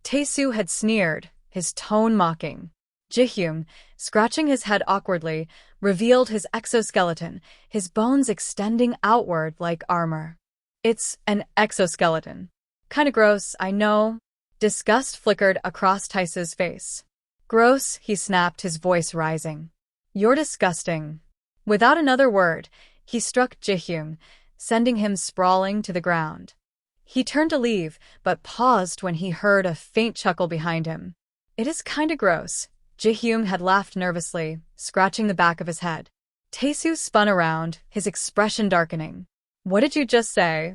S1: Taesu had sneered, his tone mocking. Jaehyung, scratching his head awkwardly, revealed his exoskeleton, his bones extending outward like armor. It's an exoskeleton. Kinda gross, I know. Disgust flickered across Taesu's face. Gross, he snapped, his voice rising. You're disgusting. Without another word, he struck Jaehyung, sending him sprawling to the ground. He turned to leave, but paused when he heard a faint chuckle behind him. It is kinda gross. Jaehyung had laughed nervously, scratching the back of his head. Taesu spun around, his expression darkening. What did you just say?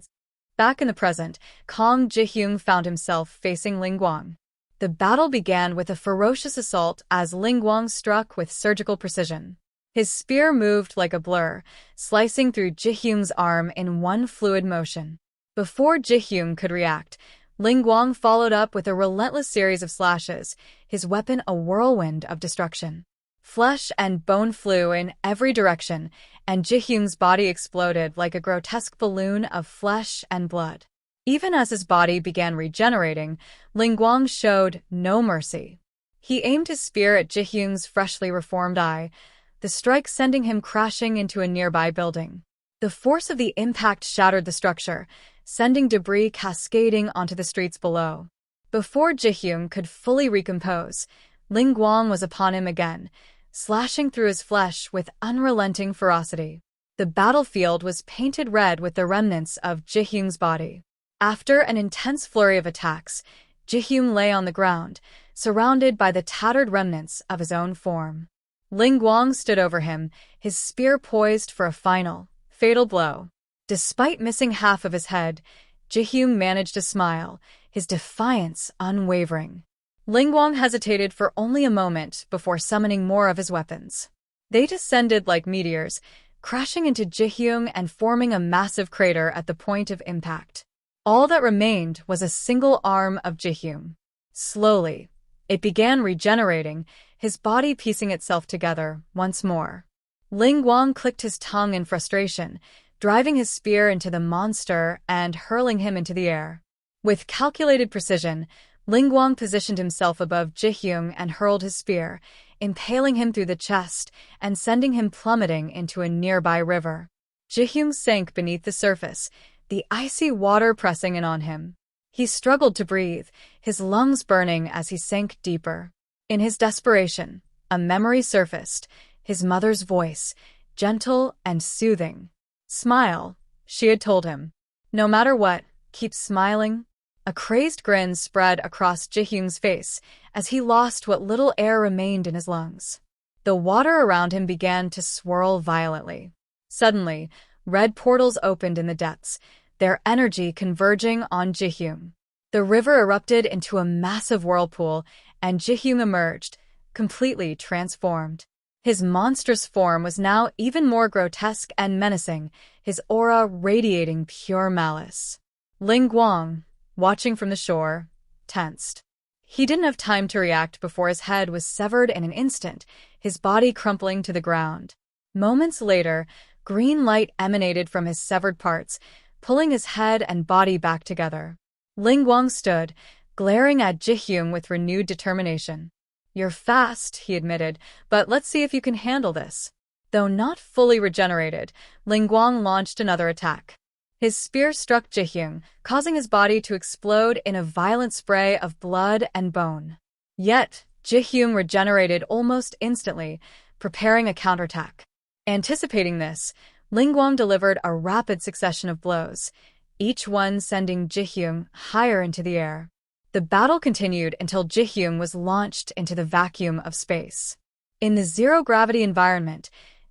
S1: Back in the present, Kang Ji-hyung found himself facing Ling Guang. The battle began with a ferocious assault as Ling Guang struck with surgical precision. His spear moved like a blur, slicing through Ji-hyung's arm in one fluid motion. Before Ji-hyung could react, Ling Guang followed up with a relentless series of slashes, his weapon a whirlwind of destruction. Flesh and bone flew in every direction, and Ji-hyung's body exploded like a grotesque balloon of flesh and blood. Even as his body began regenerating, Ling Guang showed no mercy. He aimed his spear at Ji-hyung's freshly reformed eye, the strike sending him crashing into a nearby building. The force of the impact shattered the structure, sending debris cascading onto the streets below. Before Ji-hyung could fully recompose, Ling Guang was upon him again, slashing through his flesh with unrelenting ferocity. The battlefield was painted red with the remnants of Ji-hyung's body. After an intense flurry of attacks, Ji-hyung lay on the ground, surrounded by the tattered remnants of his own form. Ling Guang stood over him, his spear poised for a final, fatal blow. Despite missing half of his head, Ji-hyung managed to smile, his defiance unwavering. Ling Guang hesitated for only a moment before summoning more of his weapons. They descended like meteors, crashing into Ji-hyung and forming a massive crater at the point of impact. All that remained was a single arm of Ji-hyung. Slowly, it began regenerating, his body piecing itself together once more. Ling Guang clicked his tongue in frustration, driving his spear into the monster and hurling him into the air. With calculated precision, Ling Guang positioned himself above Ji-hyung and hurled his spear, impaling him through the chest and sending him plummeting into a nearby river. Ji-hyung sank beneath the surface, the icy water pressing in on him. He struggled to breathe, his lungs burning as he sank deeper. In his desperation, a memory surfaced, his mother's voice, gentle and soothing. "Smile," she had told him. "No matter what, keep smiling." A crazed grin spread across Ji-hyung's face as he lost what little air remained in his lungs. The water around him began to swirl violently. Suddenly, red portals opened in the depths, their energy converging on Ji-hyung. The river erupted into a massive whirlpool, and Ji-hyung emerged, completely transformed. His monstrous form was now even more grotesque and menacing, his aura radiating pure malice. Ling Guang, watching from the shore, tensed. He didn't have time to react before his head was severed in an instant, his body crumpling to the ground. Moments later, green light emanated from his severed parts, pulling his head and body back together. Ling Guang stood, glaring at Ji-hyung with renewed determination. "You're fast," he admitted, "but let's see if you can handle this." Though not fully regenerated, Ling Guang launched another attack. His spear struck Ji-hyung, causing his body to explode in a violent spray of blood and bone. Yet, Ji-hyung regenerated almost instantly, preparing a counterattack. Anticipating this, Ling Guang delivered a rapid succession of blows, each one sending Ji-hyung higher into the air. The battle continued until Ji-hyung was launched into the vacuum of space. In the zero-gravity environment,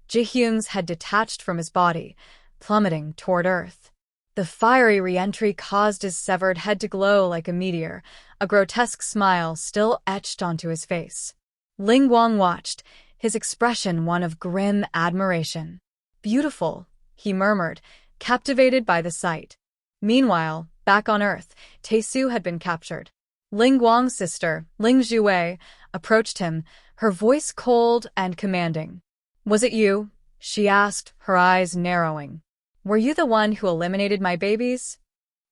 S1: Ji-hyung's had detached from his body, plummeting toward Earth. The fiery re-entry caused his severed head to glow like a meteor, a grotesque smile still etched onto his face. Ling Guang watched, his expression one of grim admiration. "Beautiful," he murmured, captivated by the sight. Meanwhile, back on Earth, Taesu had been captured. Ling Guang's sister, Ling Zhuwei, approached him, her voice cold and commanding. "Was it you?" she asked, her eyes narrowing. "Were you the one who eliminated my babies?"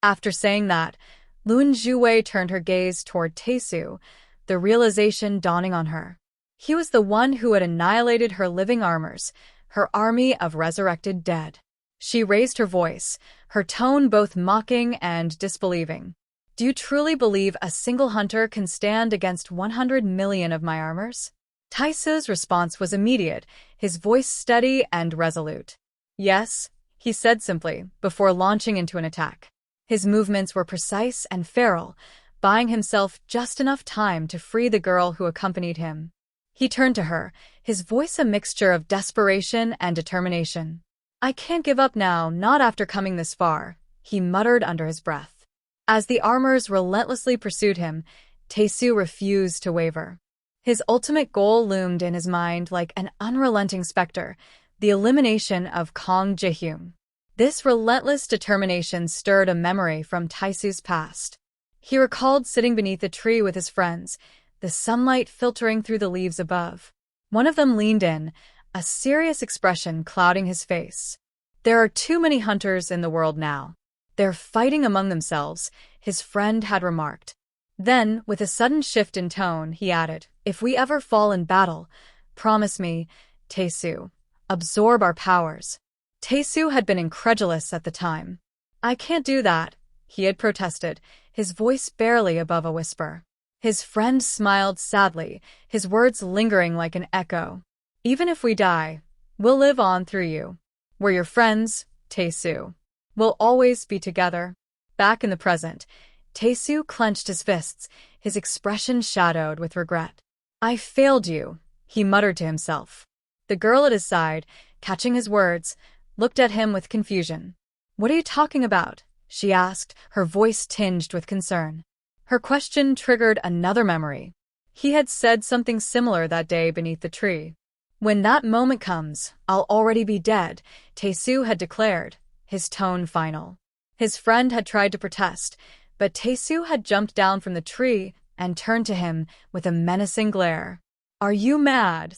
S1: After saying that, Lin Zhuwei turned her gaze toward Taesu, the realization dawning on her. He was the one who had annihilated her living armors, her army of resurrected dead. She raised her voice, her tone both mocking and disbelieving. "Do you truly believe a single hunter can stand against 100 million of my armors?" Taesu's response was immediate, his voice steady and resolute. "Yes," he said simply, before launching into an attack. His movements were precise and feral, buying himself just enough time to free the girl who accompanied him. He turned to her, his voice a mixture of desperation and determination. I can't give up now, not after coming this far, he muttered under his breath. As the armors relentlessly pursued him, Tae-soo refused to waver. His ultimate goal loomed in his mind like an unrelenting specter, the elimination of Kang Jae-hyun. This relentless determination stirred a memory from Tae-soo's past. He recalled sitting beneath a tree with his friends, the sunlight filtering through the leaves above. One of them leaned in, a serious expression clouding his face. There are too many hunters in the world now. They're fighting among themselves, his friend had remarked. Then, with a sudden shift in tone, he added, if we ever fall in battle, promise me, Tae-soo, absorb our powers. Tae-soo had been incredulous at the time. I can't do that, he had protested, his voice barely above a whisper. His friend smiled sadly, his words lingering like an echo. Even if we die, we'll live on through you. We're your friends, Tae-soo. We'll always be together. Back in the present, Tae-soo clenched his fists, his expression shadowed with regret. I failed you, he muttered to himself. The girl at his side, catching his words, looked at him with confusion. What are you talking about? She asked, her voice tinged with concern. Her question triggered another memory. He had said something similar that day beneath the tree. When that moment comes, I'll already be dead, Tae-soo had declared, his tone final. His friend had tried to protest, but Tae-soo had jumped down from the tree and turned to him with a menacing glare. Are you mad?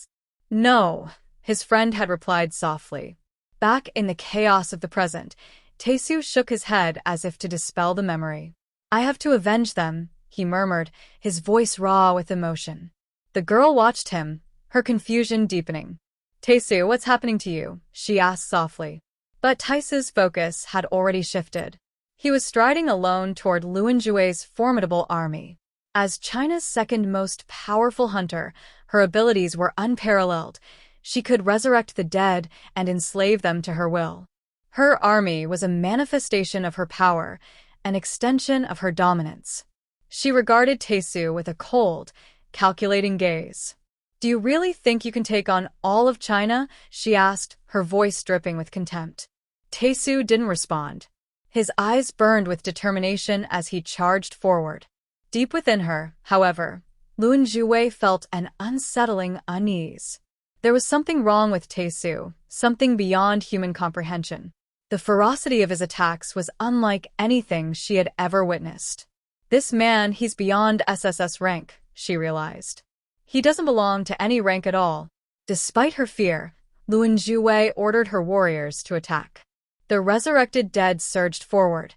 S1: No, his friend had replied softly. Back in the chaos of the present, Tae-soo shook his head as if to dispel the memory. I have to avenge them, he murmured, his voice raw with emotion. The girl watched him, her confusion deepening. Tae-soo, what's happening to you? She asked softly. But Tae-soo's focus had already shifted. He was striding alone toward Luan Jue's formidable army. As China's second most powerful hunter, her abilities were unparalleled. She could resurrect the dead and enslave them to her will. Her army was a manifestation of her power, an extension of her dominance. She regarded Tae-soo with a cold, calculating gaze. Do you really think you can take on all of China? She asked, her voice dripping with contempt. Tae-soo didn't respond. His eyes burned with determination as he charged forward. Deep within her, however, Luan Jue felt an unsettling unease. There was something wrong with Tae-soo, something beyond human comprehension. The ferocity of his attacks was unlike anything she had ever witnessed. This man, he's beyond SSS rank, she realized. He doesn't belong to any rank at all. Despite her fear, Luan Jue ordered her warriors to attack. The resurrected dead surged forward,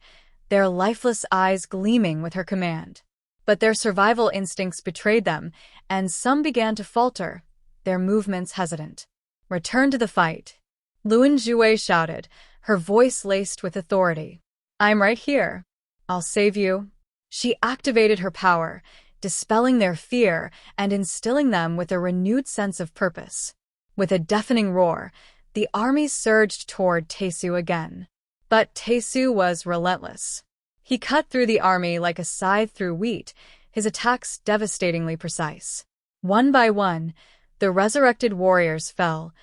S1: their lifeless eyes gleaming with her command. But their survival instincts betrayed them, and some began to falter, their movements hesitant. Return to the fight. Luan Jue shouted, her voice laced with authority. I'm right here. I'll save you. She activated her power, dispelling their fear and instilling them with a renewed sense of purpose. With a deafening roar, the army surged toward Tae-soo again. But Tae-soo was relentless. He cut through the army like a scythe through wheat, his attacks devastatingly precise. One by one, the resurrected warriors fell,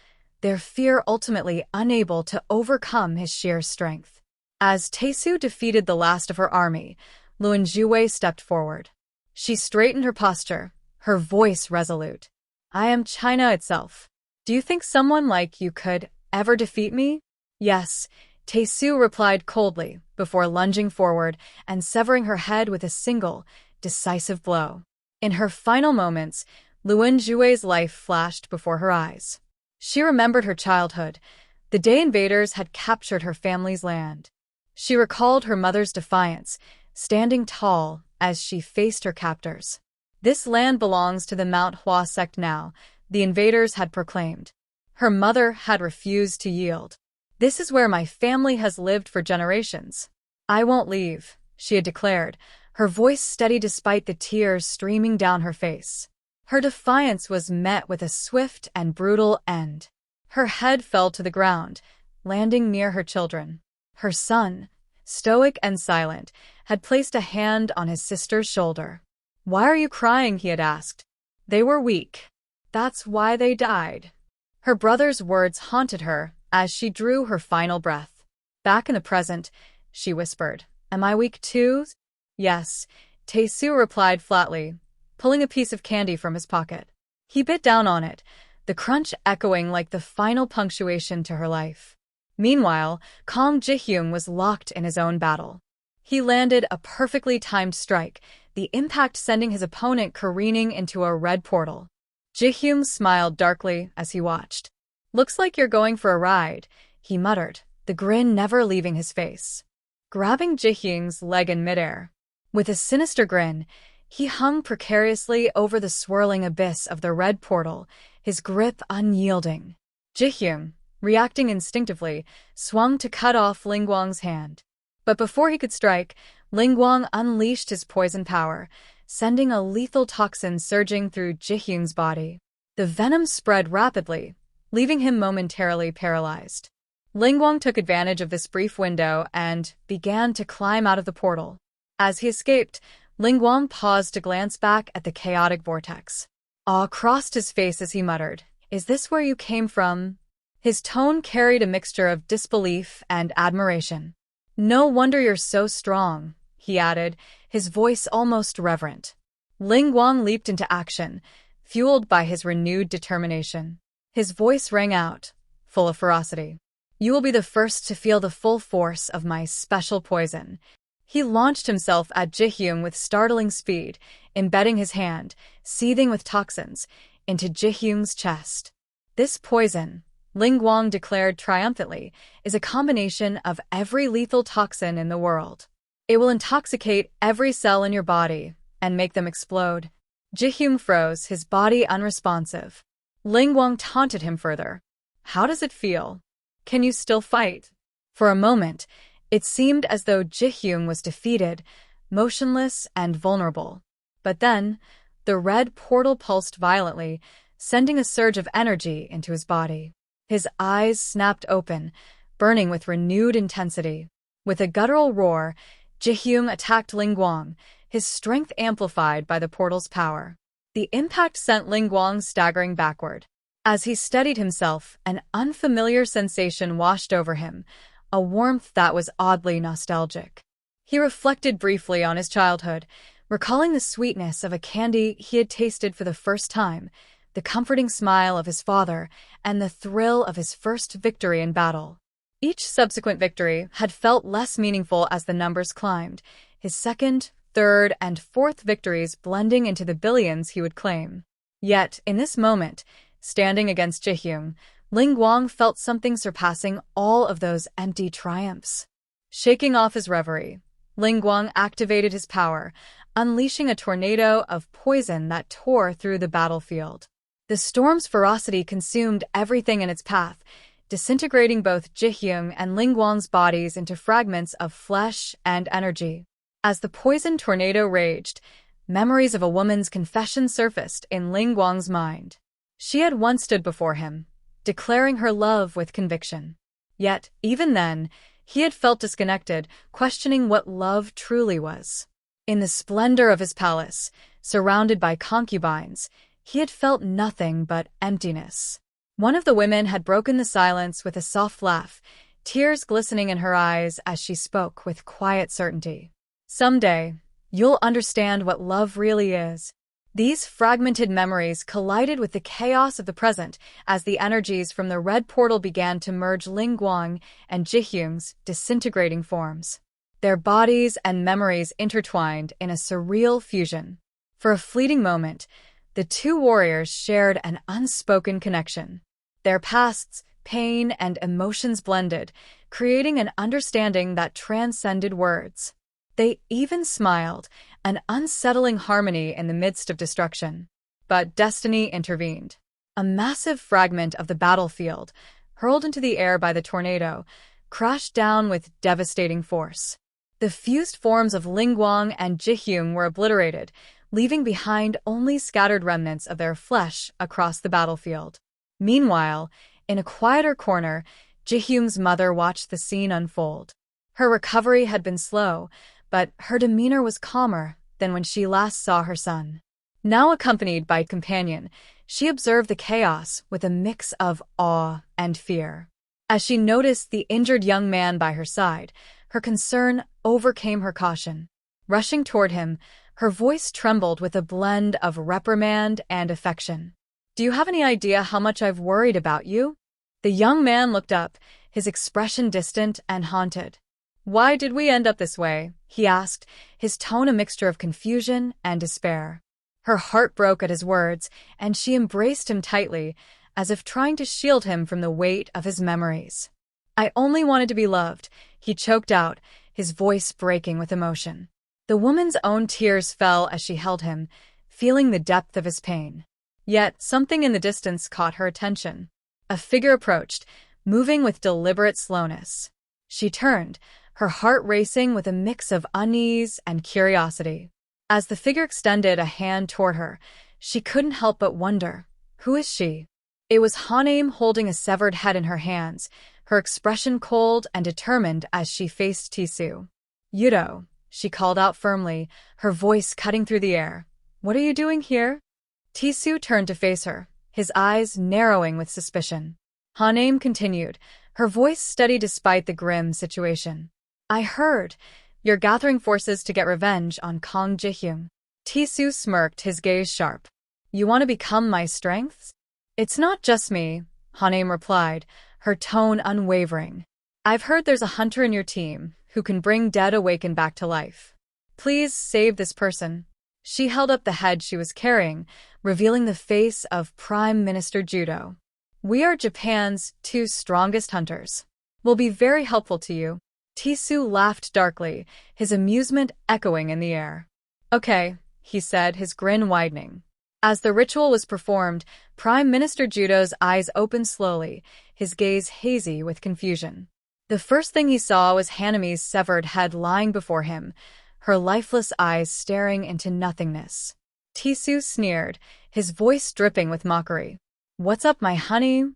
S1: their fear ultimately unable to overcome his sheer strength. As Tae-soo defeated the last of her army, Luan Jue stepped forward. She straightened her posture, her voice resolute. I am China itself. Do you think someone like you could ever defeat me? Yes, Tae-soo replied coldly, before lunging forward and severing her head with a single, decisive blow. In her final moments, Luan Jue's life flashed before her eyes. She remembered her childhood, the day invaders had captured her family's land. She recalled her mother's defiance, standing tall as she faced her captors. This land belongs to the Manhwa sect now, the invaders had proclaimed. Her mother had refused to yield. This is where my family has lived for generations. I won't leave, she had declared, her voice steady despite the tears streaming down her face. Her defiance was met with a swift and brutal end. Her head fell to the ground, landing near her children. Her son, stoic and silent, had placed a hand on his sister's shoulder. Why are you crying? He had asked. They were weak. That's why they died. Her brother's words haunted her as she drew her final breath. Back in the present, she whispered, "Am I weak too?" "Yes," Tae-soo replied flatly, pulling a piece of candy from his pocket. He bit down on it, the crunch echoing like the final punctuation to her life. Meanwhile, Kang Ji-hyun was locked in his own battle. He landed a perfectly timed strike, the impact sending his opponent careening into a red portal. Ji-hyun smiled darkly as he watched. "Looks like you're going for a ride," he muttered, the grin never leaving his face. Grabbing Ji-hyun's leg in midair, with a sinister grin, he hung precariously over the swirling abyss of the red portal, his grip unyielding. Ji-hyun, reacting instinctively, swung to cut off Lingguang's hand. But before he could strike, Lingguang unleashed his poison power, sending a lethal toxin surging through Ji-hyun's body. The venom spread rapidly, leaving him momentarily paralyzed. Lingguang took advantage of this brief window and began to climb out of the portal. As he escaped, Lingguang paused to glance back at the chaotic vortex. Awe crossed his face as he muttered, "Is this where you came from?" His tone carried a mixture of disbelief and admiration. "No wonder you're so strong," he added, his voice almost reverent. Lingguang leaped into action, fueled by his renewed determination. His voice rang out, full of ferocity. "You will be the first to feel the full force of my special poison." He launched himself at Ji-hyun with startling speed, embedding his hand, seething with toxins, into Ji-hyun's chest. "This poison," Lingguang declared triumphantly, "is a combination of every lethal toxin in the world. It will intoxicate every cell in your body and make them explode." Ji-hyun froze, his body unresponsive. Lingguang taunted him further. "How does it feel? Can you still fight?" For a moment, it seemed as though Ji-hyun was defeated, motionless and vulnerable. But then, the red portal pulsed violently, sending a surge of energy into his body. His eyes snapped open, burning with renewed intensity. With a guttural roar, Ji-hyun attacked Lingguang, his strength amplified by the portal's power. The impact sent Lingguang staggering backward. As he steadied himself, an unfamiliar sensation washed over him, a warmth that was oddly nostalgic. He reflected briefly on his childhood, recalling the sweetness of a candy he had tasted for the first time, the comforting smile of his father, and the thrill of his first victory in battle. Each subsequent victory had felt less meaningful as the numbers climbed, his second, third, and fourth victories blending into the billions he would claim. Yet, in this moment, standing against Ji-hyun, Lingguang felt something surpassing all of those empty triumphs. Shaking off his reverie, Lingguang activated his power, unleashing a tornado of poison that tore through the battlefield. The storm's ferocity consumed everything in its path, disintegrating both Ji-hyun and Lingguang's bodies into fragments of flesh and energy. As the poison tornado raged, memories of a woman's confession surfaced in Lingguang's mind. She had once stood before him, declaring her love with conviction. Yet, even then, he had felt disconnected, questioning what love truly was. In the splendor of his palace, surrounded by concubines, he had felt nothing but emptiness. One of the women had broken the silence with a soft laugh, tears glistening in her eyes as she spoke with quiet certainty. "Someday, you'll understand what love really is." These fragmented memories collided with the chaos of the present as the energies from the red portal began to merge Lingguang and Ji-hyun's disintegrating forms. Their bodies and memories intertwined in a surreal fusion. For a fleeting moment, the two warriors shared an unspoken connection. Their pasts, pain, and emotions blended, creating an understanding that transcended words. They even smiled, an unsettling harmony in the midst of destruction. But destiny intervened. A massive fragment of the battlefield, hurled into the air by the tornado, crashed down with devastating force. The fused forms of Lingguang and Ji-hyun were obliterated, leaving behind only scattered remnants of their flesh across the battlefield. Meanwhile, in a quieter corner, Ji-hyun's mother watched the scene unfold. Her recovery had been slow, but her demeanor was calmer than when she last saw her son. Now accompanied by a companion, She observed the chaos with a mix of awe and fear. As she noticed the injured young man by her side, her concern overcame her caution. Rushing toward him, her voice trembled with a blend of reprimand and affection. "Do you have any idea how much I've worried about you?" The young man looked up, his expression distant and haunted. "Why did we end up this way?" he asked, his tone a mixture of confusion and despair. Her heart broke at his words, and she embraced him tightly, as if trying to shield him from the weight of his memories. "I only wanted to be loved," he choked out, his voice breaking with emotion. The woman's own tears fell as she held him, feeling the depth of his pain. Yet something in the distance caught her attention. A figure approached, moving with deliberate slowness. She turned, her heart racing with a mix of unease and curiosity. As the figure extended a hand toward her, she couldn't help but wonder, who is she? It was Hanem holding a severed head in her hands, her expression cold and determined as she faced Tisu. "Yudo," she called out firmly, her voice cutting through the air. "What are you doing here?" Tisu turned to face her, his eyes narrowing with suspicion. Hanem continued, her voice steady despite the grim situation. "I heard you're gathering forces to get revenge on Kang Ji-hyung." Tisu smirked, his gaze sharp. "You want to become my strengths?" "It's not just me," Hanem replied, her tone unwavering. "I've heard there's a hunter in your team who can bring dead Awaken back to life. Please save this person." She held up the head she was carrying, revealing the face of Prime Minister Judo. "We are Japan's 2 strongest hunters. We'll be very helpful to you." Tisu laughed darkly, his amusement echoing in the air. "Okay," he said, his grin widening. As the ritual was performed, Prime Minister Judo's eyes opened slowly, his gaze hazy with confusion. The first thing he saw was Haneme's severed head lying before him, her lifeless eyes staring into nothingness. Tisu sneered, his voice dripping with mockery. "What's up, my honey?"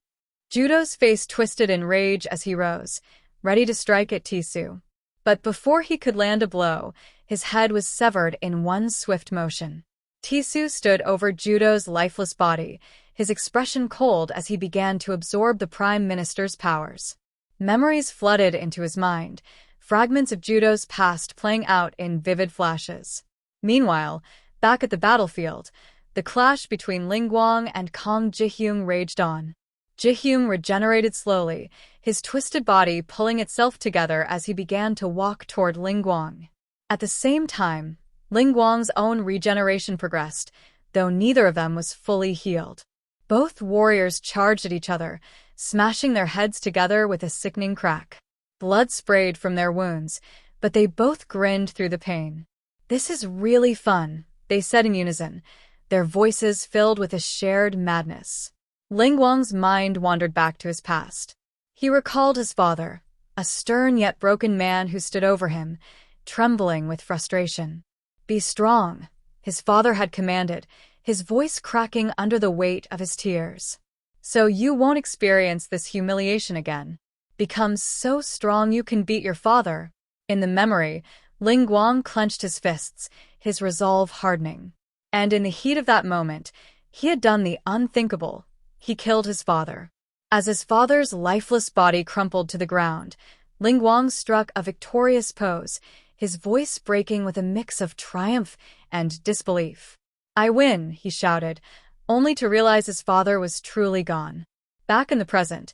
S1: Judo's face twisted in rage as he rose, ready to strike at Tisu. But before he could land a blow, his head was severed in one swift motion. Tisu stood over Judo's lifeless body, his expression cold as he began to absorb the Prime Minister's powers. Memories flooded into his mind, fragments of Judo's past playing out in vivid flashes. Meanwhile, back at the battlefield, the clash between Lingguang and Kang Ji-hyung raged on. Ji-hyung regenerated slowly, his twisted body pulling itself together as he began to walk toward Lingguang. At the same time, Lingguang's own regeneration progressed, though neither of them was fully healed. Both warriors charged at each other, smashing their heads together with a sickening crack. Blood sprayed from their wounds, but they both grinned through the pain. "This is really fun," they said in unison, their voices filled with a shared madness. Lingguang's mind wandered back to his past. He recalled his father, a stern yet broken man who stood over him, trembling with frustration. "Be strong," his father had commanded, his voice cracking under the weight of his tears. "So you won't experience this humiliation again. Become so strong you can beat your father." In the memory, Lingguang clenched his fists, his resolve hardening. And in the heat of that moment, he had done the unthinkable. He killed his father. As his father's lifeless body crumpled to the ground, Lingguang struck a victorious pose, his voice breaking with a mix of triumph and disbelief. "I win," he shouted, only to realize his father was truly gone. Back in the present,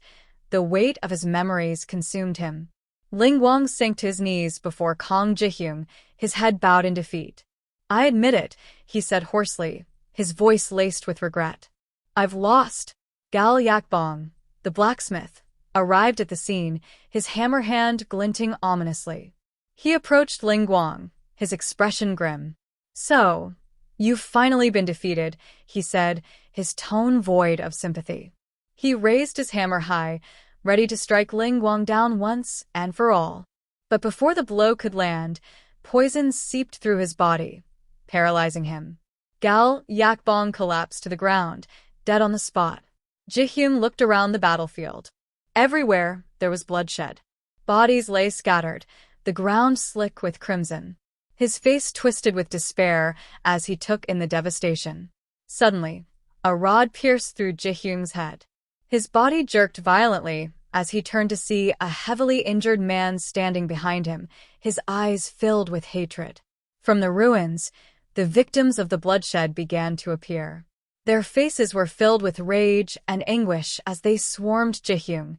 S1: the weight of his memories consumed him. Lingguang sank to his knees before Kang Ji-hyung, his head bowed in defeat. "I admit it," he said hoarsely, his voice laced with regret. "I've lost." Gal Yakbong, the blacksmith, arrived at the scene, his hammer hand glinting ominously. He approached Lingguang, his expression grim. "So, you've finally been defeated," he said, his tone void of sympathy. He raised his hammer high, ready to strike Lingguang down once and for all. But before the blow could land, poison seeped through his body, paralyzing him. Gal Yakbong collapsed to the ground, dead on the spot. Ji-hyung looked around the battlefield. Everywhere there was bloodshed. Bodies lay scattered, the ground slick with crimson. His face twisted with despair as he took in the devastation. Suddenly, A rod pierced through Ji-hyung's head. His body jerked violently as he turned to see a heavily injured man standing behind him, his eyes filled with hatred. From the ruins, the victims of the bloodshed began to appear. Their faces were filled with rage and anguish as they swarmed Ji-hyung,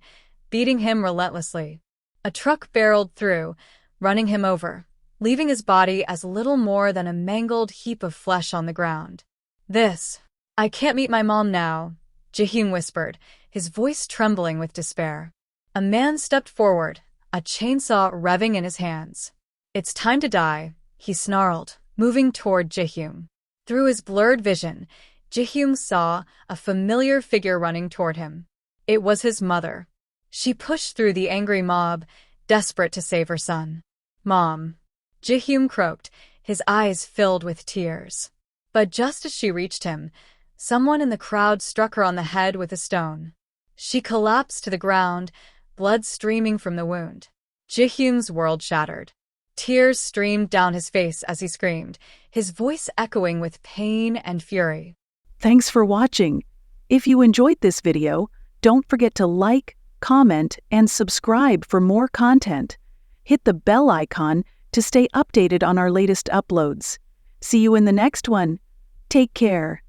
S1: beating him relentlessly. A truck barreled through, running him over, leaving his body as little more than a mangled heap of flesh on the ground. I can't meet my mom now, Ji-hyung whispered, his voice trembling with despair. A man stepped forward, a chainsaw revving in his hands. It's time to die, he snarled, moving toward Ji-hyung. Through his blurred vision, Ji-hyung saw a familiar figure running toward him. It was his mother. She pushed through the angry mob, desperate to save her son. Mom, Ji-hyung croaked, his eyes filled with tears. But just as she reached him, someone in the crowd struck her on the head with a stone. She collapsed to the ground, blood streaming from the wound. Ji-hyung's world shattered. Tears streamed down his face as he screamed, his voice echoing with pain and fury.
S5: Thanks for watching. If you enjoyed this video, don't forget to like, comment, and subscribe for more content. Hit the bell icon to stay updated on our latest uploads. See you in the next one. Take care.